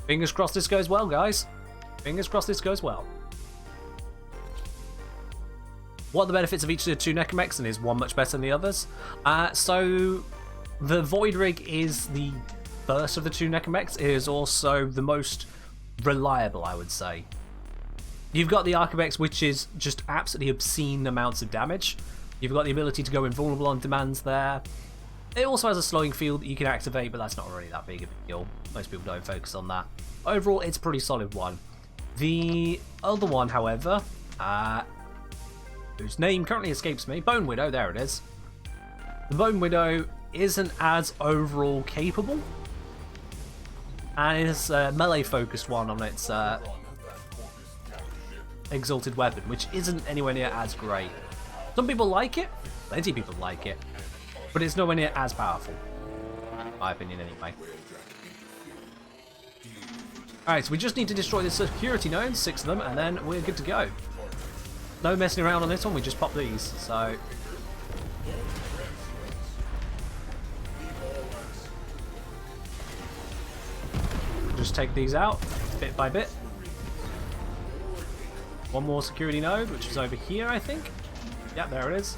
S1: Fingers crossed this goes well, guys. Fingers crossed this goes well. What are the benefits of each of the two Necromechs, and is one much better than the others? So, the Void Rig is the first of the two Necromechs. It is also the most reliable, I would say. You've got the Arcabex, which is just absolutely obscene amounts of damage. You've got the ability to go invulnerable on demands there. It also has a slowing field that you can activate, but that's not really that big of a deal. Most people don't focus on that. Overall, it's a pretty solid one. The other one, however... whose name currently escapes me. Bone Widow, there it is. The Bone Widow isn't as overall capable. And it's a melee-focused one on its exalted weapon, which isn't anywhere near as great. Some people like it. Plenty of people like it. But it's nowhere near as powerful. In my opinion, anyway. Alright, so we just need to destroy the security nodes, 6 of them, and then we're good to go. No messing around on this one, we just pop these, so... Just take these out, bit by bit. One more security node, which is over here, I think. Yep, there it is.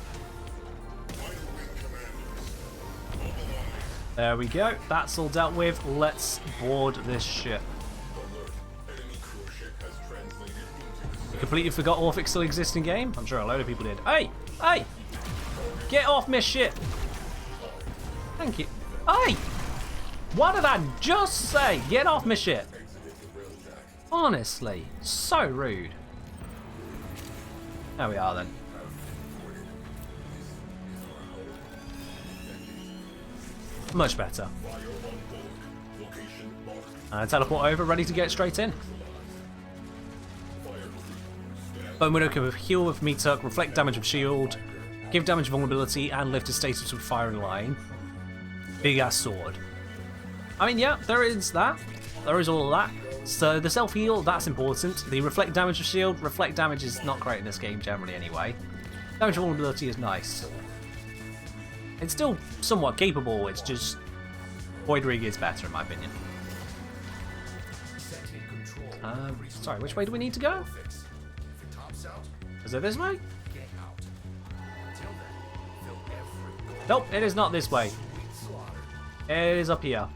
S1: There we go, that's all dealt with. Let's board this ship. Completely forgot Orphix still exists in game. I'm sure a load of people did. Hey! Hey! Get off my ship! Thank you. Hey! What did I just say? Get off my ship! Honestly, so rude. There we are then. Much better. Teleport over, ready to get straight in. Bone Widow can heal with Meatuck, reflect damage of shield, give damage vulnerability, and lift his status with firing line. Big ass sword. I mean, yeah, there is that. There is all of that. So the self heal, that's important. The reflect damage of shield, reflect damage is not great in this game generally anyway. Damage vulnerability is nice. It's still somewhat capable, it's just Void Rig is better in my opinion. Sorry, which way do we need to go? Is it this way? Nope, it is not this way. It is up here.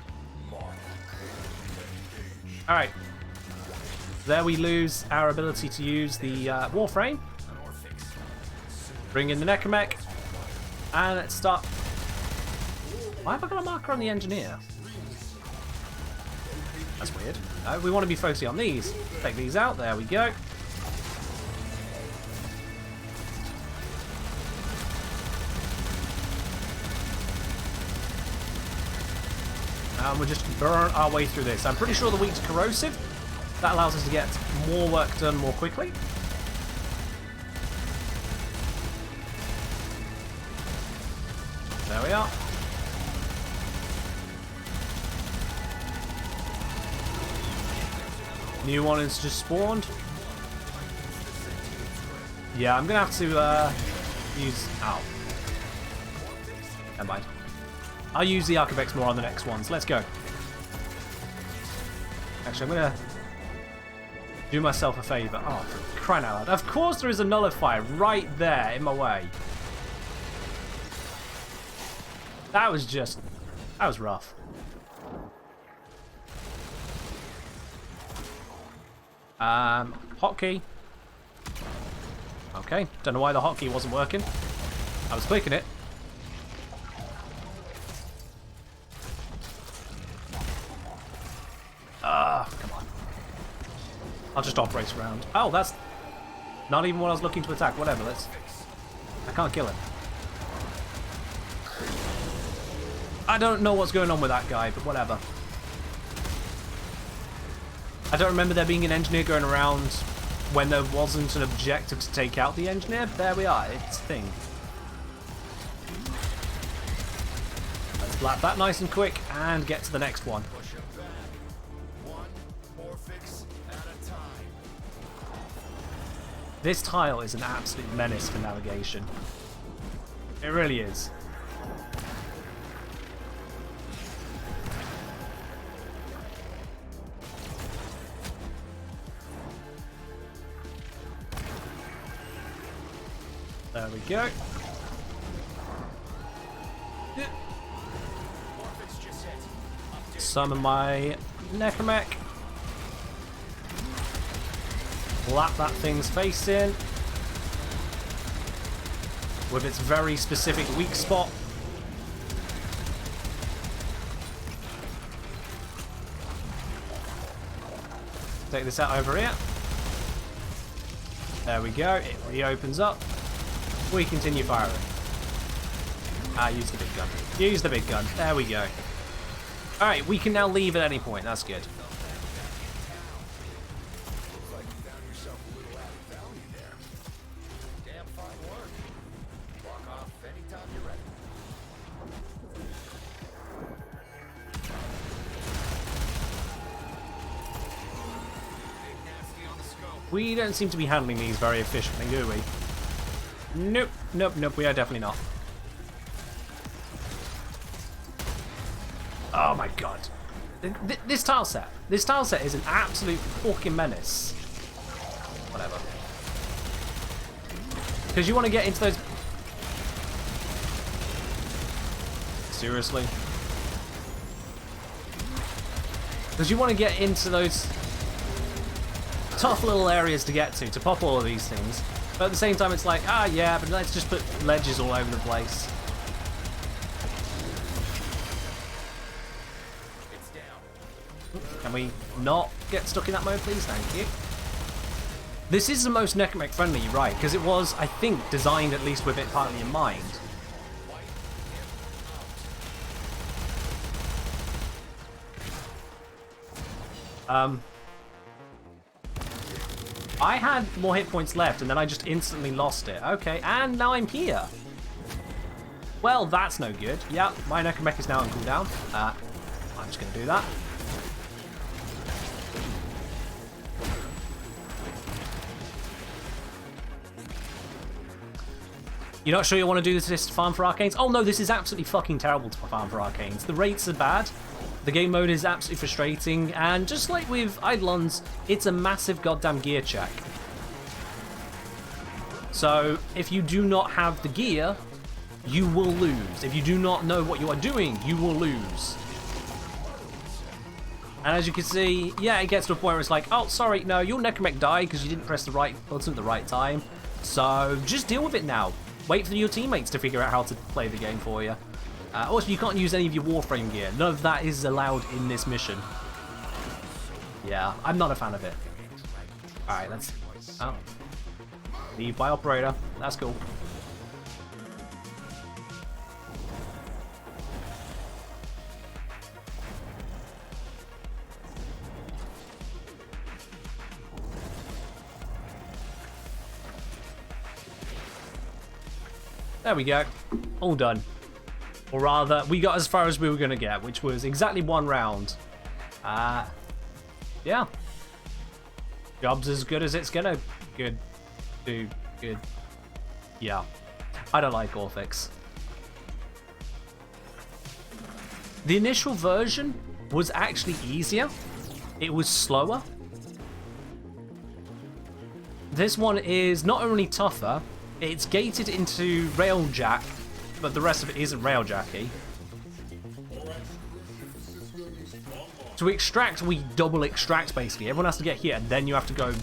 S1: Alright. There we lose our ability to use the Warframe. Bring in the Necromech. And let's start. Why have I got a marker on the Engineer? That's weird. No, we want to be focusing on these. Take these out. There we go. And we'll just burn our way through this. I'm pretty sure the weak's corrosive. That allows us to get more work done more quickly. There we are. New one is just spawned. Yeah, I'm gonna have to use. Ow. Never mind. I'll use the Arcabex more on the next ones. Let's go. Actually, I'm gonna do myself a favour. Oh, for crying out loud! Of course, there is a nullifier right there in my way. That was rough. Hotkey. Okay, don't know why the hotkey wasn't working. I was clicking it. Come on. I'll just operate around. Oh, that's not even what I was looking to attack. Whatever, let's... I can't kill him. I don't know what's going on with that guy, but whatever. I don't remember there being an engineer going around when there wasn't an objective to take out the engineer. There we are, it's a thing. Let's blap that nice and quick and get to the next one. This tile is an absolute menace for navigation. It really is. There we go. Summon my Necromech. Lap that thing's face in. With its very specific weak spot. Take this out over here. There we go. It reopens up. We continue firing. Use the big gun. Use the big gun. There we go. Alright, we can now leave at any point. That's good. We don't seem to be handling these very efficiently, do we? Nope, nope, nope, we are definitely not. Oh my god. This tile set is an absolute fucking menace. Whatever. Because you want to get into those... Seriously? Because you want to get into those tough little areas to get to pop all of these things. But at the same time, it's like, yeah, but let's just put ledges all over the place. Can we not get stuck in that mode, please? Thank you. This is the most Necromech friendly, you're right, because it was, I think, designed at least with it partly in mind. I had more hit points left, and then I just instantly lost it. Okay, and now I'm here. Well, that's no good. Yeah, my Necromech is now on cooldown. I'm just going to do that. You're not sure you want to do this to farm for Arcanes? Oh no, this is absolutely fucking terrible to farm for Arcanes. The rates are bad. The game mode is absolutely frustrating, and just like with Eidolons, it's a massive goddamn gear check. So, if you do not have the gear, you will lose. If you do not know what you are doing, you will lose. And as you can see, yeah, it gets to a point where it's like, oh, sorry, no, your Necromech died because you didn't press the right button at the right time. So, just deal with it now. Wait for your teammates to figure out how to play the game for you. Also, you can't use any of your Warframe gear. None of that is allowed in this mission. Yeah, I'm not a fan of it. Alright, let's... Oh. Leave by operator. That's cool. There we go. All done. Or rather, we got as far as we were going to get, which was exactly 1 round. Yeah. Job's as good as it's gonna. Good. Good. Yeah. I don't like Orphix. The initial version was actually easier. It was slower. This one is not only tougher, it's gated into railjack, but the rest of it isn't railjacky. To extract, we double extract basically. Everyone has to get here, and then you have to go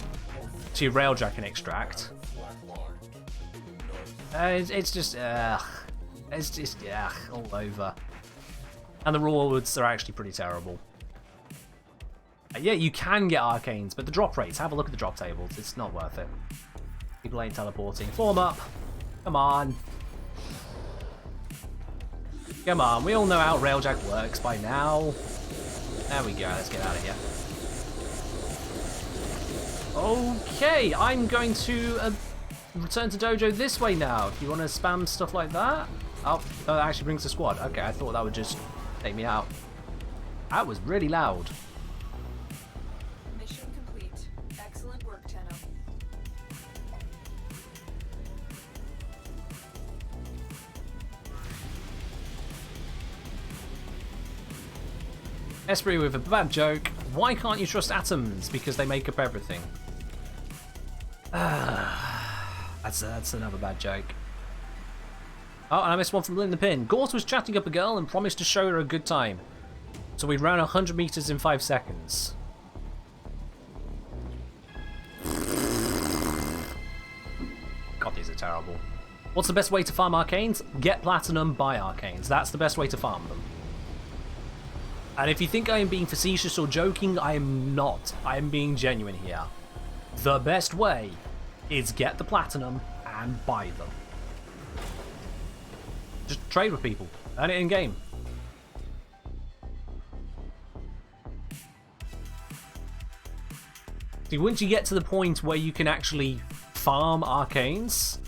S1: to your railjack and extract. It's just all over. And the rewards are actually pretty terrible. Yeah, you can get Arcanes, but the drop rates, have a look at the drop tables. It's not worth it. People ain't teleporting. Form up. Come on. Come on, we all know how railjack works by now. There we go, let's get out of here. Okay, I'm going to return to dojo this way now. If you want to spam stuff like that. Oh, that actually brings the squad. Okay, I thought that would just take me out. That was really loud.
S2: Mission complete. Excellent work, 10-0.
S1: Esprit with a bad joke. Why can't you trust atoms? Because they make up everything. That's another bad joke. Oh, and I missed one from Lynn the Pin. Gort was chatting up a girl and promised to show her a good time. So we ran 100 meters in 5 seconds. God, these are terrible. What's the best way to farm Arcanes? Get Platinum, buy Arcanes. That's the best way to farm them. And if you think I am being facetious or joking, I am not. I am being genuine here. The best way is get the Platinum and buy them. Just trade with people. Earn it in game. See, once you get to the point where you can actually farm Arcanes,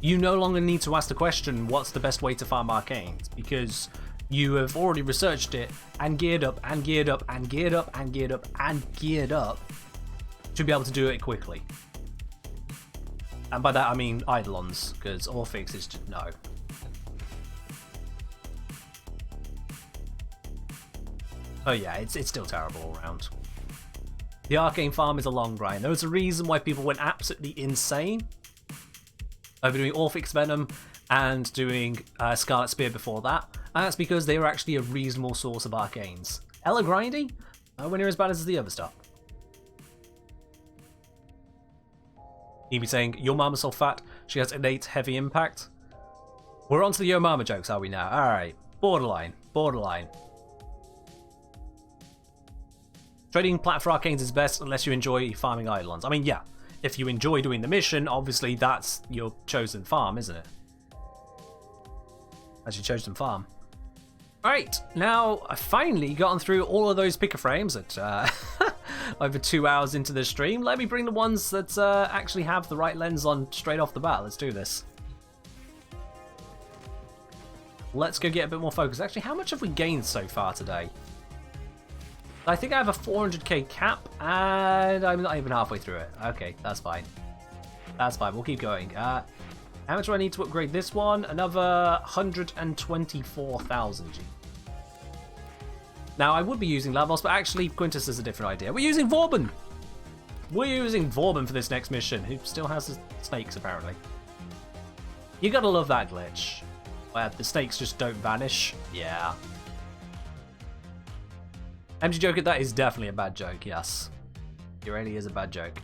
S1: you no longer need to ask the question, what's the best way to farm Arcanes? Because you have already researched it and geared up and geared up and geared up and geared up and geared up to be able to do it quickly. And by that I mean Eidolons, because Orphix is just no. Oh yeah, it's still terrible all around. The Arcane farm is a long grind. There was a reason why people went absolutely insane over doing Orphix Venom and doing Scarlet Spear before that. And that's because they were actually a reasonable source of Arcanes. Ella grindy? Nowhere near as bad as the other stuff. Evie saying, your mama's so fat, she has innate heavy impact. We're on to the Yo Mama jokes, are we now? Alright. Borderline. Trading plat for Arcanes is best unless you enjoy farming Eidolons. I mean, yeah. If you enjoy doing the mission, obviously that's your chosen farm, isn't it? That's your chosen farm. Alright, now I've finally gotten through all of those picker frames at over 2 hours into the stream. Let me bring the ones that actually have the right lens on straight off the bat. Let's do this. Let's go get a bit more focus. Actually, how much have we gained so far today? I think I have a 400k cap, and I'm not even halfway through it. Okay, that's fine. That's fine, we'll keep going. How much do I need to upgrade this one? Another 124,000 G. Now, I would be using Lavos, but actually, Quintus has a different idea. We're using Vauban! We're using Vauban for this next mission, who still has the snakes, apparently. You gotta love that glitch. Where the snakes just don't vanish. Yeah. Empty joke at that is definitely a bad joke, yes. It really is a bad joke.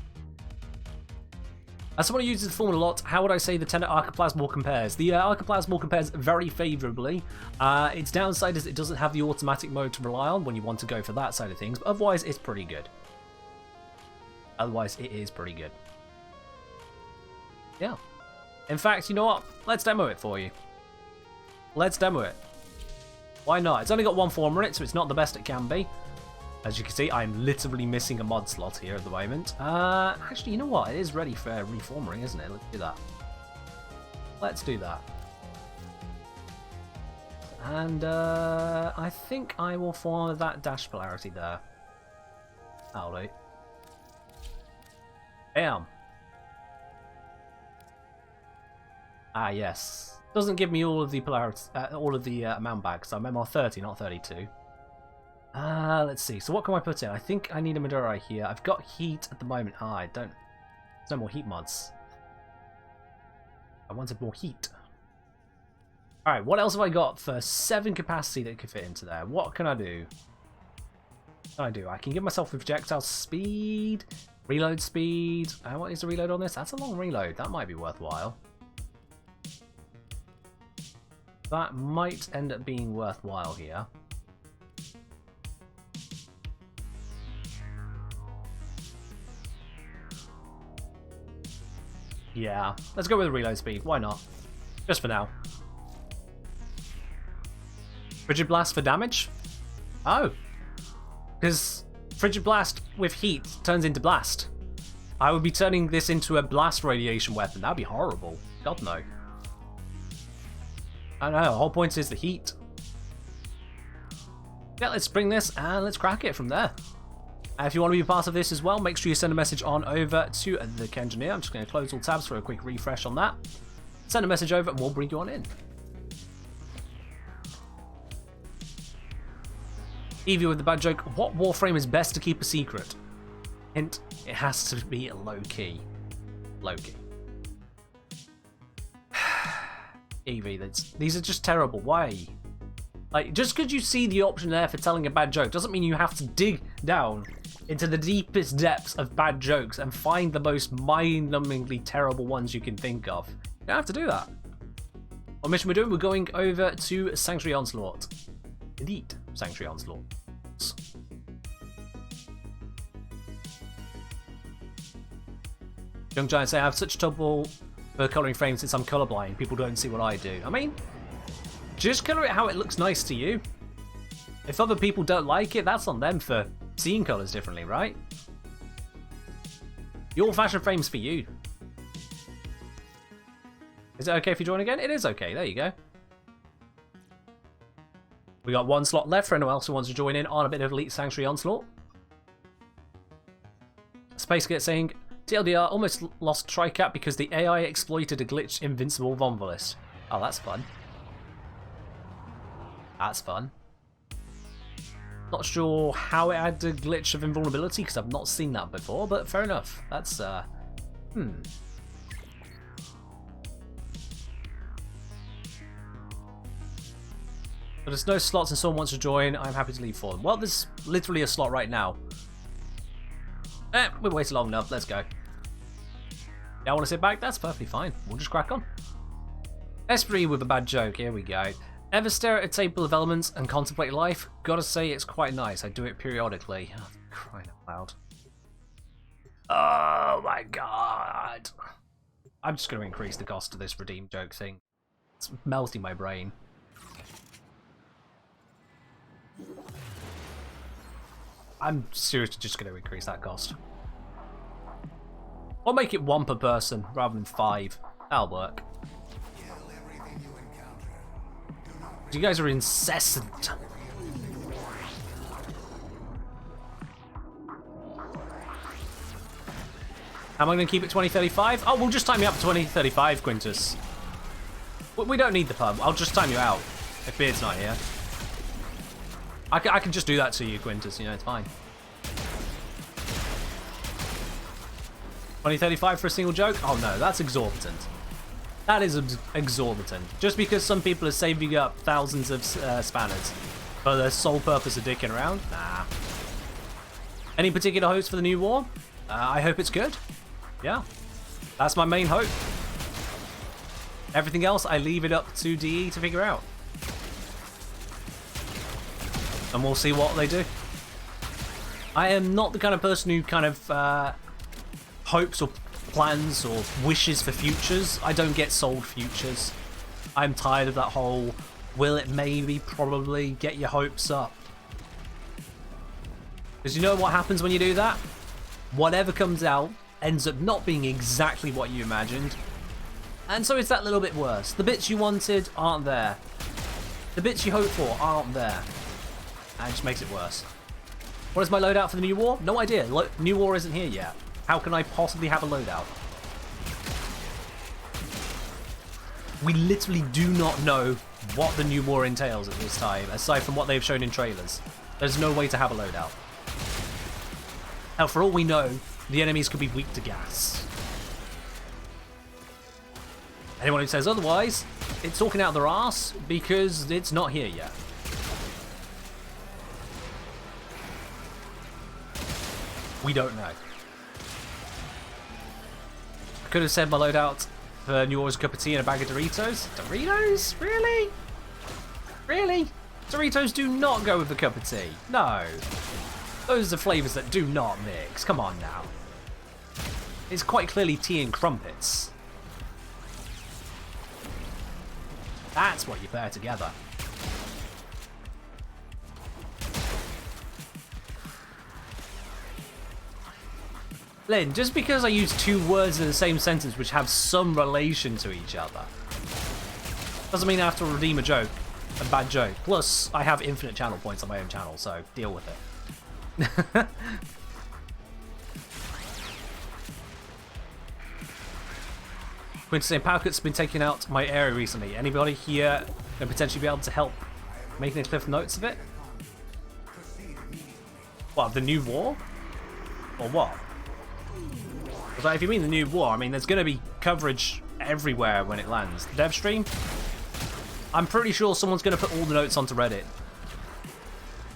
S1: As someone who uses the form a lot, how would I say the Tenet Archiplasmal compares? The Archiplasmal compares very favourably. Its downside is it doesn't have the automatic mode to rely on when you want to go for that side of things, but otherwise it's pretty good. Otherwise it is pretty good. Yeah. In fact, you know what? Let's demo it for you. Let's demo it. Why not? It's only got one form on it, so it's not the best it can be. As you can see, I'm literally missing a mod slot here at the moment. Actually, you know what? It is ready for reforming, isn't it? Let's do that. Let's do that. And I think I will follow that dash polarity there. That'll do. Bam. Ah, yes. Doesn't give me all of the polarity, all of the amount back, so I'm MR 30, not 32. Let's see. So what can I put in? I think I need a Maduro here. I've got heat at the moment. Ah, I don't. There's no more heat mods. I wanted more heat. Alright, what else have I got for 7 capacity that could fit into there? What can I do? What can I do? I can give myself projectile speed, reload speed. What is the reload on this? That's a long reload. That might be worthwhile. That might end up being worthwhile here. Yeah, let's go with the reload speed. Why not? Just for now. Frigid Blast for damage? Oh. Because Frigid Blast with heat turns into blast. I would be turning this into a blast radiation weapon. That'd be horrible. God no. I don't know, the whole point is the heat. Yeah, let's bring this and let's crack it from there. And if you want to be part of this as well, make sure you send a message on over to the Kengineer. I'm just going to close all tabs for a quick refresh on that. Send a message over and we'll bring you on in. Evie with the bad joke, what Warframe is best to keep a secret? Hint, it has to be low-key. Low-key. Evie, these are just terrible. Why? Like, just because you see the option there for telling a bad joke doesn't mean you have to dig down into the deepest depths of bad jokes and find the most mind-numbingly terrible ones you can think of. You don't have to do that. What mission we're doing? We're going over to Sanctuary Onslaught. Indeed, Sanctuary Onslaught. Young Giant say, I have such trouble for colouring frames since I'm colourblind. People don't see what I do. I mean, just colour it how it looks nice to you. If other people don't like it, that's on them for seeing colours differently, right? The old-fashioned frame's for you. Is it okay if you join again? It is okay. There you go. We got 1 slot left for anyone else who wants to join in on a bit of Elite Sanctuary Onslaught. SpaceGate saying, TLDR almost lost TriCap because the AI exploited a glitched Invincible Vonvolist. Oh, that's fun. That's fun. Not sure how it had a glitch of invulnerability because I've not seen that before, but fair enough. That's, But there's no slots and someone wants to join, I'm happy to leave for them. Well, there's literally a slot right now. We waited long enough, let's go. Yeah, I want to sit back? That's perfectly fine. We'll just crack on. Esprit with a bad joke, here we go. Ever stare at a table of elements and contemplate life? Gotta say it's quite nice, I do it periodically. Oh, crying out loud. Oh my god. I'm just going to increase the cost of this redeem joke thing. It's melting my brain. I'm seriously just going to increase that cost. I'll make it 1 per person rather than 5. That'll work. You guys are incessant. Am I going to keep it 2035? Oh, we'll just time you up to 2035, Quintus. We don't need the pub. I'll just time you out if Beard's not here. I can just do that to you, Quintus. You know, it's fine. 2035 for a single joke? Oh no, that's exorbitant. That is exorbitant. Just because some people are saving up thousands of spanners for the sole purpose of dicking around? Nah. Any particular hopes for the new war? I hope it's good. Yeah. That's my main hope. Everything else, I leave it up to DE to figure out. And we'll see what they do. I am not the kind of person who kind of hopes or plans or wishes for futures. I don't get sold futures. I'm tired of that whole will it, maybe, probably, get your hopes up. Because you know what happens when you do that? Whatever comes out ends up not being exactly what you imagined. And so it's that little bit worse. The bits you wanted aren't there. The bits you hope for aren't there. And it just makes it worse. What is my loadout for the new war? No idea. New war isn't here yet. How can I possibly have a loadout? We literally do not know what the new war entails at this time, aside from what they've shown in trailers. There's no way to have a loadout. Hell, for all we know, the enemies could be weak to gas. Anyone who says otherwise, it's talking out their arse because it's not here yet. We don't know. I could have said my loadout for New Orleans cup of tea and a bag of Doritos. Doritos? Really? Really? Doritos do not go with a cup of tea. No. Those are flavours that do not mix. Come on now. It's quite clearly tea and crumpets. That's what you pair together. Lynn, just because I use two words in the same sentence which have some relation to each other doesn't mean I have to redeem a joke, a bad joke. Plus, I have infinite channel points on my own channel, so deal with it. Quintus saying Palcut's been taking out my area recently. Anybody here can potentially be able to help making a cliff notes of it? What, the new war? Or what? Because if you mean the new war, I mean there's going to be coverage everywhere when it lands. The dev stream? I'm pretty sure someone's going to put all the notes onto Reddit.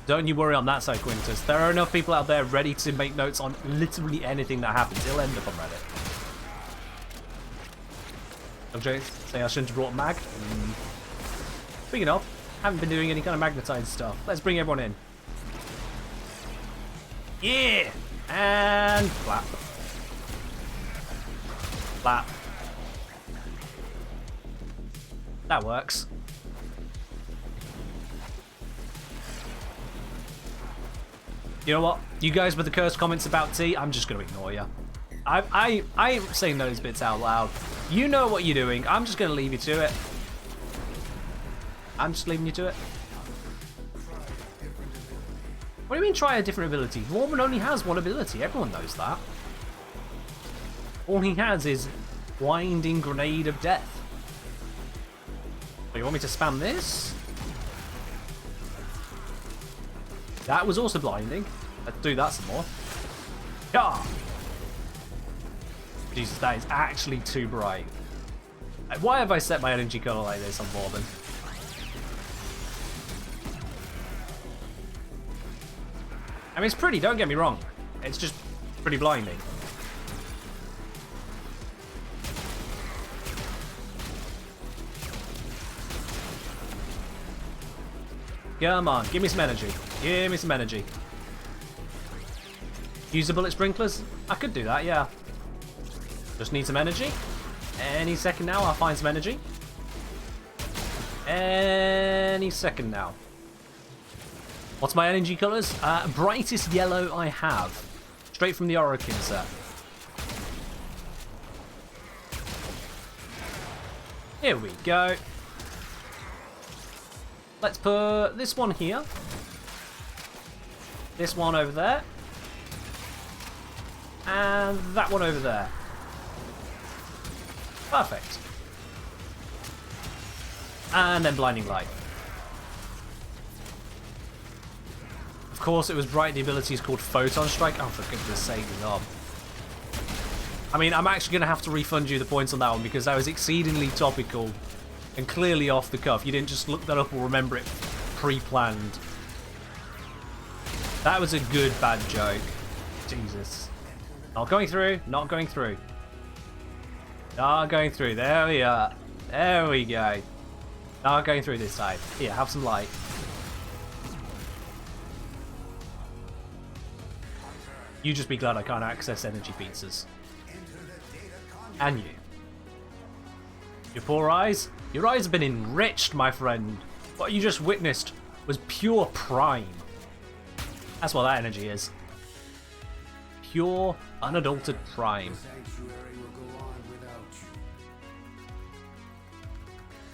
S1: Don't you worry on that side, Quintus. There are enough people out there ready to make notes on literally anything that happens. It'll end up on Reddit. Okay, say I shouldn't have brought a mag. Speaking of, haven't been doing any kind of magnetized stuff. Let's bring everyone in. Yeah! And flap. Flap. That works. You know what? You guys with the cursed comments about tea, I'm just going to ignore you. I ain't saying those bits out loud. You know what you're doing. I'm just going to leave you to it. I'm just leaving you to it. What do you mean try a different ability? Warman only has one ability. Everyone knows that. All he has is Blinding Grenade of Death. So you want me to spam this? That was also blinding. Let's do that some more. Yeah. Jesus, that is actually too bright. Why have I set my energy color like this on Warman? I mean, it's pretty, don't get me wrong. It's just pretty blinding. Come on, give me some energy. Give me some energy. Use the bullet sprinklers? I could do that, yeah. Just need some energy. Any second now, I'll find some energy. Any second now. What's my energy colours? Brightest yellow I have. Straight from the Arcanes set. Here we go. Let's put this one here. This one over there. And that one over there. Perfect. And then blinding light. Of course, it was bright. The ability is called Photon Strike. Oh, for goodness sake, no. I mean, I'm actually going to have to refund you the points on that one because that was exceedingly topical and clearly off the cuff. You didn't just look that up or remember it pre-planned. That was a good bad joke. Jesus. Not going through. Not going through. Not going through. There we are. There we go. Not going through this side. Here, have some light. You just be glad I can't access energy pizzas. And you. Your poor eyes? Your eyes have been enriched, my friend. What you just witnessed was pure prime. That's what that energy is. Pure, unadulterated prime.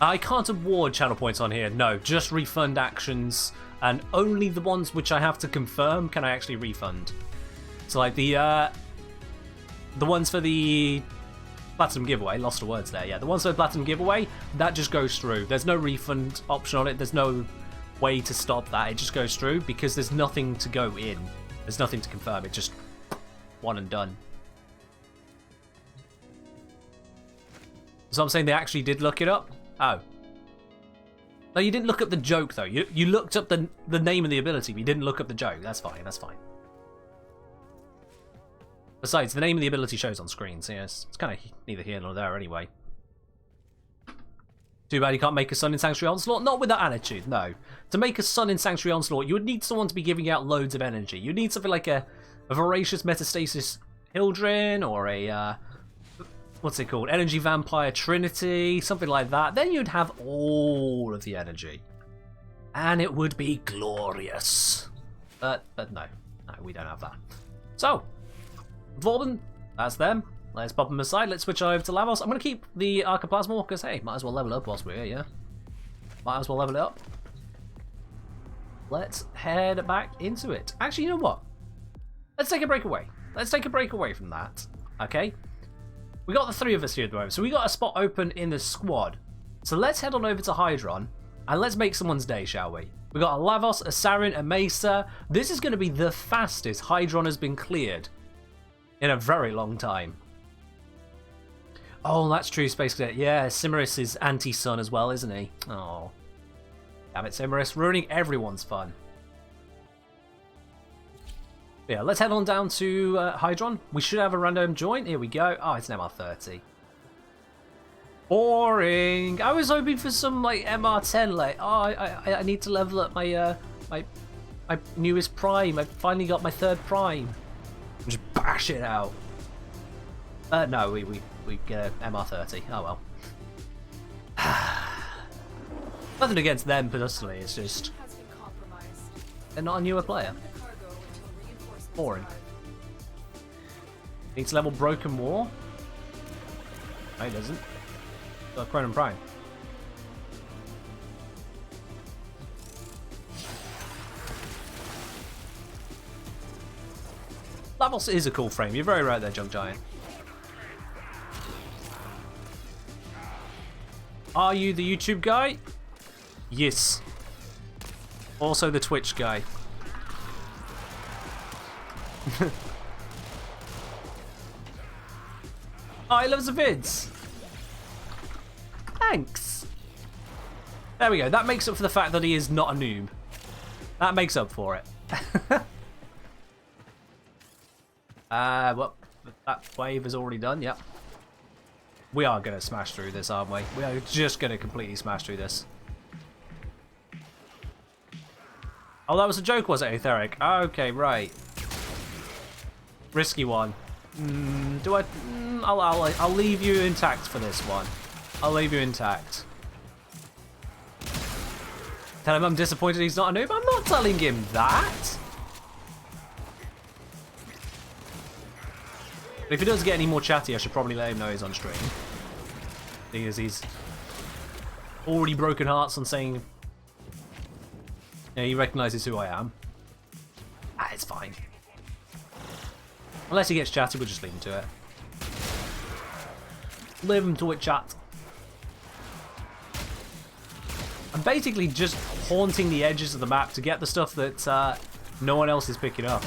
S1: I can't award channel points on here. No, just refund actions, and only the ones which I have to confirm can I actually refund. So like the ones for the Platinum giveaway, lost the words there, yeah. The ones for the Platinum giveaway, that just goes through. There's no refund option on it. There's no way to stop that. It just goes through because there's nothing to go in. There's nothing to confirm. It just one and done. So I'm saying they actually did look it up? Oh. No, you didn't look up the joke, though. You looked up the name of the ability, but you didn't look up the joke. That's fine, that's fine. Besides, the name of the ability shows on screen, so yeah, it's kind of neither here nor there anyway. Too bad you can't make a Sun in Sanctuary Onslaught. Not with that attitude, no. To make a Sun in Sanctuary Onslaught, you would need someone to be giving out loads of energy. You'd need something like a Voracious Metastasis Hildren, or a, what's it called? Energy Vampire Trinity, something like that. Then you'd have all of the energy. And it would be glorious. But no, we don't have that. So, Vorben, that's them. Let's pop them aside. Let's switch over to Lavos. I'm going to keep the Arcaplasma because, hey, might as well level up whilst we're here, yeah? Might as well level it up. Let's head back into it. Actually, you know what? Let's take a break away. Let's take a break away from that, okay? We got the three of us here at the moment, so we got a spot open in the squad. So let's head on over to Hildren, and let's make someone's day, shall we? We got a Lavos, a Sarin, a Mesa. This is going to be the fastest Hildren has been cleared in a very long time. Oh, that's true, Space Cadet. Yeah, Cimaris is anti-sun as well, isn't he? Oh. Damn it, Cimaris. Ruining everyone's fun. Yeah, let's head on down to Hildren. We should have a random join. Here we go. Oh, it's an MR30. Boring. I was hoping for some, like, MR10. Like, oh, I need to level up my, my newest prime. I finally got my third prime. Just bash it out. No, we get an MR30. Oh well. Nothing against them personally, it's just they're not a newer player. Boring. Needs to level Broken War. No, he doesn't. Got Cronin Prime. Lavos is a cool frame. You're very right there, Junk Giant. Are you the YouTube guy? Yes. Also the Twitch guy. Oh, he loves the vids. Thanks. There we go. That makes up for the fact that he is not a noob. That makes up for it. Well, that wave is already done, yep. We are going to smash through this, aren't we? We are just going to completely smash through this. Oh, that was a joke, was it, Etheric? Okay, right. Risky one. Do I... I'll leave you intact for this one. I'll leave you intact. Tell him I'm disappointed he's not a noob. I'm not telling him that. But if he does get any more chatty, I should probably let him know he's on stream. Because he's already broken hearts on saying... Yeah, he recognises who I am. Ah, it's fine. Unless he gets chatty, we'll just leave him to it. Leave him to it, chat. I'm basically just haunting the edges of the map to get the stuff that no one else is picking up.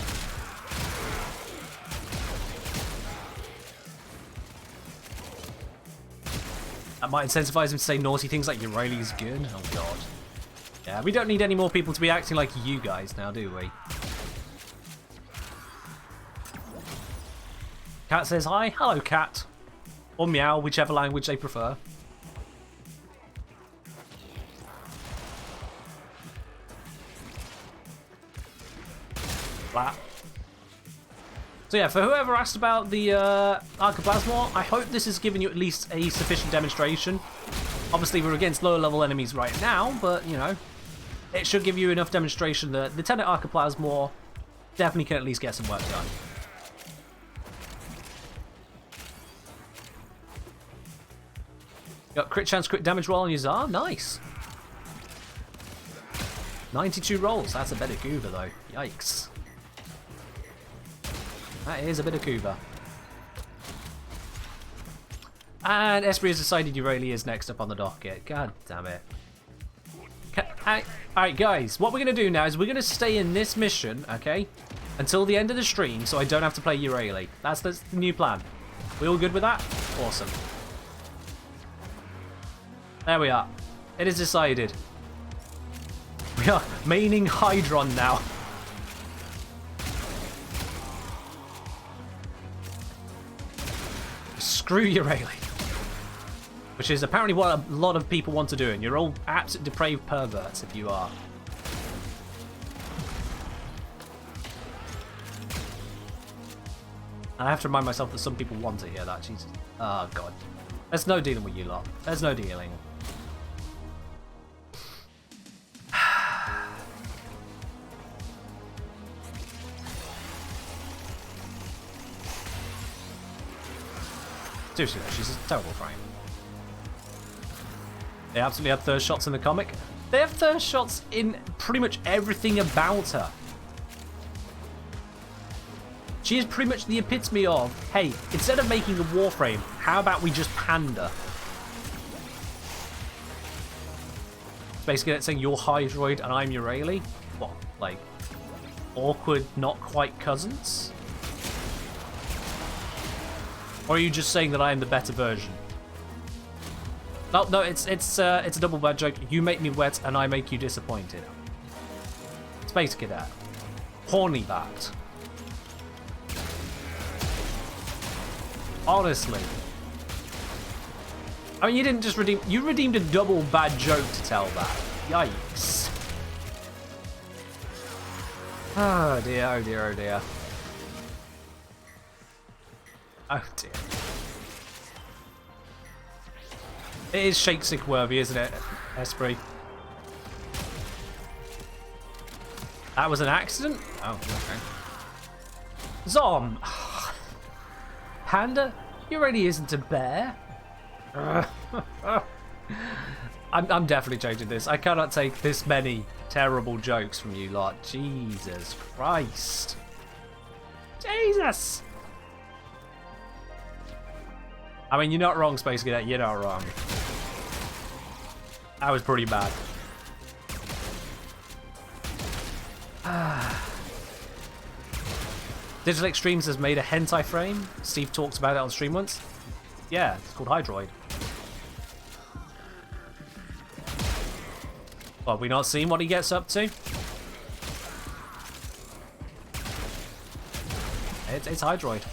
S1: That might incentivize him to say naughty things like Euralia's good. Oh god. Yeah, we don't need any more people to be acting like you guys now, do we? Cat says hi. Hello, cat. Or meow, whichever language they prefer. Blah. So yeah, for whoever asked about the Arcaplasma, I hope this has given you at least a sufficient demonstration. Obviously, we're against lower level enemies right now, but, you know, it should give you enough demonstration that the Lieutenant Arcaplasma definitely can at least get some work done. Got crit chance, crit damage roll on your Tsar. Nice. 92 rolls. That's a bit of goober, though. Yikes. That is a bit of goober. And Esprit has decided Eurelia is next up on the docket. God damn it. Alright, guys. What we're going to do now is we're going to stay in this mission, okay? Until the end of the stream, so I don't have to play Eurelia. That's the new plan. We all good with that? Awesome. There we are. It is decided. We are maining Hildren now. Screw Eurelia. Which is apparently what a lot of people want to do, and you're all absolute depraved perverts if you are. And I have to remind myself that some people want to hear that. Jesus. Oh, God. There's no dealing with you lot. There's no dealing. Seriously though, she's a terrible frame. They absolutely have thirst shots in the comic. They have thirst shots in pretty much everything about her. She is pretty much the epitome of, hey, instead of making a Warframe, how about we just pander? It's basically like saying you're Hydroid and I'm Eurelia. What, like, awkward, not quite cousins? Or are you just saying that I am the better version? No, it's a double bad joke. You make me wet and I make you disappointed. It's basically that. Horny bat. Honestly. I mean, you didn't just redeem... You redeemed a double bad joke to tell that. Yikes. Oh dear, oh dear, oh dear. Oh dear. It is shake-sick worthy, isn't it, Esprit? That was an accident? Oh, okay. Zom! Panda? You really isn't a bear. I'm definitely changing this. I cannot take this many terrible jokes from you lot. Jesus Christ. Jesus! I mean, you're not wrong, Space Cadet. You're not wrong. That was pretty bad. Digital Extremes has made a hentai frame. Steve talks about it on stream once. Yeah, it's called Hydroid. Well, have we not seen what he gets up to? It's Hydroid.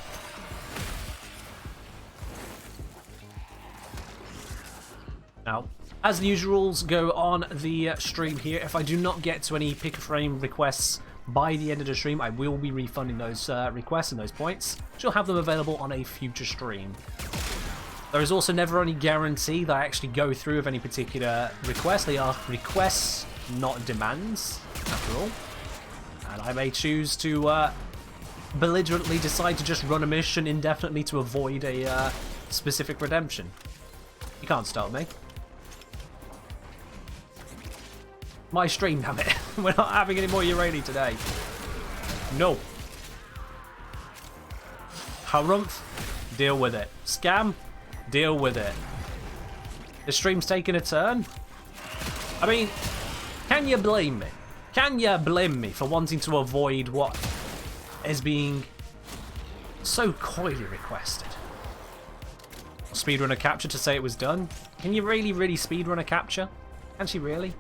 S1: Now, as the usuals go on the stream here, if I do not get to any pick-a-frame requests by the end of the stream, I will be refunding those requests and those points. She'll have them available on a future stream. There is also never any guarantee that I actually go through with any particular request. They are requests, not demands, after all. And I may choose to belligerently decide to just run a mission indefinitely to avoid a specific redemption. You can't stop me. My stream, damn it. We're not having any more Eurelia today. No. Harumph, deal with it. Scam, deal with it. The stream's taking a turn. I mean, can you blame me? Can you blame me for wanting to avoid what is being so coyly requested? Speedrun a capture to say it was done? Can you really speedrun a capture? Can she really?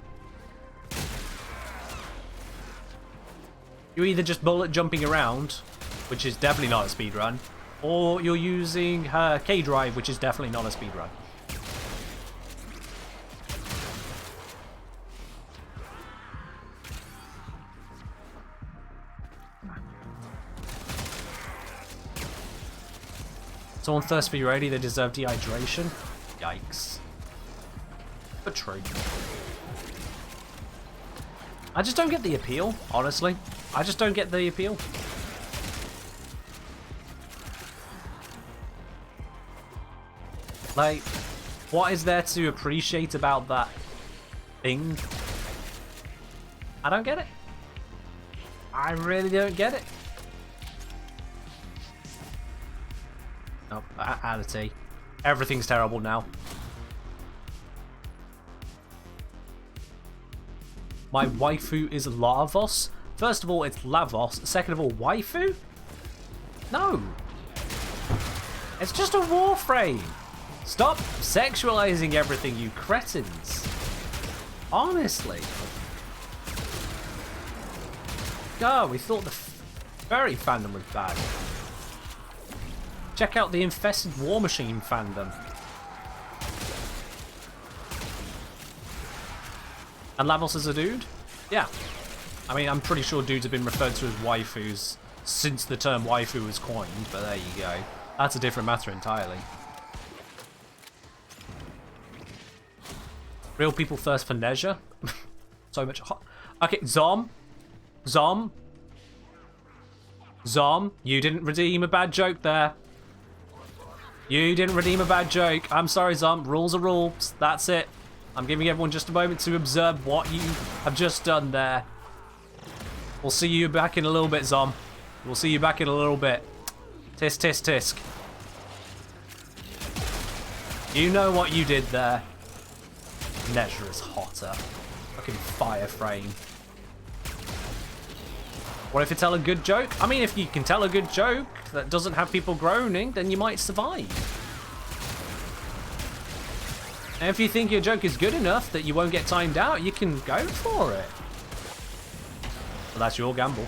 S1: You're either just bullet jumping around, which is definitely not a speedrun, or you're using her K-Drive, which is definitely not a speedrun. Someone thirsts for Eurelia, they deserve dehydration. Yikes. But true. I just don't get the appeal, honestly. I just don't get the appeal. Like, What is there to appreciate about that thing? I don't get it. I really don't get it. Oh, adity. Everything's terrible now. My waifu is Lavos. First of all, it's Lavos. Second of all, waifu? No. It's just a Warframe. Stop sexualizing everything, you cretins. Honestly. God, we thought the furry fandom was bad. Check out the infested War Machine fandom. And Lavos is a dude? Yeah. I mean, I'm pretty sure dudes have been referred to as waifus since the term waifu was coined, but there you go. That's a different matter entirely. Real people thirst for leisure. So much hot. Okay, Zom, you didn't redeem a bad joke there. You didn't redeem a bad joke. I'm sorry, Zom. Rules are rules. That's it. I'm giving everyone just a moment to observe what you have just done there. We'll see you back in a little bit, Zom. We'll see you back in a little bit. Tisk, tisk, tisk. You know what you did there. Leisure is hotter. Fucking fire frame. What if you tell a good joke? I mean, if you can tell a good joke that doesn't have people groaning, then you might survive. And if you think your joke is good enough that you won't get timed out, you can go for it. But that's your gamble.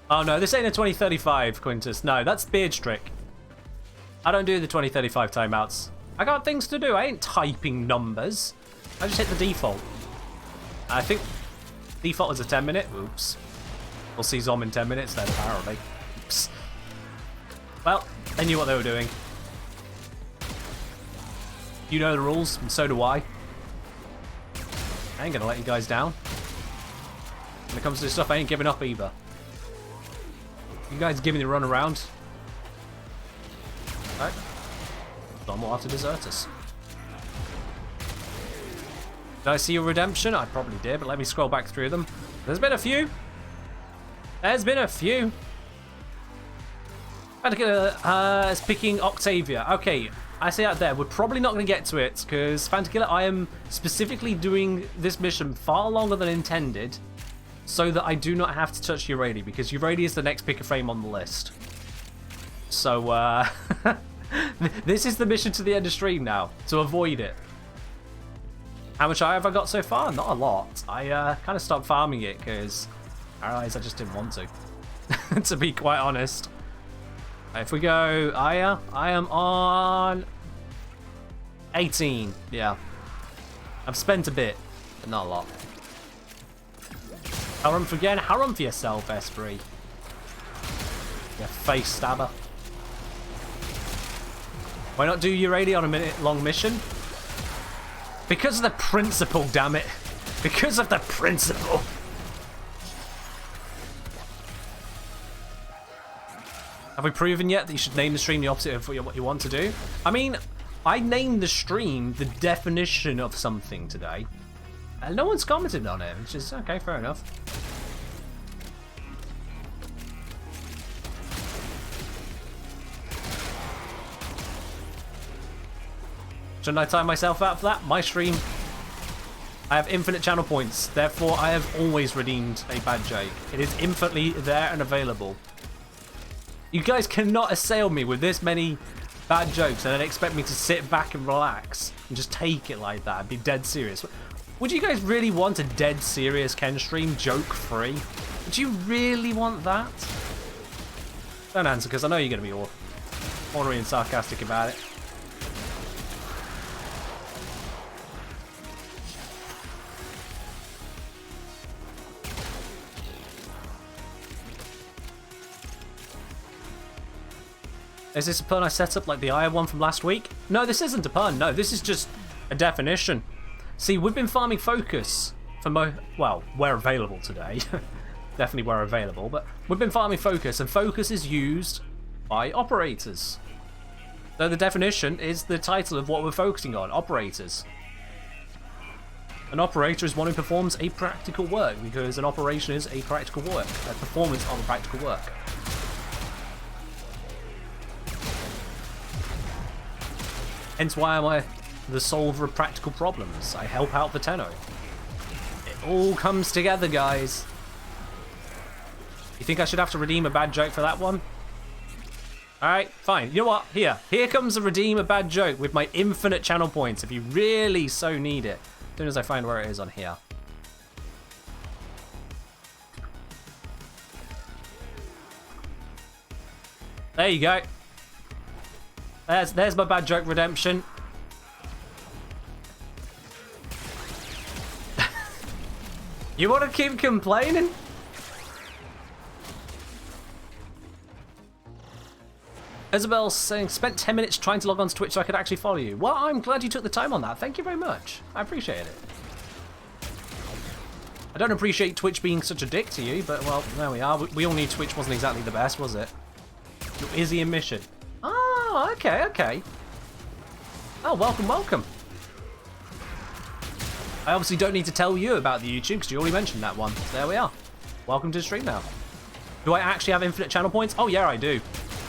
S1: Oh no, this ain't a 2035, Quintus. No, that's Beard Strick. I don't do the 2035 timeouts. I got things to do. I ain't typing numbers. I just hit the default. I think default is a 10-minute. Oops. We'll see Zom in 10 minutes then, apparently. Oops. Well, they knew what they were doing. You know the rules, and so do I. I ain't gonna let you guys down. When it comes to this stuff, I ain't giving up either. You guys give me the run around. Right. Zom will have to desert us. Did I see your redemption? I probably did, but let me scroll back through them. There's been a few. There's been a few. Fantakilla is picking Octavia. Okay, I see out there. We're probably not going to get to it because Fantakilla, I am specifically doing this mission far longer than intended so that I do not have to touch Urania because Urania is the next picker frame on the list. So, this is the mission to the end of stream now, to avoid it. How much have I got so far? Not a lot. I kind of stopped farming it because I realized I just didn't want to, to be quite honest. If we go, I am on 18. Yeah, I've spent a bit, but not a lot. Harumph again. Harumph yourself, Esprit. You face stabber. Why not do Urania on a minute-long mission? Because of the principle, damn it. Because of the principle. Have we proven yet that you should name the stream the opposite of what you want to do? I mean, I named the stream the definition of something today. And no one's commented on it, which is okay, fair enough. Shouldn't I time myself out for that? My stream, I have infinite channel points, therefore I have always redeemed a bad joke. It is infinitely there and available. You guys cannot assail me with this many bad jokes and then expect me to sit back and relax and just take it like that and be dead serious. Would you guys really want a dead serious Ken stream, joke-free? Would you really want that? Don't answer, because I know you're going to be all ornery and sarcastic about it. Is this a pun I set up like the Aya one from last week? No, this isn't a pun. No, this is just a definition. See, we've been farming focus well, where available today. Definitely where available, but we've been farming focus, and focus is used by operators. So the definition is the title of what we're focusing on, operators. An operator is one who performs a practical work, because an operation is a practical work, a performance of a practical work. Hence why am I the solver of practical problems. I help out the Tenno. It all comes together, guys. You think I should have to redeem a bad joke for that one? Alright, fine. You know what? Here comes a redeem a bad joke with my infinite channel points if you really so need it. As soon as I find where it is on here. There you go. There's my bad joke redemption. You want to keep complaining? Isabel's saying, spent 10 minutes trying to log on to Twitch so I could actually follow you. Well, I'm glad you took the time on that. Thank you very much. I appreciate it. I don't appreciate Twitch being such a dick to you, but, well, there we are. We all knew Twitch wasn't exactly the best, was it? Is he a mission? Oh, okay, okay. Oh, welcome, welcome. I obviously don't need to tell you about the YouTube because you already mentioned that one. So there we are. Welcome to the stream now. Do I actually have infinite channel points? Oh, yeah, I do.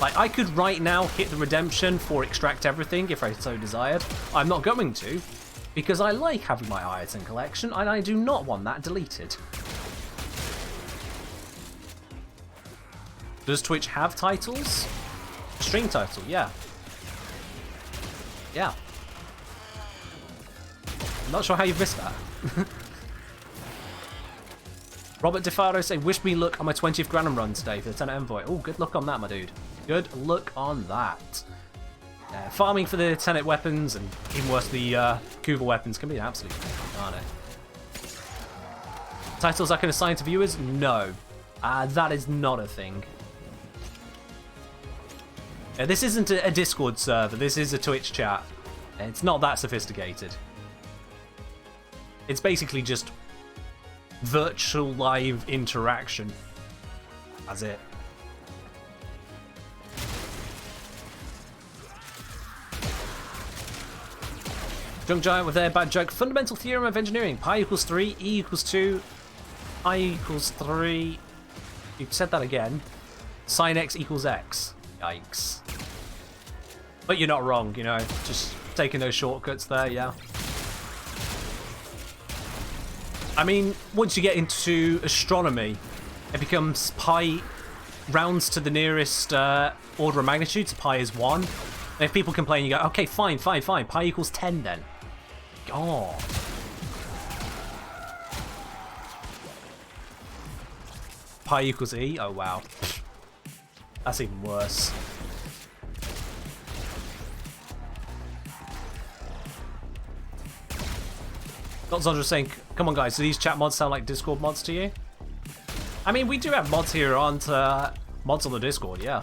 S1: Like, I could right now hit the redemption for extract everything if I so desired. I'm not going to, because I like having my item collection, and I do not want that deleted. Does Twitch have titles? Stream title, yeah. Yeah. I'm not sure how you've missed that. Robert DeFaro saying, wish me luck on my 20th Granum run today for the Tenno Envoy. Oh, good luck on that, my dude. Good luck on that. Farming for the Tenet weapons, and even worse, the Kuva weapons, can be an absolute pain, aren't they? Titles I can assign to viewers? No. That is not a thing. This isn't a Discord server, this is a Twitch chat. It's not that sophisticated. It's basically just virtual live interaction. That's it. Junk Giant with their bad joke. Fundamental theorem of engineering. Pi equals 3, E equals 2, I equals 3. You said that again. Sin X equals X. Yikes. But you're not wrong, you know. Just taking those shortcuts there, yeah. I mean, once you get into astronomy, it becomes pi rounds to the nearest order of magnitude, so pi is 1. And if people complain, you go, okay, fine, fine, fine. Pi equals 10 then. Oh. Pi equals E? Oh, wow. That's even worse. Godzondra saying, come on guys, do these chat mods sound like Discord mods to you? I mean, we do have mods here, aren't mods on the Discord, yeah.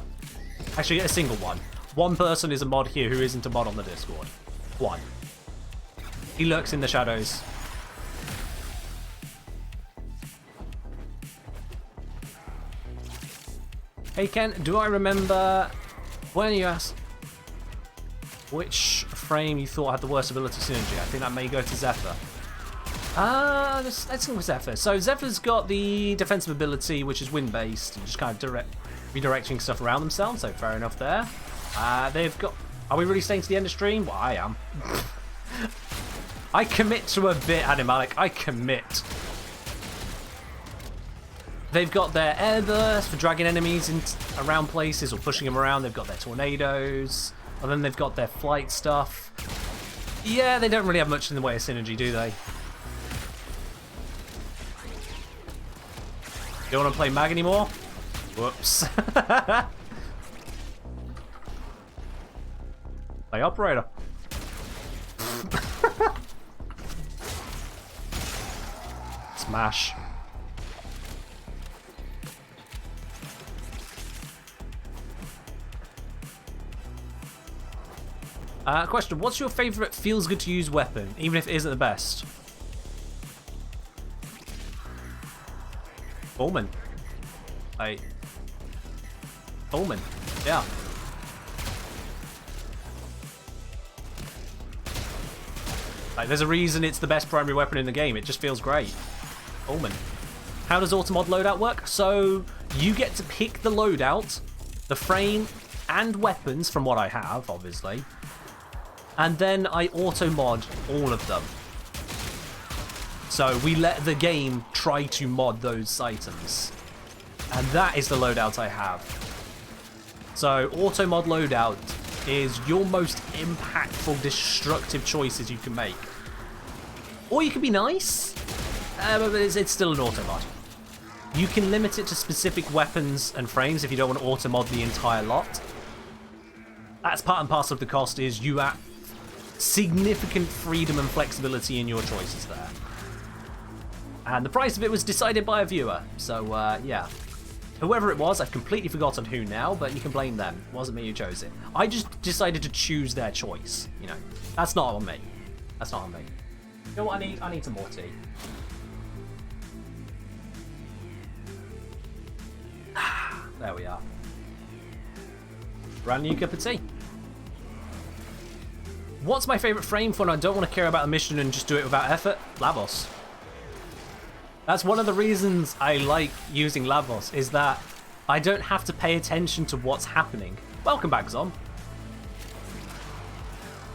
S1: Actually, a single one. One person is a mod here who isn't a mod on the Discord. One. He lurks in the shadows. Hey Ken, do I remember when you asked which frame you thought had the worst ability synergy? I think that may go to Zephyr. Let's go with Zephyr. So Zephyr's got the defensive ability, which is wind-based, and just kind of redirecting stuff around themselves, so fair enough there. They've got... Are we really staying to the end of stream? Well, I am. I commit to a bit, Animalic. I commit. They've got their air burst for dragging enemies around places or pushing them around. They've got their tornadoes. And then they've got their flight stuff. Yeah, they don't really have much in the way of synergy, do they? You don't want to play Mag anymore? Whoops. Play Operator. Smash. Question, what's your favourite feels good to use weapon, even if it isn't the best? Pullman. Pullman. Yeah. Like, there's a reason it's the best primary weapon in the game. It just feels great. Pullman. How does automod loadout work? So you get to pick the loadout, the frame, and weapons from what I have, obviously. And then I auto-mod all of them. So we let the game try to mod those items. And that is the loadout I have. So auto-mod loadout is your most impactful, destructive choices you can make. Or you can be nice, but it's still an auto-mod. You can limit it to specific weapons and frames if you don't want to auto-mod the entire lot. That's part and parcel of the cost, is you have significant freedom and flexibility in your choices there. And the price of it was decided by a viewer, so yeah. Whoever it was, I've completely forgotten who now, but you can blame them. It wasn't me who chose it. I just decided to choose their choice, you know. That's not on me. That's not on me. You know what I need? I need some more tea. There we are. Brand new cup of tea. What's my favourite frame for when I don't want to care about a mission and just do it without effort? Lavos. That's one of the reasons I like using Lavos, is that I don't have to pay attention to what's happening. Welcome back, Zom.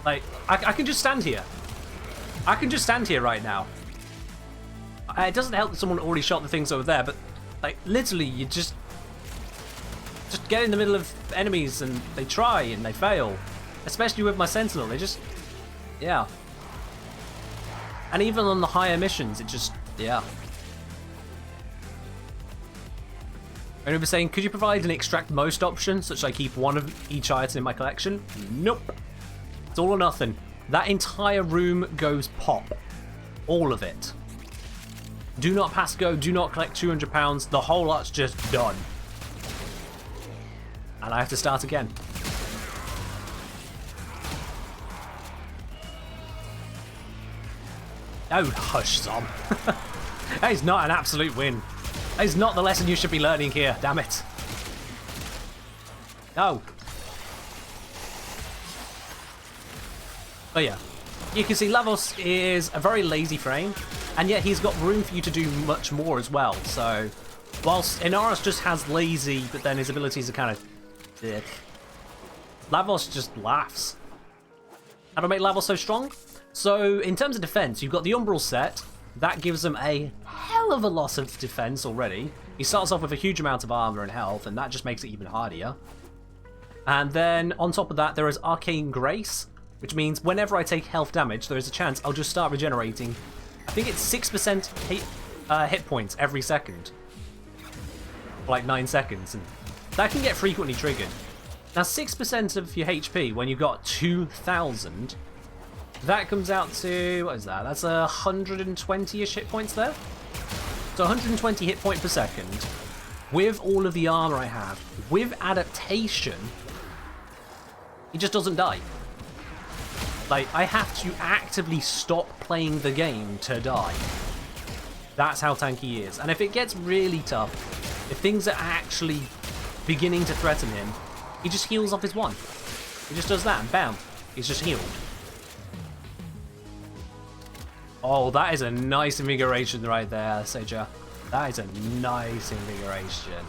S1: Like, I can just stand here. I can just stand here right now. It doesn't help that someone already shot the things over there, but, like, literally, you just get in the middle of enemies and they try and they fail. Especially with my Sentinel, they just, yeah. And even on the higher missions, it just, yeah. And we were saying, could you provide an extract most option, such I keep one of each item in my collection? Nope. It's all or nothing. That entire room goes pop. All of it. Do not pass go, do not collect £200, the whole lot's just done. And I have to start again. Oh, hush, Zom. That is not an absolute win. That is not the lesson you should be learning here, damn it. No. But yeah, you can see Lavos is a very lazy frame, and yet he's got room for you to do much more as well. So, whilst Inaros just has lazy, but then his abilities are kind of... Ugh. Lavos just laughs. How do I make Lavos so strong? So, in terms of defense, you've got the Umbral set. That gives him a hell of a lot of defense already. He starts off with a huge amount of armor and health, and that just makes it even hardier. And then, on top of that, there is Arcane Grace, which means whenever I take health damage, there is a chance I'll just start regenerating. I think it's 6% hit points every second. For like 9 seconds, and that can get frequently triggered. Now, 6% of your HP, when you've got 2,000... that comes out to, what is that? That's 120-ish hit points there. So 120 hit point per second. With all of the armor I have, with adaptation, he just doesn't die. Like, I have to actively stop playing the game to die. That's how tanky he is. And if it gets really tough, if things are actually beginning to threaten him, he just heals off his one. He just does that and bam, he's just healed. Oh, that is a nice invigoration right there, Seja. That is a nice invigoration.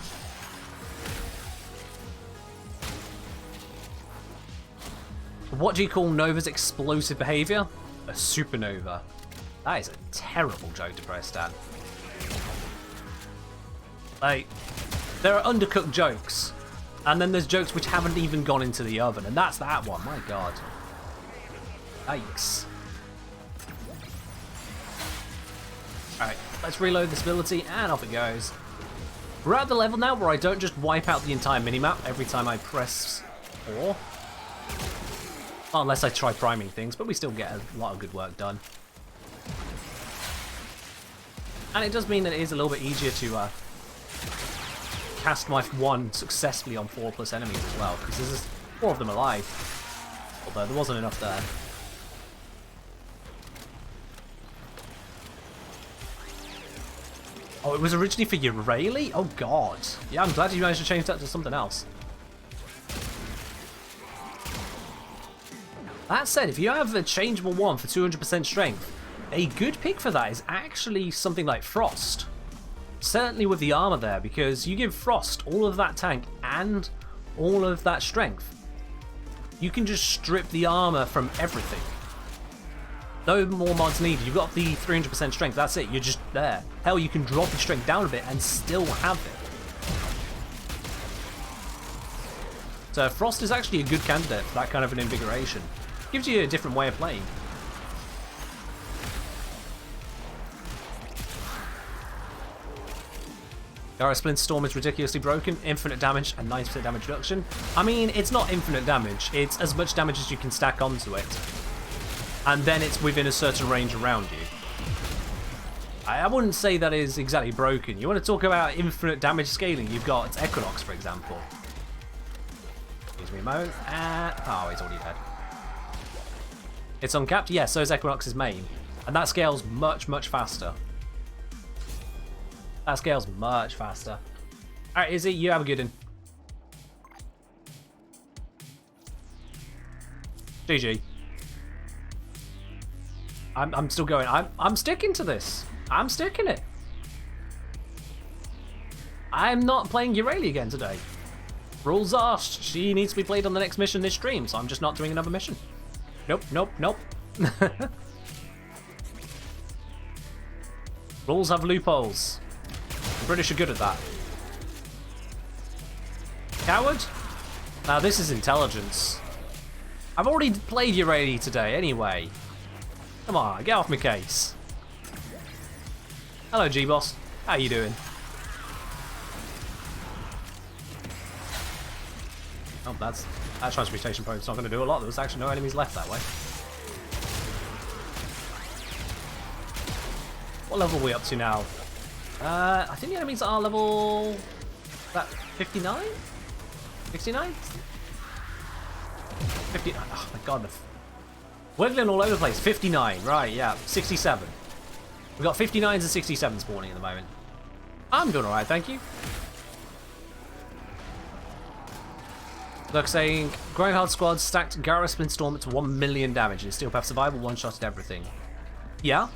S1: What do you call Nova's explosive behavior? A supernova. That is a terrible joke to press down. Like, there are undercooked jokes, and then there's jokes which haven't even gone into the oven, and that's that one, my god. Yikes. Alright, let's reload this ability, and off it goes. We're at the level now where I don't just wipe out the entire minimap every time I press 4. Unless I try priming things, but we still get a lot of good work done. And it does mean that it is a little bit easier to cast my one successfully on 4+ enemies as well, because there's 4 of them alive. Although there wasn't enough there. Oh, it was originally for Eurali? Oh god. Yeah, I'm glad you managed to change that to something else. That said, if you have a changeable one for 200% strength, a good pick for that is actually something like Frost. Certainly with the armor there, because you give Frost all of that tank and all of that strength. You can just strip the armor from everything. No more mods needed. You've got the 300% strength. That's it. You're just there. Hell, you can drop your strength down a bit and still have it. So Frost is actually a good candidate for that kind of an invigoration. Gives you a different way of playing. Gara Splinter Storm is ridiculously broken, infinite damage and 90% damage reduction. I mean, it's not infinite damage, it's as much damage as you can stack onto it. And then it's within a certain range around you. I wouldn't say that is exactly broken. You want to talk about infinite damage scaling, you've got Equinox, for example. Excuse me a moment. Oh, he's already dead. It's uncapped? Yes, so is Equinox's main. And that scales much, much faster. That scales much faster. Alright, Izzy, you have a good one. GG. I'm still going. I'm sticking to this. I'm sticking it. I'm not playing Eurali again today. Rules are she needs to be played on the next mission this stream, so I'm just not doing another mission. Nope, nope, nope. Rules have loopholes. The British are good at that. Coward? Now this is intelligence. I've already played Eurali today anyway. Come on, get off my case. Hello G-Boss, how you doing? Oh, that transmutation point's not going to do a lot. There's actually no enemies left that way. What level are we up to now? I think the enemies are level... That 59? 69? 50... Oh my god. Wiggling all over the place. 59, right, yeah. 67. We've got 59s and 67s spawning at the moment. I'm doing alright, thank you. Look, saying, Grindhard Squad stacked Gara Splinter Storm to 1 million damage and Steel Path Survival one-shotted everything. Yeah.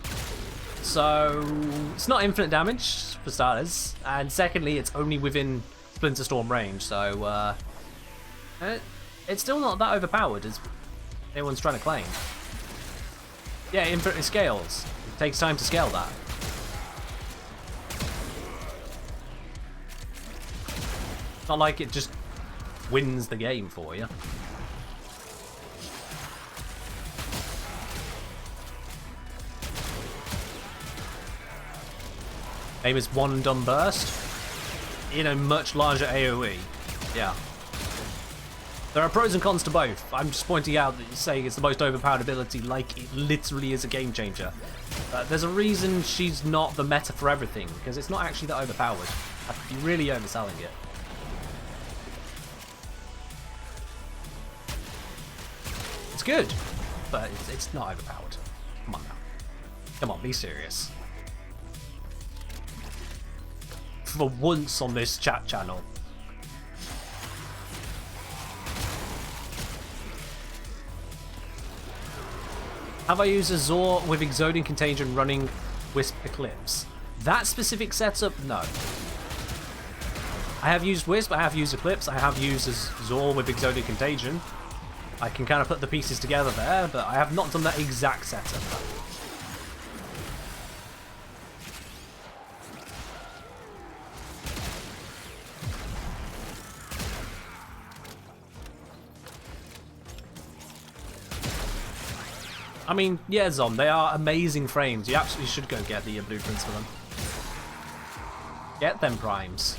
S1: So, it's not infinite damage, for starters. And secondly, it's only within Splinter Storm range, so, it's still not that overpowered as anyone's trying to claim. Yeah, infinitely scales. It takes time to scale that. It's not like it just wins the game for you. Aim is one and done burst in a much larger AoE. Yeah. There are pros and cons to both. I'm just pointing out that you're saying it's the most overpowered ability like it literally is a game changer. There's a reason she's not the meta for everything, because it's not actually that overpowered. I'd be really overselling it. It's good, but it's not overpowered. Come on now. Come on, be serious. For once on this chat channel. Have I used Azor with Exoding Contagion running Wisp Eclipse? That specific setup, no. I have used Wisp, I have used Eclipse, I have used Azor with Exoding Contagion. I can kind of put the pieces together there, but I have not done that exact setup. I mean, yeah, Zom, they are amazing frames. You absolutely should go get the blueprints for them. Get them primes.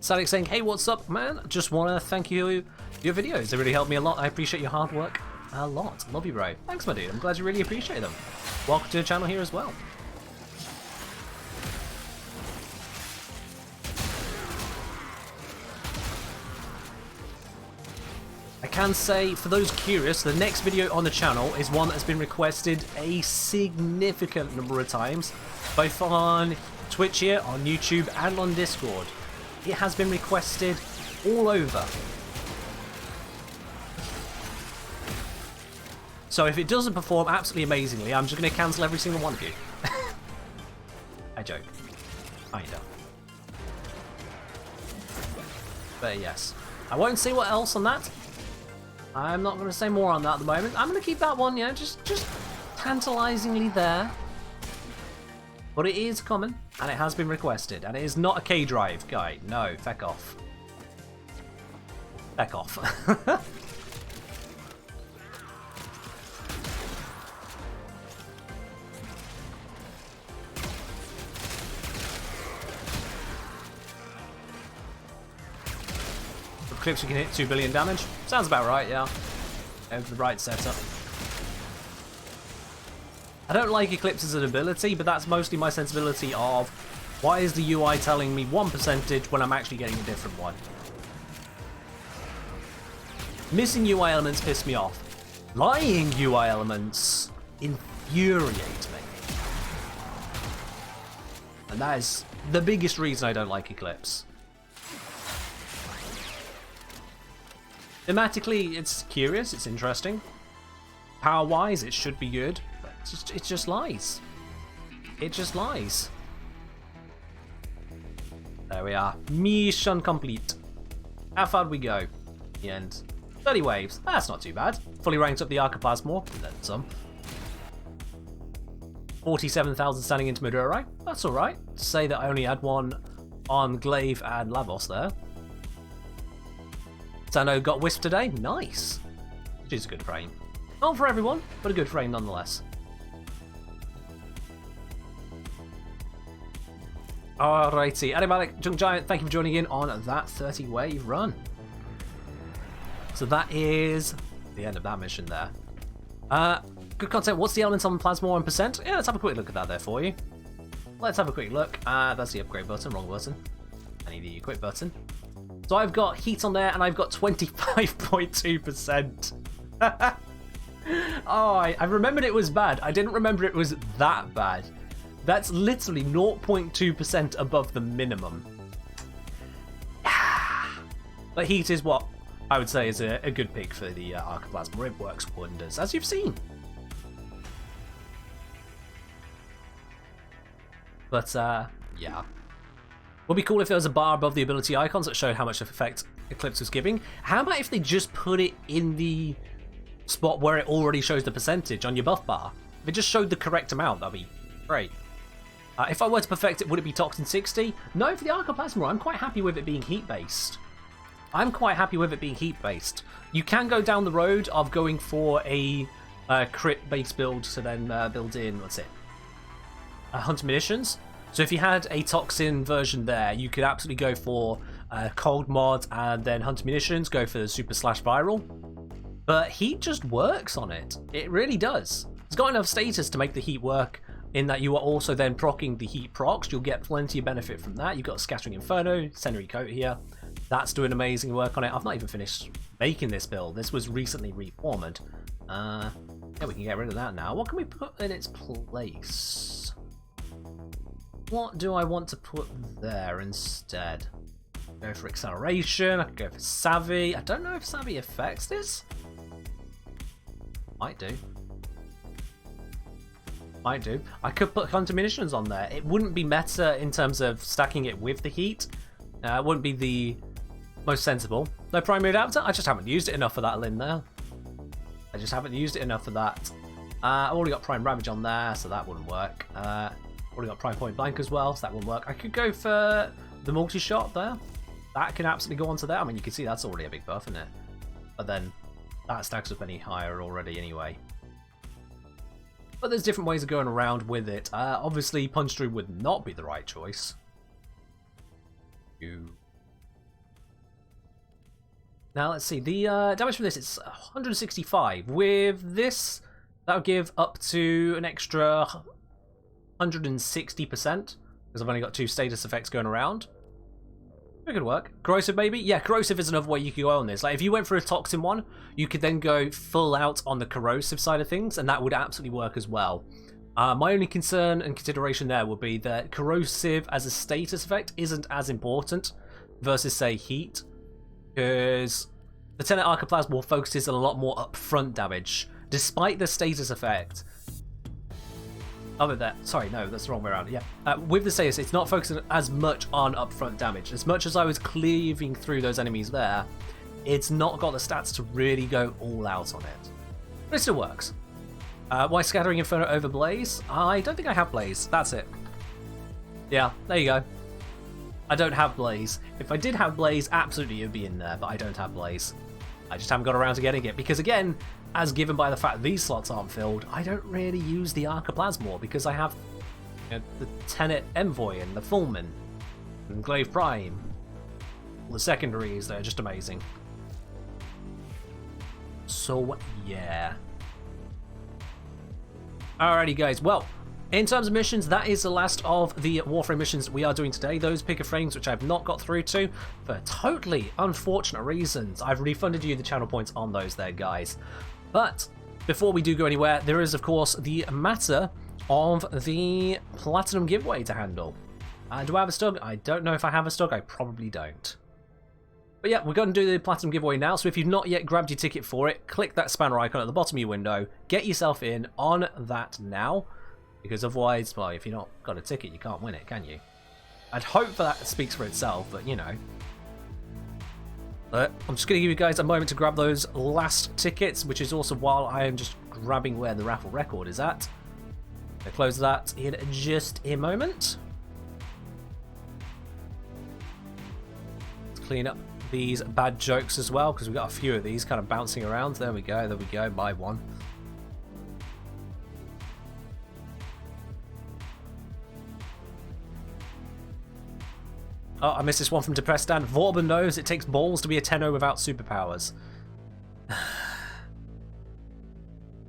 S1: Sadix saying, hey, what's up, man? Just want to thank you for your videos. They really helped me a lot. I appreciate your hard work a lot. Love you, bro. Thanks, my dude. I'm glad you really appreciate them. Welcome to the channel here as well. I can say, for those curious, the next video on the channel is one that's been requested a significant number of times. both on Twitch here, on YouTube, and on Discord. It has been requested all over. So if it doesn't perform absolutely amazingly, I'm just going to cancel every single one of you. I joke. Kinda. But yes. I won't say what else on that. I'm not going to say more on that at the moment. I'm going to keep that one, yeah, just tantalizingly there. But it is coming, and it has been requested, and it is not a K-Drive guy. No, feck off. Feck off. Clips we can hit 2 billion damage. Sounds about right, yeah. Over the right setup. I don't like Eclipse as an ability, but that's mostly my sensibility of why is the UI telling me one percentage when I'm actually getting a different one. Missing UI elements piss me off. Lying UI elements infuriate me. And that is the biggest reason I don't like Eclipse. Thematically, it's curious, it's interesting. Power-wise, it should be good, but it just lies. It just lies. There we are. Mission complete. How far did we go? The end. 30 waves. That's not too bad. Fully ranked up the Arcaplasmor. Then some. 47,000 standing into Madurai. That's alright. To say that I only had one on Glaive and Lavos there. Sano got Wisp today. Nice. Which is a good frame. Not for everyone, but a good frame nonetheless. Alrighty. Animalic Junk Giant, thank you for joining in on that 30 wave run. So that is the end of that mission there. Good content. What's the elements on Plasmor and percent? Yeah, let's have a quick look at that there for you. Let's have a quick look. That's the upgrade button. Wrong button. I need the equip button. So I've got heat on there, and I've got 25.2%. Oh, I remembered it was bad. I didn't remember it was that bad. That's literally 0.2% above the minimum. But heat is what I would say is a good pick for the Arcaplasmor. It works wonders, as you've seen. But, yeah. Would be cool if there was a bar above the ability icons that showed how much effect Eclipse was giving. How about if they just put it in the spot where it already shows the percentage on your buff bar? If it just showed the correct amount, that'd be great. If I were to perfect it, would it be Toxin 60? No, for the Arcaplasmor, I'm quite happy with it being heat-based. I'm quite happy with it being heat-based. You can go down the road of going for a crit-based build to then build in, what's it? Hunt Munitions. So if you had a Toxin version there, you could absolutely go for Cold Mod and then Hunt Munitions, go for the Super Slash Viral. But Heat just works on it. It really does. It's got enough status to make the Heat work in that you are also then proccing the Heat procs. You'll get plenty of benefit from that. You've got Scattering Inferno, Scenery Coat here. That's doing amazing work on it. I've not even finished making this build. This was recently reformed. Yeah, we can get rid of that now. What can we put in its place? What do I want to put there instead? Go for Acceleration. I could go for Savvy. I don't know if Savvy affects this. Might do. Might do. I could put Hunter Munitions on there. It wouldn't be meta in terms of stacking it with the heat. It wouldn't be the most sensible. No primary adapter. I just haven't used it enough for that limb there. I just haven't used it enough for that. I've already got Prime Ravage on there, so that wouldn't work. Already got Prime Point Blank as well, so that wouldn't work. I could go for the multi-shot there. That can absolutely go onto there. I mean, you can see that's already a big buff, isn't it? But then that stacks up any higher already anyway. But there's different ways of going around with it. Obviously, Punch Through would not be the right choice. Now, let's see. The damage from this is 165. With this, that would give up to an extra 160%, because I've only got 2 status effects going around. It could work. Corrosive, maybe? Yeah, Corrosive is another way you could go on this. Like, if you went for a Toxin one, you could then go full out on the Corrosive side of things, and that would absolutely work as well. My only concern and consideration there would be that corrosive as a status effect isn't as important versus, say, heat, because the Tenet Arcaplasma focuses on a lot more upfront damage, despite the status effect. Other than that, sorry, no, that's the wrong way around. Yeah, with the status, it's not focusing as much on upfront damage. As much as I was cleaving through those enemies there, it's not got the stats to really go all out on it, but it still works. Why Scattering Inferno over Blaze? I don't think I have Blaze. That's it. Yeah, there you go. I don't have Blaze. If I did have Blaze, absolutely it would be in there, but I don't have Blaze. I just haven't got around to getting it, because again, as given by the fact these slots aren't filled, I don't really use the Arcaplasma because I have, you know, the Tenet Envoy and the Fulman and Glaive Prime. All the secondaries, they're just amazing. So, yeah. Alrighty guys, well, in terms of missions, that is the last of the Warframe missions we are doing today. Those picker frames, which I've not got through to, for totally unfortunate reasons. I've refunded you the channel points on those there, guys. But before we do go anywhere, there is, of course, the matter of the Platinum giveaway to handle. Do I have a stug? I don't know if I have a stug. I probably don't. But yeah, we're going to do the Platinum giveaway now, so if you've not yet grabbed your ticket for it, click that spanner icon at the bottom of your window, get yourself in on that now, because otherwise, well, if you've not got a ticket, you can't win it, can you? I'd hope that speaks for itself, but you know. But I'm just going to give you guys a moment to grab those last tickets, which is also while I am just grabbing where the raffle record is at. I'll close that in just a moment. Let's clean up these bad jokes as well, because we've got a few of these kind of bouncing around. There we go, my one. Oh, I missed this one from Depressed Dan. Vorban knows it takes balls to be a Tenno without superpowers.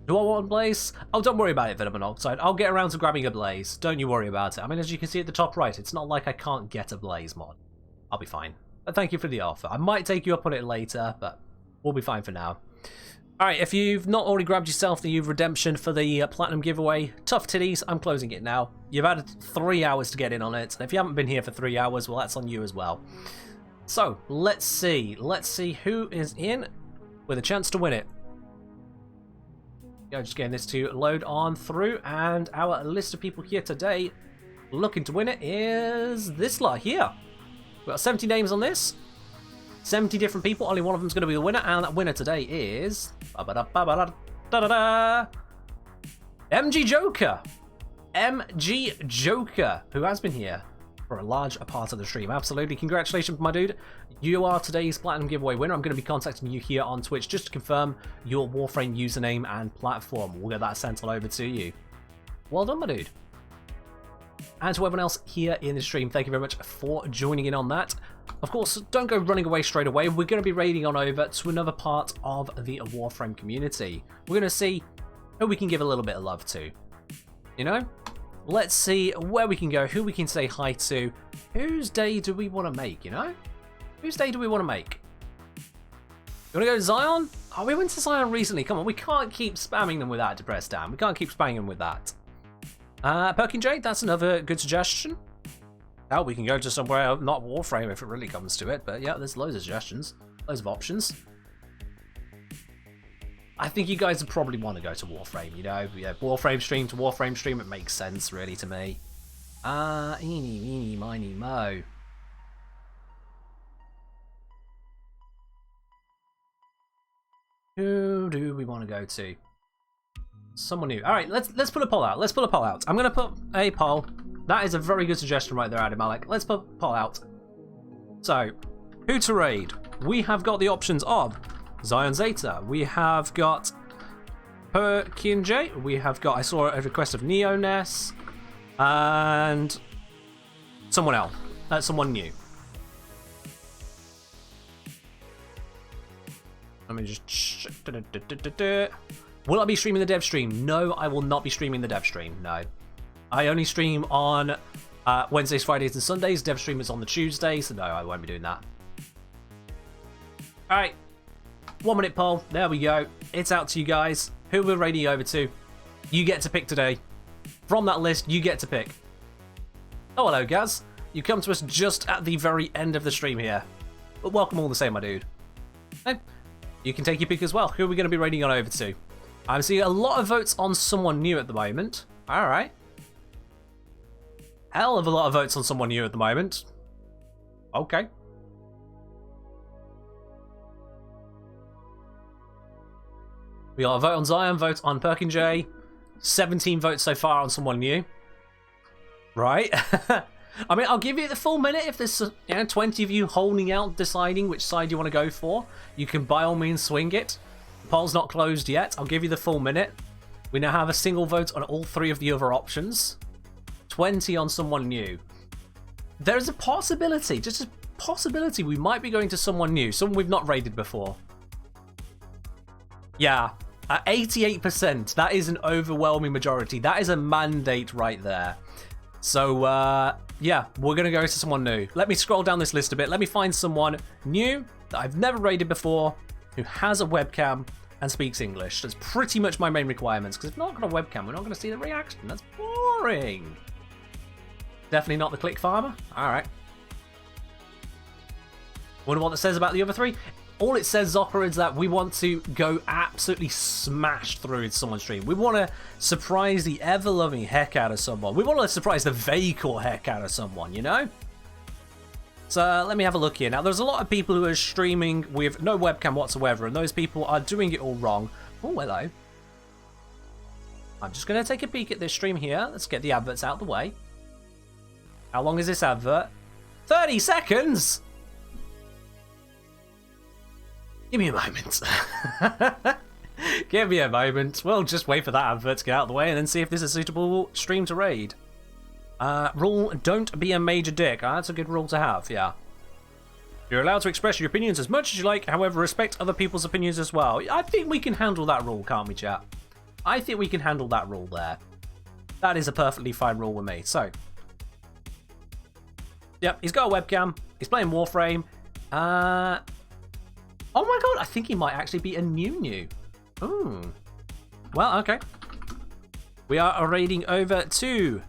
S1: Do I want a Blaze? Oh, don't worry about it, Venom Monoxide. I'll get around to grabbing a Blaze. Don't you worry about it. I mean, as you can see at the top right, it's not like I can't get a Blaze mod. I'll be fine. But thank you for the offer. I might take you up on it later, but we'll be fine for now. Alright, if you've not already grabbed yourself the redemption for the Platinum giveaway, tough titties, I'm closing it now. You've had 3 hours to get in on it, and if you haven't been here for 3 hours, well, that's on you as well. So, let's see who is in with a chance to win it. Yeah, just getting this to load on through, and our list of people here today looking to win it is this lot here. We've got 70 names on this. 70 different people, only one of them is going to be the winner, and that winner today is MG Joker. MG Joker, who has been here for a large part of the stream. Absolutely, congratulations, my dude. You are today's Platinum giveaway winner. I'm going to be contacting you here on Twitch just to confirm your Warframe username and platform. We'll get that sent all over to you. Well done, my dude. And to everyone else here in the stream, thank you very much for joining in on that. Of course, don't go running away straight away. We're going to be raiding on over to another part of the Warframe community. We're going to see who we can give a little bit of love to. You know? Let's see where we can go, who we can say hi to. Whose day do we want to make, you know? Whose day do we want to make? You want to go to Zion? Oh, we went to Zion recently. Come on, we can't keep spamming them with that, Depressed Dan. We can't keep spamming them with that. Perkin J, that's another good suggestion. Now we can go to somewhere not Warframe if it really comes to it, but yeah, there's loads of suggestions, loads of options. I think you guys would probably want to go to Warframe, you know? Yeah, Warframe stream to Warframe stream, it makes sense really to me. Eeny, meeny, miny, mo. Who do we want to go to? Someone new. All right, let's put a poll out. Let's put a poll out. I'm going to put a poll. That is a very good suggestion right there, Adam Malek. Let's put a poll out. So, who to raid? We have got the options of Zion Zeta. We have got Perkin J. We have got, I saw a request of Neo Ness. And someone else. Someone new. Let me just... Will I be streaming the dev stream? No, I will not be streaming the dev stream. No. I only stream on Wednesdays, Fridays, and Sundays. Dev stream is on the Tuesday, so no, I won't be doing that. Alright. 1 minute poll. There we go. It's out to you guys. Who we're raiding over to. You get to pick today. From that list, you get to pick. Oh, hello, Gaz. You come to us just at the very end of the stream here. But welcome all the same, my dude. Hey, you can take your pick as well. Who are we going to be raiding on over to? I'm seeing a lot of votes on someone new at the moment. All right. Hell of a lot of votes on someone new at the moment. Okay. We got a vote on Zion, vote on Perkin J. 17 votes so far on someone new. Right. I mean, I'll give you the full minute if there's 20 of you holding out, deciding which side you want to go for. You can by all means swing it. The poll's not closed yet. I'll give you the full minute. We now have a single vote on all 3 of the other options. 20 on someone new. There's a possibility, just a possibility, we might be going to someone new, someone we've not raided before. Yeah, at 88%, that is an overwhelming majority. That is a mandate right there. So, yeah, we're going to go to someone new. Let me scroll down this list a bit. Let me find someone new that I've never raided before, who has a webcam and speaks English. That's pretty much my main requirements, because if we've not got a webcam, we're not going to see the reaction. That's boring. Definitely not the click farmer. All right. Wonder what it says about the other 3? All it says, Zocker, is that we want to go absolutely smash through someone's stream. We want to surprise the ever-loving heck out of someone. We want to surprise the vehicle heck out of someone, you know? So let me have a look here. Now, there's a lot of people who are streaming with no webcam whatsoever, and those people are doing it all wrong. Oh, hello. I'm just going to take a peek at this stream here. Let's get the adverts out of the way. How long is this advert? 30 seconds! Give me a moment. Give me a moment. We'll just wait for that advert to get out of the way and then see if this is a suitable stream to raid. Rule, don't be a major dick. That's a good rule to have, yeah. You're allowed to express your opinions as much as you like, however, respect other people's opinions as well. I think we can handle that rule, can't we, chat? I think we can handle that rule there. That is a perfectly fine rule with me. So, yep, he's got a webcam. He's playing Warframe. Oh my god, I think he might actually be a new. Ooh. Well, okay. We are raiding over to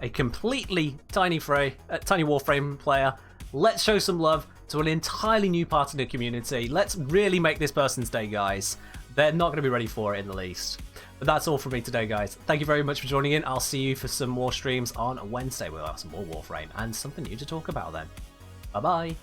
S1: a completely tiny Warframe player. Let's show some love to an entirely new part of the community. Let's really make this person's day, guys. They're not going to be ready for it in the least. But that's all from me today, guys. Thank you very much for joining in. I'll see you for some more streams on Wednesday. We'll have some more Warframe and something new to talk about then. Bye-bye.